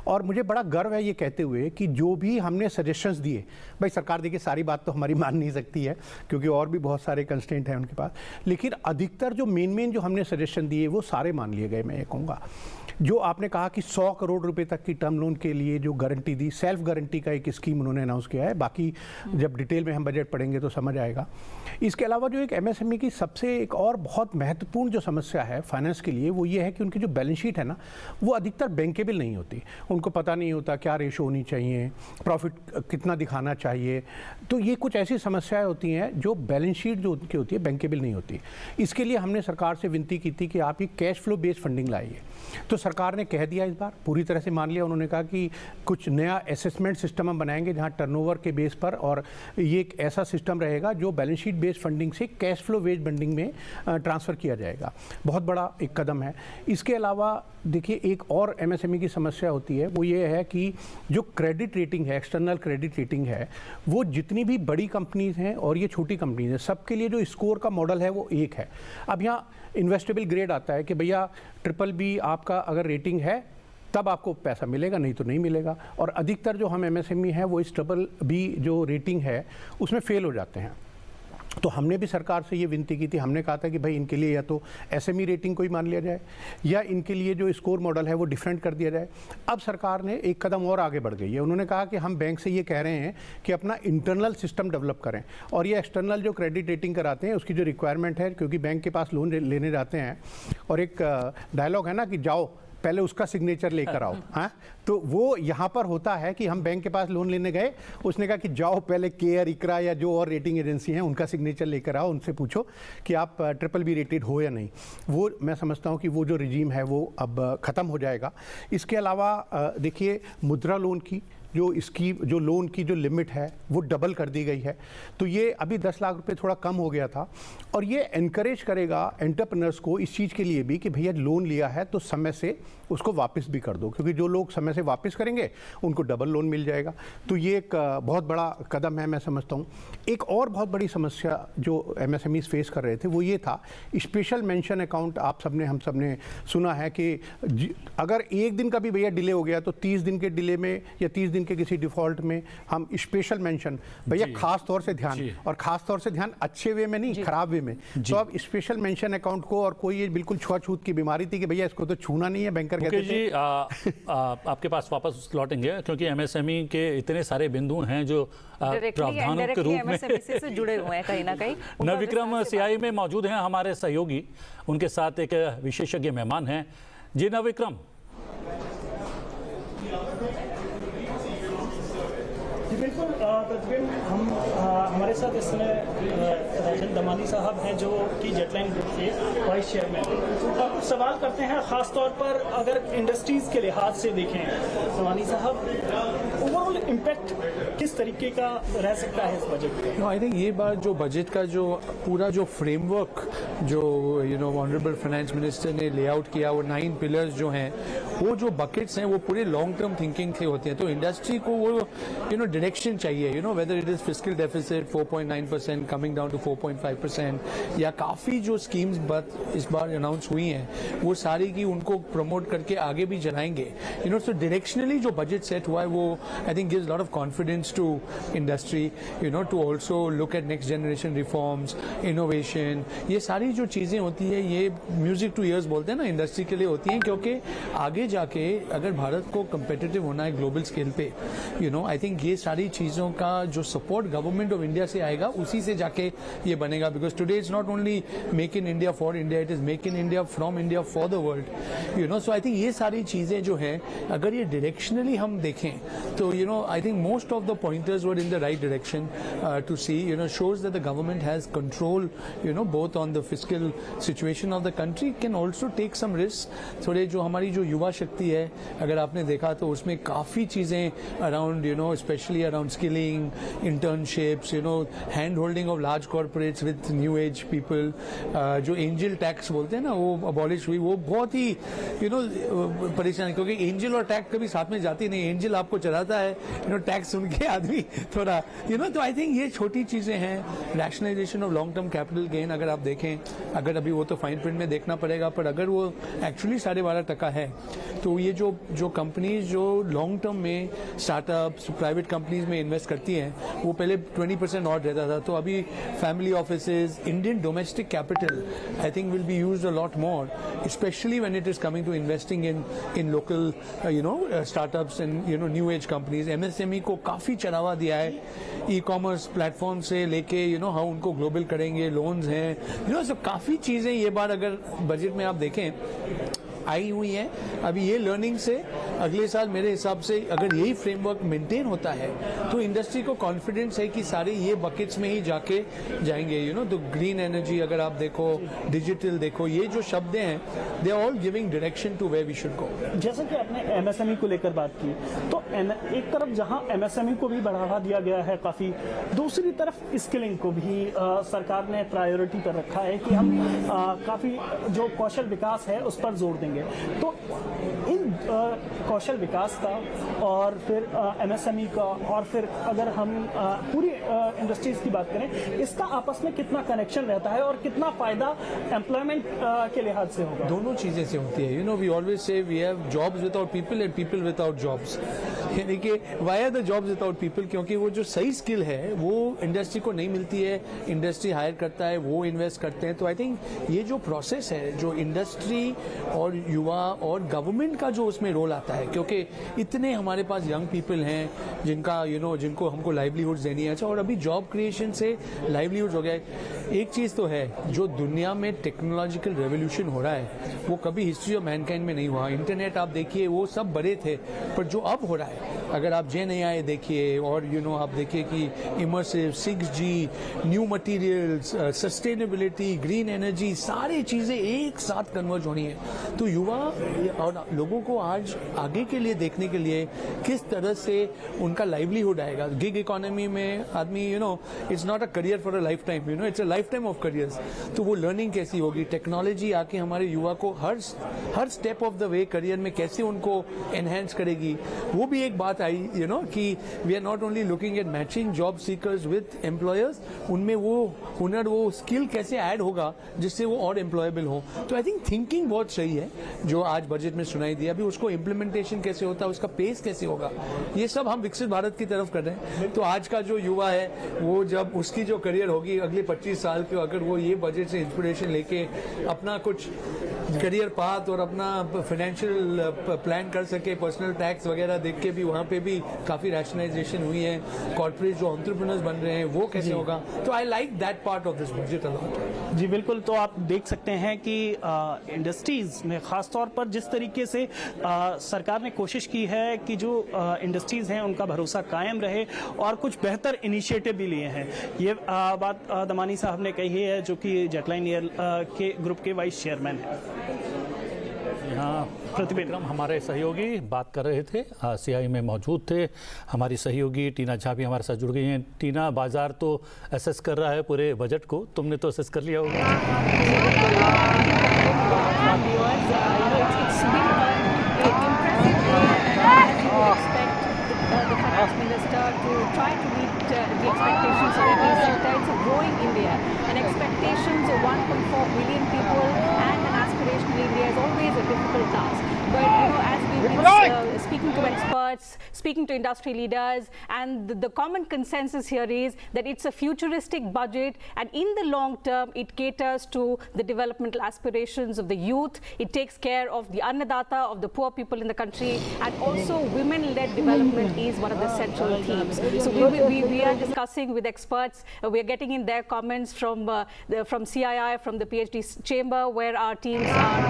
और मुझे बड़ा गर्व है ये कहते हुए कि जो भी हमने सजेशंस दिए, भाई सरकार देखिए सारी बात तो हमारी मान नहीं सकती है क्योंकि और भी बहुत सारे कंस्ट्रेंट हैं उनके पास, लेकिन अधिकतर जो मेन जो हमने सजेशन दिए वो सारे मान लिए गए। मैं ये कहूँगा, जो आपने कहा कि 100 करोड़ रुपए तक की टर्म लोन के लिए जो गारंटी दी, सेल्फ गारंटी का एक स्कीम उन्होंने अनाउंस किया है, बाकी जब डिटेल में हम बजट पढ़ेंगे तो समझ आएगा। इसके अलावा जो एक एमएसएमई की सबसे एक और बहुत महत्वपूर्ण जो समस्या है फाइनेंस के लिए, वो ये है कि उनकी जो बैलेंस शीट है ना, वो अधिकतर बैंकेबल नहीं होती। उनको पता नहीं होता क्या रेशो होनी चाहिए, प्रॉफिट कितना दिखाना चाहिए, तो ये कुछ ऐसी समस्याएं होती हैं जो बैलेंस शीट जो उनकी होती है बैंकेबल नहीं होती। इसके लिए हमने सरकार से विनती की थी कि आप ये कैश फ्लो बेस्ड फंडिंग लाइए, तो सरकार ने कह दिया, इस बार पूरी तरह से मान लिया। उन्होंने कहा कि कुछ नया असेसमेंट सिस्टम हम बनाएंगे जहां टर्नओवर के बेस पर, और ये एक ऐसा सिस्टम रहेगा जो बैलेंस शीट बेस्ड फंडिंग से कैश फ्लो बेस्ड फंडिंग में ट्रांसफ़र किया जाएगा। बहुत बड़ा एक कदम है। इसके अलावा देखिए, एक और एमएसएमई की समस्या होती है, वो ये है कि जो क्रेडिट रेटिंग है, एक्सटर्नल क्रेडिट रेटिंग है, वो जितनी भी बड़ी कंपनीज हैं और ये छोटी कंपनीज हैं, सबके लिए जो स्कोर का मॉडल है वो एक है। अब यहाँ इन्वेस्टेबल ग्रेड आता है कि भैया BBB आपका अगर रेटिंग है तब आपको पैसा मिलेगा, नहीं तो नहीं मिलेगा, और अधिकतर जो हम एमएसएमई हैं वो इस BBB जो रेटिंग है उसमें फेल हो जाते हैं। तो हमने भी सरकार से ये विनती की थी, हमने कहा था कि भाई इनके लिए या तो एसएमई रेटिंग को ही मान लिया जाए या इनके लिए जो स्कोर मॉडल है वो डिफरेंट कर दिया जाए। अब सरकार ने एक कदम और आगे बढ़ गई है, उन्होंने कहा कि हम बैंक से ये कह रहे हैं कि अपना इंटरनल सिस्टम डेवलप करें, और ये एक्सटर्नल जो क्रेडिट रेटिंग कराते हैं उसकी जो रिक्वायरमेंट है, क्योंकि बैंक के पास लोन लेने जाते हैं और एक डायलॉग है ना कि जाओ पहले उसका सिग्नेचर लेकर आओ। हाँ, तो वो यहाँ पर होता है कि हम बैंक के पास लोन लेने गए, उसने कहा कि जाओ पहले केयर, इकरा या जो और रेटिंग एजेंसी हैं उनका सिग्नेचर लेकर आओ, उनसे पूछो कि आप BBB रेटेड हो या नहीं। वो मैं समझता हूँ कि वो जो रिजीम है वो अब ख़त्म हो जाएगा। इसके अलावा देखिए मुद्रा लोन की जो लोन की जो लिमिट है वो डबल कर दी गई है, तो ये अभी 10 लाख रुपए थोड़ा कम हो गया था, और ये एनकरेज करेगा एंटरप्रेन्योर्स को इस चीज़ के लिए भी कि भैया लोन लिया है तो समय से उसको वापस भी कर दो, क्योंकि जो लोग समय से वापस करेंगे उनको डबल लोन मिल जाएगा। तो ये एक बहुत बड़ा कदम है मैं समझता हूँ। एक और बहुत बड़ी समस्या जो MSMEs फेस कर रहे थे वो ये था, स्पेशल मेंशन अकाउंट आप सबने हम सबने सुना है कि अगर एक दिन का भी भैया डिले हो गया तो 30 दिन के डिले में या 30 दिन के किसी डिफॉल्ट में हम स्पेशल मेंशन, भैया खास तौर से ध्यान, और खास तौर से ध्यान अच्छे वे में नहीं, खराब वे में। तो अब स्पेशल मेंशन अकाउंट को, और कोई ये बिल्कुल छुआछूत की बीमारी थी कि भैया इसको तो छूना नहीं है, बैंकर कहते जी आपके पास वापस लौटेंगे क्योंकि MSME के इतने सारे बिंदु हैं जो प्रावधानों के रूप में से जुड़े हुए हैं कहीं ना कहीं। नवविक्रम CI में मौजूद हैं हमारे सहयोगी, उनके साथ एक विशेषज्ञ मेहमान हैं। जी नवविक्रम। बिल्कुल तकरीबन हम हमारे साथ इस समय राजन दमानी साहब हैं जो कि जेटलाइन ग्रुप के वाइस चेयरमैन। अब सवाल करते हैं खास तौर पर अगर इंडस्ट्रीज के लिहाज से देखें, दमानी साहब ओवरऑल इम्पैक्ट किस तरीके का रह सकता है इस बजट का? आई थिंक ये बार जो बजट का जो पूरा जो फ्रेमवर्क जो ऑनरेबल फाइनेंस मिनिस्टर ने लेआउट किया, वो 9 पिलर्स जो हैं, वो जो बकेट्स हैं वो पूरे लॉन्ग टर्म थिंकिंग से होते हैं। तो इंडस्ट्री को वो डायरेक्शन चाहिए, whether it is fiscal deficit 4.9% coming down to 4.5%, या काफ़ी जो स्कीम्स इस बार अनाउंस हुई हैं वो सारी की उनको प्रमोट करके आगे भी चलाएंगे। सो डायरेक्शनली जो बजट सेट हुआ है वो I think gives lot of confidence to industry, to also look at next generation reforms, innovation. ये सारी जो चीज़ें होती है ये म्यूजिक टू ईयर्स बोलते हैं ना, इंडस्ट्री के लिए होती हैं, क्योंकि आगे जाके अगर भारत को कंपेटिटिव होना है ग्लोबल स्केल पे, आई थिंक ये सारी चीज़ों का जो सपोर्ट गवर्नमेंट ऑफ इंडिया से आएगा उसी से जाके ये बनेगा। Because today it's not only make in India for India, it is make in India from India for the world. So I think ये सारी चीज़ें जो हैं अगर ये डायरेक्शनली हम देखें तो I think most of the pointers were in the right direction to see, shows that the government has control, both on the fiscal situation of the country, can also take some risks। थोड़े जो हमारी जो युवा शक्ति है अगर आपने देखा तो उसमें काफ़ी चीज़ें around specially around skilling, internships, hand holding of large corporates with new age people, जो एंजल टैक्स बोलते हैं ना वो अबॉलिश हुई, वो बहुत ही परेशान, क्योंकि एंजल और टैक्स कभी साथ में जाती नहीं। एंजल आपको चलाता है, टैक्स सुन के आदमी थोड़ा तो आई थिंक ये छोटी चीज़ें हैं। Rationalisation of long term capital gain अगर आप देखें, अगर अभी वो तो फाइन प्रिंट में देखना पड़ेगा, पर अगर वो एक्चुअली 12.5% है तो ये जो कंपनीज जो लॉन्ग टर्म में स्टार्टअप्स प्राइवेट कंपनीज में इन्वेस्ट करती हैं वो पहले 20% और रहता था, तो अभी family offices, Indian domestic capital I think will be used a lot more, specially when it is coming to investing in local startups and new age companies. MSME को काफ़ी चढ़ावा दिया है, ई-कॉमर्स प्लेटफॉर्म से लेके हाँ उनको ग्लोबल करेंगे, लोन्स हैं, सब काफ़ी चीज़ें ये बार अगर बजट में आप देखें आई हुई है। अभी ये लर्निंग से अगले साल मेरे हिसाब से अगर यही फ्रेमवर्क मेंटेन होता है तो इंडस्ट्री को कॉन्फिडेंस है कि सारे ये बकेट्स में ही जाके जाएंगे। तो ग्रीन एनर्जी अगर आप देखो, डिजिटल देखो, ये जो शब्द हैं they are all giving direction to where we should go. जैसे कि आपने MSME को लेकर बात की, तो एक तरफ जहां MSME को भी बढ़ावा दिया गया है काफ़ी, दूसरी तरफ स्किलिंग को भी सरकार ने प्रायोरिटी पर रखा है कि हम काफ़ी जो कौशल विकास है उस पर जोर देंगे। तो इन कौशल विकास का और फिर MSME का और फिर अगर हम पूरी इंडस्ट्रीज की बात करें, इसका आपस में कितना कनेक्शन रहता है और कितना फायदा एम्प्लॉयमेंट के लिहाज से होगा? दोनों चीज़ें से होती है। We always say we have jobs without people and people without jobs. यानी कि why are the jobs without people, क्योंकि वो जो सही स्किल है वो इंडस्ट्री को नहीं मिलती है, इंडस्ट्री हायर करता है, वो इन्वेस्ट करते हैं। तो आई थिंक ये जो प्रोसेस है, जो इंडस्ट्री और युवा और गवर्नमेंट का जो उसमें रोल आता है, क्योंकि इतने हमारे पास यंग पीपल हैं जिनका जिनको हमको लाइवलीहुड्स देनी है। अच्छा, और अभी जॉब क्रिएशन से लाइवलीहुड्स हो गया। एक चीज़ तो है, जो दुनिया में टेक्नोलॉजिकल रेवोल्यूशन हो रहा है वो कभी हिस्ट्री ऑफ मैनकाइंड में नहीं हुआ। इंटरनेट आप देखिए, वो सब बड़े थे, पर जो अब हो रहा है, अगर आप GenAI देखिए और आप देखिए कि immersive 6G, new materials, sustainability, green energy, सारी चीज़ें एक साथ कन्वर्ज होनी है। तो युवा और लोगों को आज आगे के लिए देखने के लिए किस तरह से उनका लाइवलीहुड आएगा। गिग इकोनॉमी में आदमी it's not a career for a life time, it's a life time of careers. तो वो लर्निंग कैसी होगी, टेक्नोलॉजी आके हमारे युवा को हर step of the way career में कैसे उनको एनहेंस करेगी। वो भी एक बात आई कि we are not only looking at matching job seekers with employers, उनमें वो हुनर, वो स्किल कैसे ऐड होगा जिससे वो और एम्प्लॉयबल हो। तो आई थिंक थिंकिंग बहुत सही है जो आज बजट में सुनाई दिया। अभी उसको इम्प्लीमेंटेशन कैसे होता है, उसका पेस कैसे होगा, ये सब हम विकसित भारत की तरफ कर रहे हैं। तो आज का जो युवा है वो जब उसकी जो करियर होगी अगले 25 साल के, अगर वो ये बजट से इंस्पिरेशन लेके अपना कुछ करियर पाथ और अपना फाइनेंशियल प्लान कर सके, पर्सनल टैक्स वगैरह देख के भी वहाँ पे भी काफ़ी रैशनलाइजेशन हुई है, कॉर्पोरेट जो एंटरप्रेन्योर्स बन रहे हैं वो कैसे होगा। तो I like that part of this budget a lot. जी बिल्कुल। तो आप देख सकते हैं कि इंडस्ट्रीज में खास तौर पर जिस तरीके से सरकार ने कोशिश की है कि जो इंडस्ट्रीज हैं उनका भरोसा कायम रहे और कुछ बेहतर इनिशिएटिव भी लिए हैं। ये बात दमानी साहब ने कही है, जो कि जेटलाइन एयर के ग्रुप के वाइस चेयरमैन हैं। यहाँ प्रतिक्रम हमारे सहयोगी बात कर रहे थे, CI में मौजूद थे। हमारी सहयोगी टीना झा भी हमारे साथ जुड़ गई हैं। टीना, बाजार तो असेस कर रहा है पूरे बजट को, तुमने तो असेस कर लिया होगा। Minister to try to meet the expectations of the sector. It's a growing India, and expectations of 1.4 million people and an aspirational India is always a difficult task. But as we've been speaking to experts, speaking to industry leaders, and the common consensus here is that it's a futuristic budget, and in the long term, it caters to the developmental aspirations of the youth. It takes care of the annadata, of the poor people in the country, and also women-led development is one of the central themes. So we are discussing with experts. We are getting in their comments from CII, from the PhD chamber, where our teams are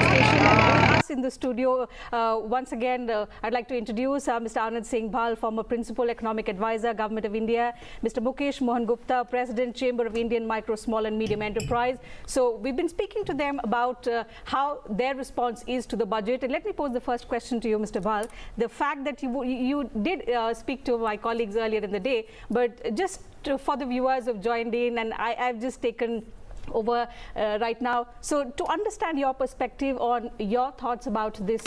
stationed. And with us in the studio, once again, I'd like to introduce Mr. Anand Singh Bhal, former Principal Economic Advisor, Government of India, Mr. Mukesh Mohan Gupta, President, Chamber of Indian Micro, Small and Medium Enterprise. So we've been speaking to them about how their response is to the budget. And let me pose the first question to you, Mr. Bhal. The fact that you did speak to my colleagues earlier in the day, but just for the viewers who have joined in, and I've just taken over right now. So to understand your perspective on your thoughts about this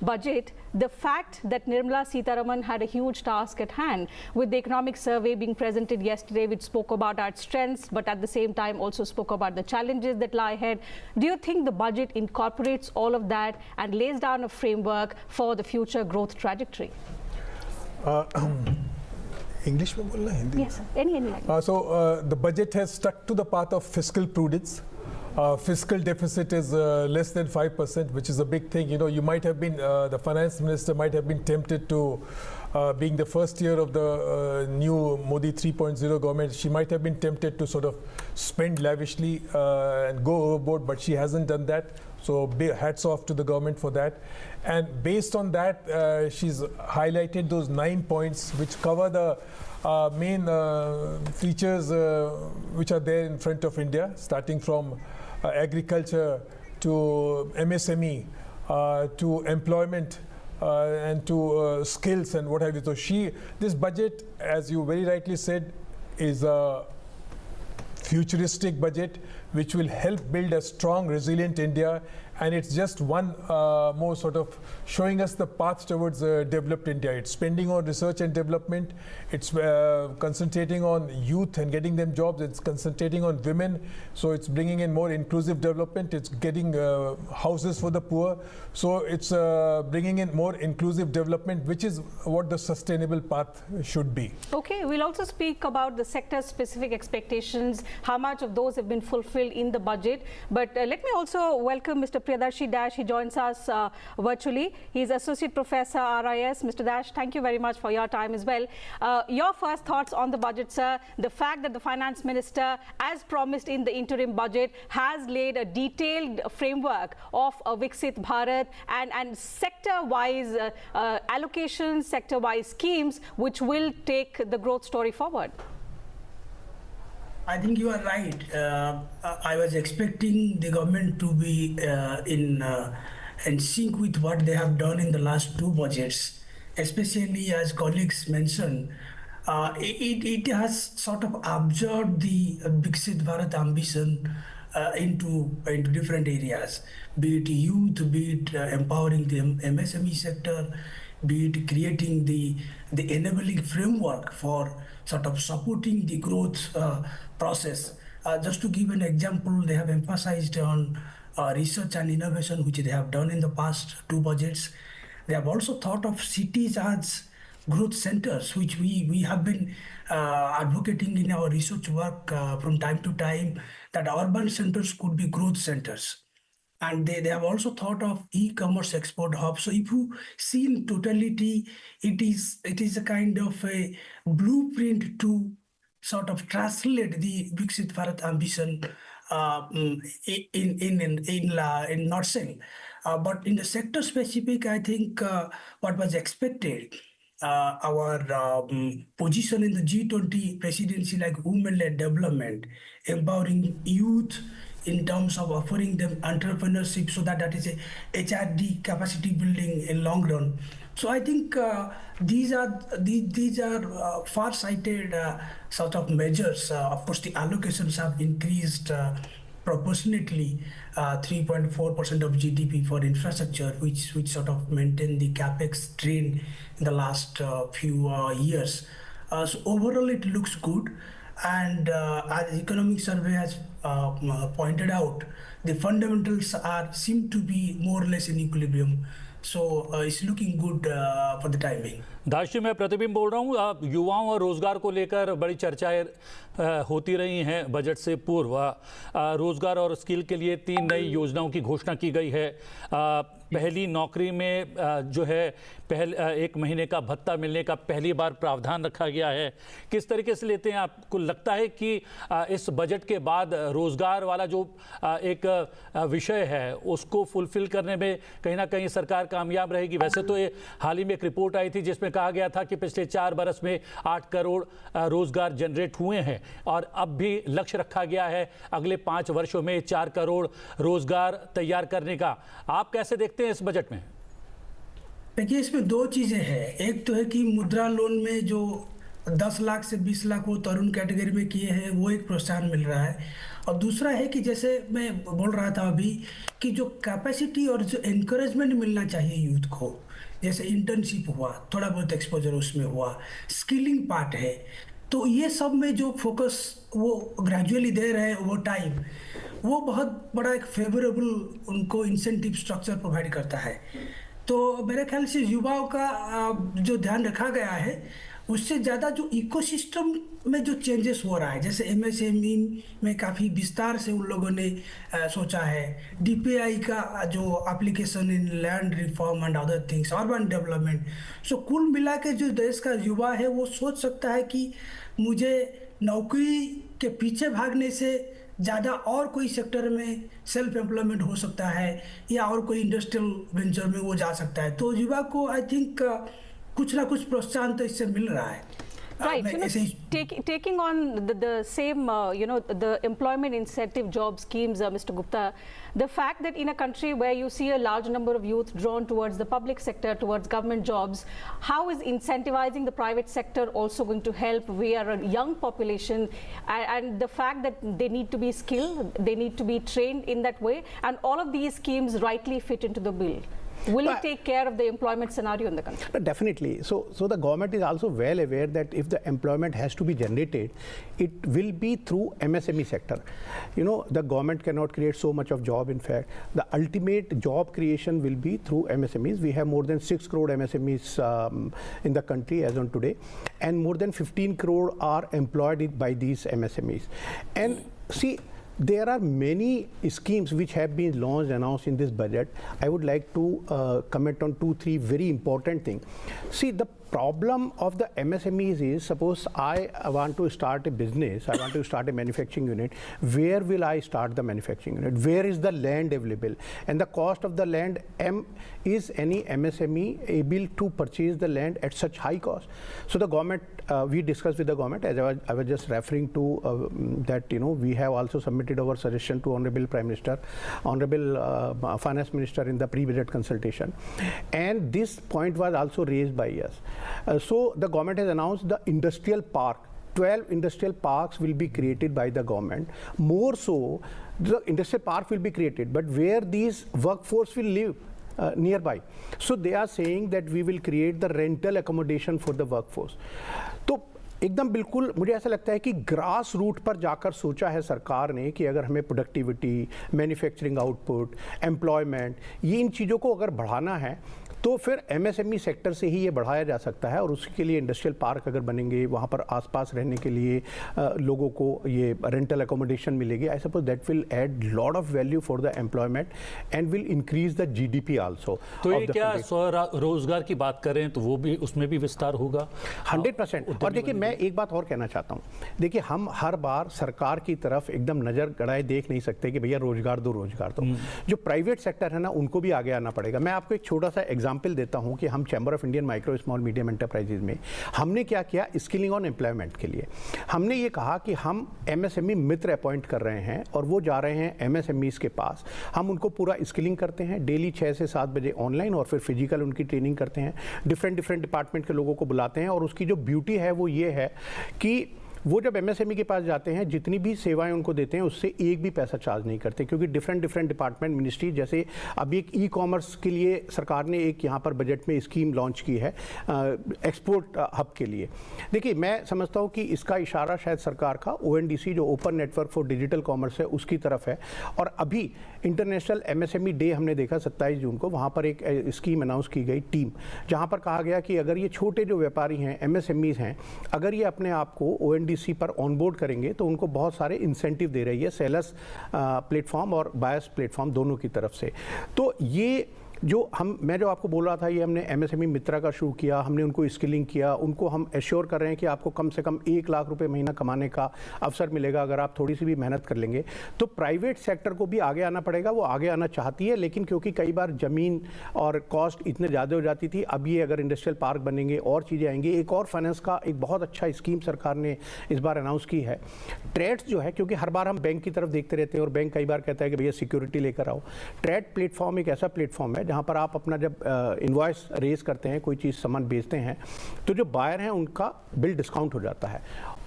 budget, the fact that Nirmala Sitharaman had a huge task at hand with the economic survey being presented yesterday, which spoke about our strengths, but at the same time also spoke about the challenges that lie ahead. Do you think the budget incorporates all of that and lays down a framework for the future growth trajectory? English में बोलना है Hindi? Yes, any language. So the budget has stuck to the path of fiscal prudence. Fiscal deficit is less than 5%, which is a big thing. You might have been, the finance minister might have been tempted to, being the first year of the new Modi 3.0 government, she might have been tempted to sort of spend lavishly and go overboard, but she hasn't done that. So hats off to the government for that. And based on that, she's highlighted those 9 points which cover the main features which are there in front of India, starting from agriculture to MSME to employment and to skills and what have you. So this budget, as you very rightly said, is a futuristic budget which will help build a strong, resilient India. And it's just one more sort of showing us the path towards a developed India. It's spending on research and development. It's concentrating on youth and getting them jobs. It's concentrating on women. So it's bringing in more inclusive development. It's getting houses for the poor. So it's bringing in more inclusive development, which is what the sustainable path should be. Okay, we'll also speak about the sector-specific expectations, how much of those have been fulfilled in the budget. But let me also welcome Mr. Priyadarshi Dash. He joins us virtually. He's Associate Professor RIS. Mr. Dash, thank you very much for your time as well. Your first thoughts on the budget, sir. The fact that the Finance Minister, as promised in the interim budget, has laid a detailed framework of Viksit Bharat and sector-wise allocations, sector-wise schemes, which will take the growth story forward. I think you are right. I was expecting the government to be in sync with what they have done in the last two budgets, especially as colleagues mentioned. It has sort of absorbed the Viksit Bharat ambition into different areas, be it youth, be it empowering the MSME sector, be it creating the enabling framework for sort of supporting the growth process. Just to give an example, they have emphasized on research and innovation, which they have done in the past two budgets. They have also thought of cities as growth centers, which we have been advocating in our research work from time to time, that urban centers could be growth centers. And they have also thought of e-commerce export hubs. So if you see in totality, it is a kind of a blueprint to sort of translate the Viksit Bharat ambition in nutshell. But in the sector specific, I think what was expected, our position in the G20 presidency, like women-led development, empowering youth in terms of offering them entrepreneurship, so that is a HRD capacity building in long run. So I think these are far-sighted sort of measures. Of course, the allocations have increased proportionately, 3.4% of GDP for infrastructure, which sort of maintained the capex drain in the last few years. So overall, it looks good. And as Economic Survey has pointed out, the fundamentals seem to be more or less in equilibrium. So it's looking good for the time being. दाश जी, मैं प्रतिबिंब बोल रहा हूँ। युवाओं और रोज़गार को लेकर बड़ी चर्चाएं होती रही हैं बजट से पूर्व। रोज़गार और स्किल के लिए 3 नई योजनाओं की घोषणा की गई है। पहली नौकरी में जो है 1 महीने का भत्ता मिलने का पहली बार प्रावधान रखा गया है। किस तरीके से लेते हैं? आपको लगता है कि इस बजट के बाद रोज़गार वाला जो एक विषय है उसको फुलफिल करने में कहीं ना कहीं सरकार कामयाब रहेगी? वैसे तो ये हाल ही में एक रिपोर्ट आई थी जिसमें कहा गया था कि पिछले 4 बरस में 8 करोड़ रोज़गार जनरेट हुए हैं और अब भी लक्ष्य रखा गया है अगले 5 वर्षों में 4 करोड़ रोज़गार तैयार करने का। आप कैसे देखते हैं इस बजट में? देखिए, इसमें 2 चीज़ें हैं। एक तो है कि मुद्रा लोन में जो 10 लाख से 20 लाख वो तरुण कैटेगरी में किए हैं, वो एक प्रोत्साहन मिल रहा है। और दूसरा है कि जैसे मैं बोल रहा था अभी कि जो कैपेसिटी और जो एनकरेजमेंट मिलना चाहिए यूथ को, जैसे इंटर्नशिप हुआ, थोड़ा बहुत एक्सपोजर उसमें हुआ, स्किलिंग पार्ट है, तो ये सब में जो फोकस वो ग्रेजुअली दे रहे हैं ओवर टाइम, वो बहुत बड़ा एक फेवरेबल उनको इंसेंटिव स्ट्रक्चर प्रोवाइड करता है। तो मेरे ख्याल से युवाओं का जो ध्यान रखा गया है, उससे ज़्यादा जो इकोसिस्टम में जो चेंजेस हो रहा है, जैसे MSME में काफ़ी विस्तार से उन लोगों ने सोचा है, DPI का जो application in land reform and other things, urban development. So कुल मिला के जो देश का युवा है वो सोच सकता है कि मुझे नौकरी के पीछे भागने से ज़्यादा और कोई सेक्टर में सेल्फ एम्प्लॉयमेंट हो सकता है या और कोई इंडस्ट्रियल वेंचर में वो जा सकता है। तो युवा को आई थिंक कुछ ना कुछ प्रोत्साहन तो इससे मिल रहा है। Right, taking on the same, the employment incentive job schemes, Mr. Gupta, the fact that in a country where you see a large number of youth drawn towards the public sector, towards government jobs, how is incentivizing the private sector also going to help? We are a young population, and the fact that they need to be skilled, they need to be trained in that way, and all of these schemes rightly fit into the bill. Will it take care of the employment scenario in the country? Definitely. So the government is also well aware that if the employment has to be generated, it will be through MSME sector. The government cannot create so much of job. In fact, the ultimate job creation will be through MSMEs. We have more than 6 crore MSMEs in the country as on today, and more than 15 crore are employed by these MSMEs. And see, there are many schemes which have been launched, announced in this budget. I would like to comment on 2-3 very important things. See, the problem of the MSMEs is, suppose I want to start a business, I want to start a manufacturing unit. Where will I start the manufacturing unit? Where is the land available? And the cost of the land, is any MSME able to purchase the land at such high cost? So the government, we discussed with the government, as I was just referring to that, we have also submitted our suggestion to Honorable Prime Minister, Honorable Finance Minister in the pre-budget consultation. And this point was also raised by us. So the government has announced the industrial park. 12 industrial parks will be created by the government. More so, the industrial park will be created, but where these workforce will live nearby. So they are saying that we will create the rental accommodation for the workforce. तो एकदम बिल्कुल मुझे ऐसा लगता है कि grass root पर जाकर सोचा है सरकार ने कि अगर हमें प्रोडक्टिविटी, मैन्युफैक्चरिंग आउटपुट, एम्प्लॉयमेंट, ये इन चीज़ों को अगर बढ़ाना है तो फिर MSME सेक्टर से ही ये बढ़ाया जा सकता है। और उसके लिए इंडस्ट्रियल पार्क अगर बनेंगे, वहाँ पर आसपास रहने के लिए लोगों को ये रेंटल एकोमोडेशन मिलेगी, I suppose that will add lot of value for the employment and will increase the GDP also. तो ये क्या स्वरोजगार की बात करें तो वो भी, उसमें भी विस्तार होगा 100%। और देखिए, मैं एक बात और कहना चाहता हूँ, देखिए हम हर बार सरकार की तरफ एकदम नज़र गड़ाए देख नहीं सकते कि भैया रोजगार दो रोजगार दो। जो प्राइवेट सेक्टर है ना, उनको भी आगे आना पड़ेगा। मैं आपको एक छोटा सा एग्जाम्पल देता हूं कि हम chamber of Indian micro small medium enterprises में हमने क्या किया, स्किलिंग ऑन एम्प्लॉयमेंट के लिए हमने ये कहा कि हम MSME मित्र अपॉइंट कर रहे हैं और वो जा रहे हैं MSMEs के पास। हम उनको पूरा स्किलिंग करते हैं, डेली 6 से 7 बजे ऑनलाइन, और फिर फिजिकल उनकी ट्रेनिंग करते हैं। डिफरेंट डिपार्टमेंट के लोगों को बुलाते हैं, और उसकी जो ब्यूटी है वो ये है कि वो जब MSME के पास जाते हैं, जितनी भी सेवाएं उनको देते हैं उससे एक भी पैसा चार्ज नहीं करते, क्योंकि डिफरेंट डिपार्टमेंट, मिनिस्ट्री, जैसे अभी एक ई-कॉमर्स के लिए सरकार ने एक यहाँ पर बजट में स्कीम लॉन्च की है एक्सपोर्ट हब के लिए। देखिए, मैं समझता हूँ कि इसका इशारा शायद सरकार का ONDC जो open network for digital commerce है उसकी तरफ है। और अभी इंटरनेशनल MSME डे हमने देखा 27 जून को, वहाँ पर एक स्कीम अनाउंस की गई टीम, जहाँ पर कहा गया कि अगर ये छोटे जो व्यापारी हैं, MSMEs हैं, अगर ये अपने आप को ONDC पर ऑनबोर्ड करेंगे तो उनको बहुत सारे इंसेंटिव दे रही है, सेलर्स प्लेटफॉर्म और बायर्स प्लेटफॉर्म दोनों की तरफ से। तो ये जो मैं जो आपको बोल रहा था, ये हमने MSME मित्रा का शुरू किया, हमने उनको स्किलिंग किया, उनको हम एश्योर कर रहे हैं कि आपको कम से कम 1 लाख रुपए महीना कमाने का अवसर मिलेगा अगर आप थोड़ी सी भी मेहनत कर लेंगे। तो प्राइवेट सेक्टर को भी आगे आना पड़ेगा, वो आगे आना चाहती है, लेकिन क्योंकि कई बार ज़मीन और कॉस्ट इतने ज़्यादा हो जाती थी, अब ये अगर इंडस्ट्रियल पार्क बनेंगे और चीज़ें आएंगी। एक और फाइनेंस का एक बहुत अच्छा स्कीम सरकार ने इस बार अनाउंस की है, ट्रेड्स जो है, क्योंकि हर बार हम बैंक की तरफ देखते रहते हैं और बैंक कई बार कहता है कि भैया सिक्योरिटी लेकर आओ। ट्रेड प्लेटफॉर्म एक ऐसा प्लेटफॉर्म है जहाँ पर आप अपना जब इनवॉइस रेज करते हैं, कोई चीज़ सामान बेचते हैं, तो जो बायर हैं उनका बिल डिस्काउंट हो जाता है।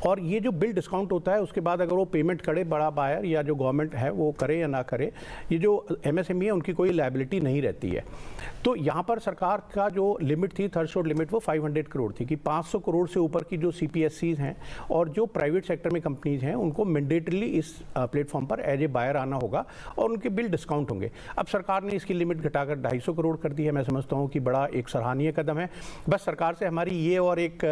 और ये जो बिल डिस्काउंट होता है, उसके बाद अगर वो पेमेंट करे, बड़ा बायर या जो गवर्नमेंट है वो करे या ना करे, ये जो MSME है उनकी कोई लायबिलिटी नहीं रहती है। तो यहाँ पर सरकार का जो लिमिट थी, थ्रेशोल्ड लिमिट, वो 500 करोड़ थी कि 500 करोड़ से ऊपर की जो CPSCs हैं और जो प्राइवेट सेक्टर में कंपनीज हैं, उनको मैंडेटरीली इस प्लेटफॉर्म पर एज ए बायर आना होगा और उनके बिल डिस्काउंट होंगे। अब सरकार ने इसकी लिमिट घटाकर 250 करोड़ कर दी है। मैं समझता हूँ कि बड़ा एक सराहनीय कदम है। बस सरकार से हमारी ये और एक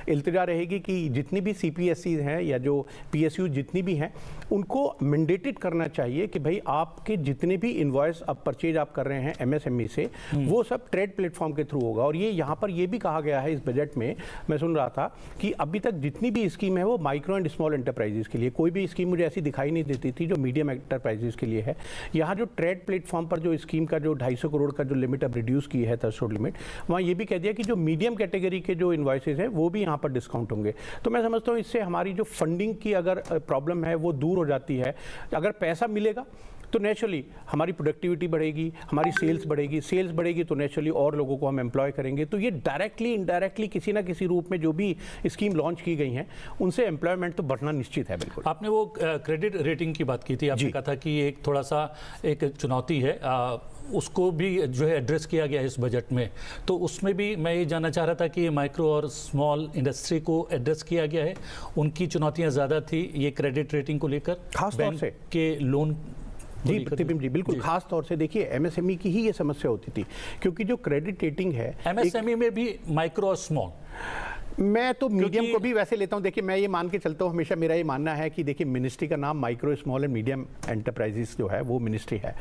इल्तिजा रहेगी कि जितनी भी CPSCs NBFCs हैं या जो PSU जितनी भी हैं, उनको मैंडेटेड करना चाहिए कि भाई आपके जितने भी इनवॉइस अब परचेज आप कर रहे हैं MSME से, वो सब ट्रेड प्लेटफॉर्म के थ्रू होगा। और ये यहाँ पर ये भी कहा गया है इस बजट में, मैं सुन रहा था कि अभी तक जितनी भी स्कीम है वो माइक्रो एंड स्मॉल एंटरप्राइजेस के लिए, कोई भी स्कीम मुझे ऐसी दिखाई नहीं देती थी जो मीडियम एंटरप्राइजेस के लिए है। यहाँ जो ट्रेड प्लेटफॉर्म पर जो स्कीम का जो 250 करोड़ का जो लिमिट अब रिड्यूस की है, थ्रेशोल्ड लिमिट, वहाँ ये भी कह दिया कि जो मीडियम कैटेगरी के जो इन्वॉइसेज हैं वो भी यहाँ पर डिस्काउंट होंगे। तो मैं समझता हूँ इससे हमारी जो फंडिंग की अगर प्रॉब्लम है वो दूर हो जाती है। अगर पैसा मिलेगा तो नेचुरली हमारी प्रोडक्टिविटी बढ़ेगी, हमारी सेल्स बढ़ेगी तो नेचुरली और लोगों को हम एम्प्लॉय करेंगे। तो ये डायरेक्टली इनडायरेक्टली किसी ना किसी रूप में जो भी स्कीम लॉन्च की गई हैं उनसे एम्प्लॉयमेंट तो बढ़ना निश्चित है। बिल्कुल आपने वो क्रेडिट रेटिंग की बात की थी, आपने कहा था कि एक थोड़ा सा एक चुनौती है, उसको भी जो है एड्रेस किया गया है इस बजट में। तो उसमें भी मैं ये जानना चाह रहा था कि माइक्रो और स्मॉल इंडस्ट्री को एड्रेस किया गया है, उनकी चुनौतियां ज़्यादा थी ये क्रेडिट रेटिंग को लेकर, खास तौर से के लोन। जी प्रतिबिंब जी, बिल्कुल खास तौर से देखिए MSME की ही ये समस्या होती थी, क्योंकि जो क्रेडिट रेटिंग है MSME में भी माइक्रो और स्मॉल, मैं तो मीडियम को भी वैसे लेता हूं। देखिए मैं ये मान के चलता हूं, हमेशा मेरा ये मानना है कि देखिए मिनिस्ट्री का नाम micro small and medium enterprises जो है वो मिनिस्ट्री है।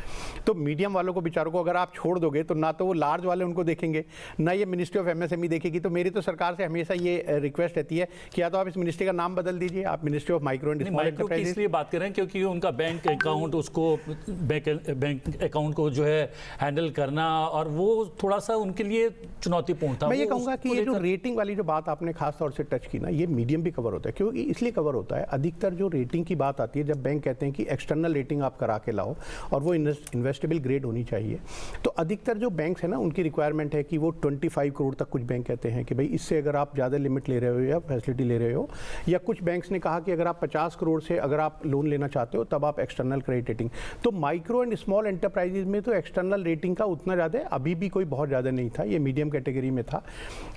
तो मीडियम वालों को बेचारों को अगर आप छोड़ दोगे तो ना तो वो लार्ज वाले उनको देखेंगे, ना ये मिनिस्ट्री ऑफ MSME देखेगी। तो मेरी तो सरकार से हमेशा ये रिक्वेस्ट रहती है कि या तो आप इस मिनिस्ट्री का नाम बदल दीजिए, आप ministry of micro and small enterprises. इसलिए बात कर रहे हैं क्योंकि उनका बैंक अकाउंट, उसको बैंक अकाउंट को जो है हैंडल करना, और वो थोड़ा सा उनके लिए चुनौतीपूर्ण था। मैं ये कहूँगा कि ये जो रेटिंग वाली जो बात आपने खास तौर से टच की ना, ये मीडियम भी कवर होता है। क्योंकि इसलिए कवर होता है, अधिकतर जो रेटिंग की बात आती है, जब बैंक कहते हैं कि एक्सटर्नल रेटिंग आप करा के लाओ और वो इन्वेस्टेबल ग्रेड होनी चाहिए, तो अधिकतर जो बैंक्स है ना उनकी रिक्वायरमेंट है कि वो 25 करोड़ तक, कुछ बैंक कहते हैं कि भाई इससे अगर आप ज़्यादा लिमिट ले रहे हो या फैसिलिटी ले रहे हो, या कुछ बैंक्स ने कहा कि अगर आप 50 करोड़ से अगर आप लोन लेना चाहते हो तब आप एक्सटर्नल क्रेडिट रेटिंग। तो माइक्रो एंड स्मॉल एंटरप्राइजेज में तो एक्सटर्नल रेटिंग का उतना ज़्यादा अभी भी कोई बहुत ज़्यादा नहीं था, ये मीडियम कैटेगरी में था।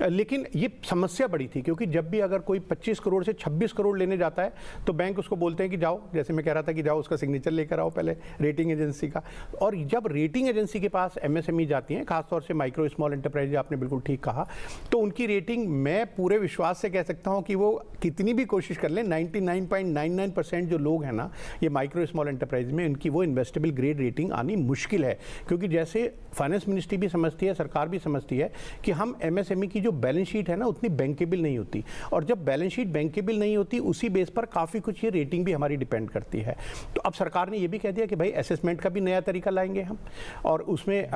लेकिन ये समस्या बड़ी थी, क्योंकि जब भी अगर कोई 25 करोड़ से 26 करोड़ लेने जाता है तो बैंक उसको बोलते हैं कि जाओ, जैसे मैं कह रहा था कि जाओ उसका सिग्नेचर लेकर आओ पहले रेटिंग एजेंसी का। और जब रेटिंग एजेंसी के पास MSME जाती हैं, खासतौर से माइक्रो स्मॉल एंटरप्राइज, आपने बिल्कुल ठीक कहा, तो उनकी रेटिंग मैं पूरे विश्वास से कह सकता हूं कि वो कितनी भी कोशिश कर लें, 99.99% जो लोग हैं ना ये माइक्रो स्मॉल एंटरप्राइज में, उनकी वो इन्वेस्टेबल ग्रेड रेटिंग आनी मुश्किल है। क्योंकि जैसे फाइनेंस मिनिस्ट्री भी समझती है, सरकार भी समझती है कि हम MSME की जो बैलेंस शीट है ना उतनी बैंकेबल नहीं होती, और जब बैलेंस शीट बैंकेबल नहीं होती उसी बेस पर काफ़ी कुछ ये रेटिंग भी हमारी डिपेंड करती है। तो अब सरकार ने ये भी कह दिया कि भाई असेसमेंट का भी नया तरीका लाएंगे हम, और उसमें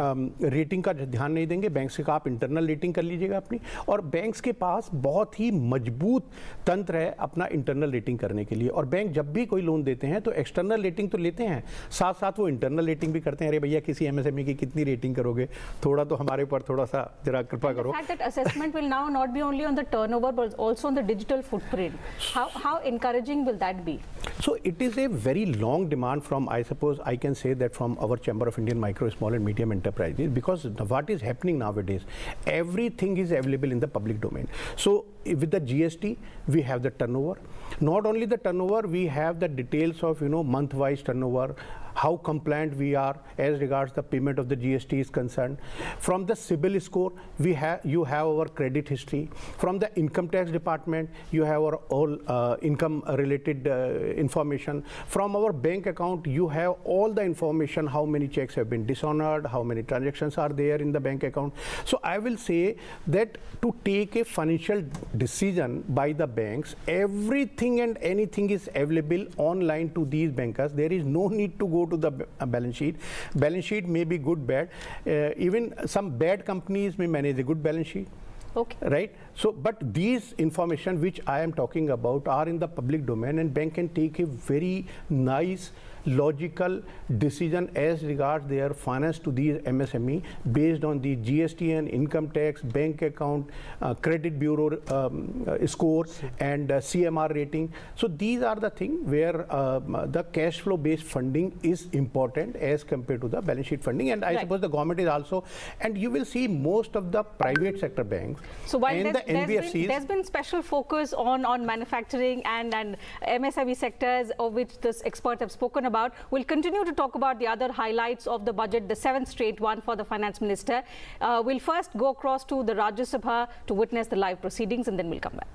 रेटिंग का ध्यान नहीं देंगे, बैंक्स का आप इंटरनल रेटिंग कर लीजिएगा अपनी। और बैंक्स के पास बहुत ही मजबूत तंत्र है अपना इंटरनल रेटिंग करने के लिए, और बैंक जब भी कोई लोन देते हैं तो एक्सटर्नल रेटिंग तो लेते हैं, साथ साथ वो इंटरनल रेटिंग भी करते हैं। अरे भैया किसी MSME की कितनी रेटिंग करोगे, थोड़ा तो हमारे ऊपर थोड़ा सा जरा कृपा करो। Assessment will now not be only on the turnover but also on the digital footprint. How encouraging will that be? So it is a very long demand from, I suppose I can say that from our Chamber of Indian Micro, Small and Medium Enterprises, because what is happening nowadays, everything is available in the public domain. So with the GST we have the turnover, not only the turnover, we have the details of month-wise turnover, how compliant we are as regards the payment of the GST is concerned. From the CIBIL score, you have our credit history. From the income tax department, you have our all income related information. From our bank account, you have all the information, how many checks have been dishonored, how many transactions are there in the bank account. So I will say that to take a financial decision by the banks, everything and anything is available online to these bankers. There is no need to go to the balance sheet. Balance sheet may be good, bad. Even some bad companies may manage a good balance sheet. Okay. Right? So, but these information which I am talking about are in the public domain, and bank can take a very nice logical decision as regards their finance to these MSME based on the GST and income tax, bank account, credit bureau score, and CMR rating. So these are the things where the cash flow based funding is important as compared to the balance sheet funding. And I suppose the government is also, and you will see most of the private sector banks and the NBFCs. There's been special focus on manufacturing and MSME sectors, of which this experts have spoken about. We'll continue to talk about the other highlights of the budget, the 7th straight one for the finance minister. We'll first go across to the Rajya Sabha to witness the live proceedings, and then we'll come back.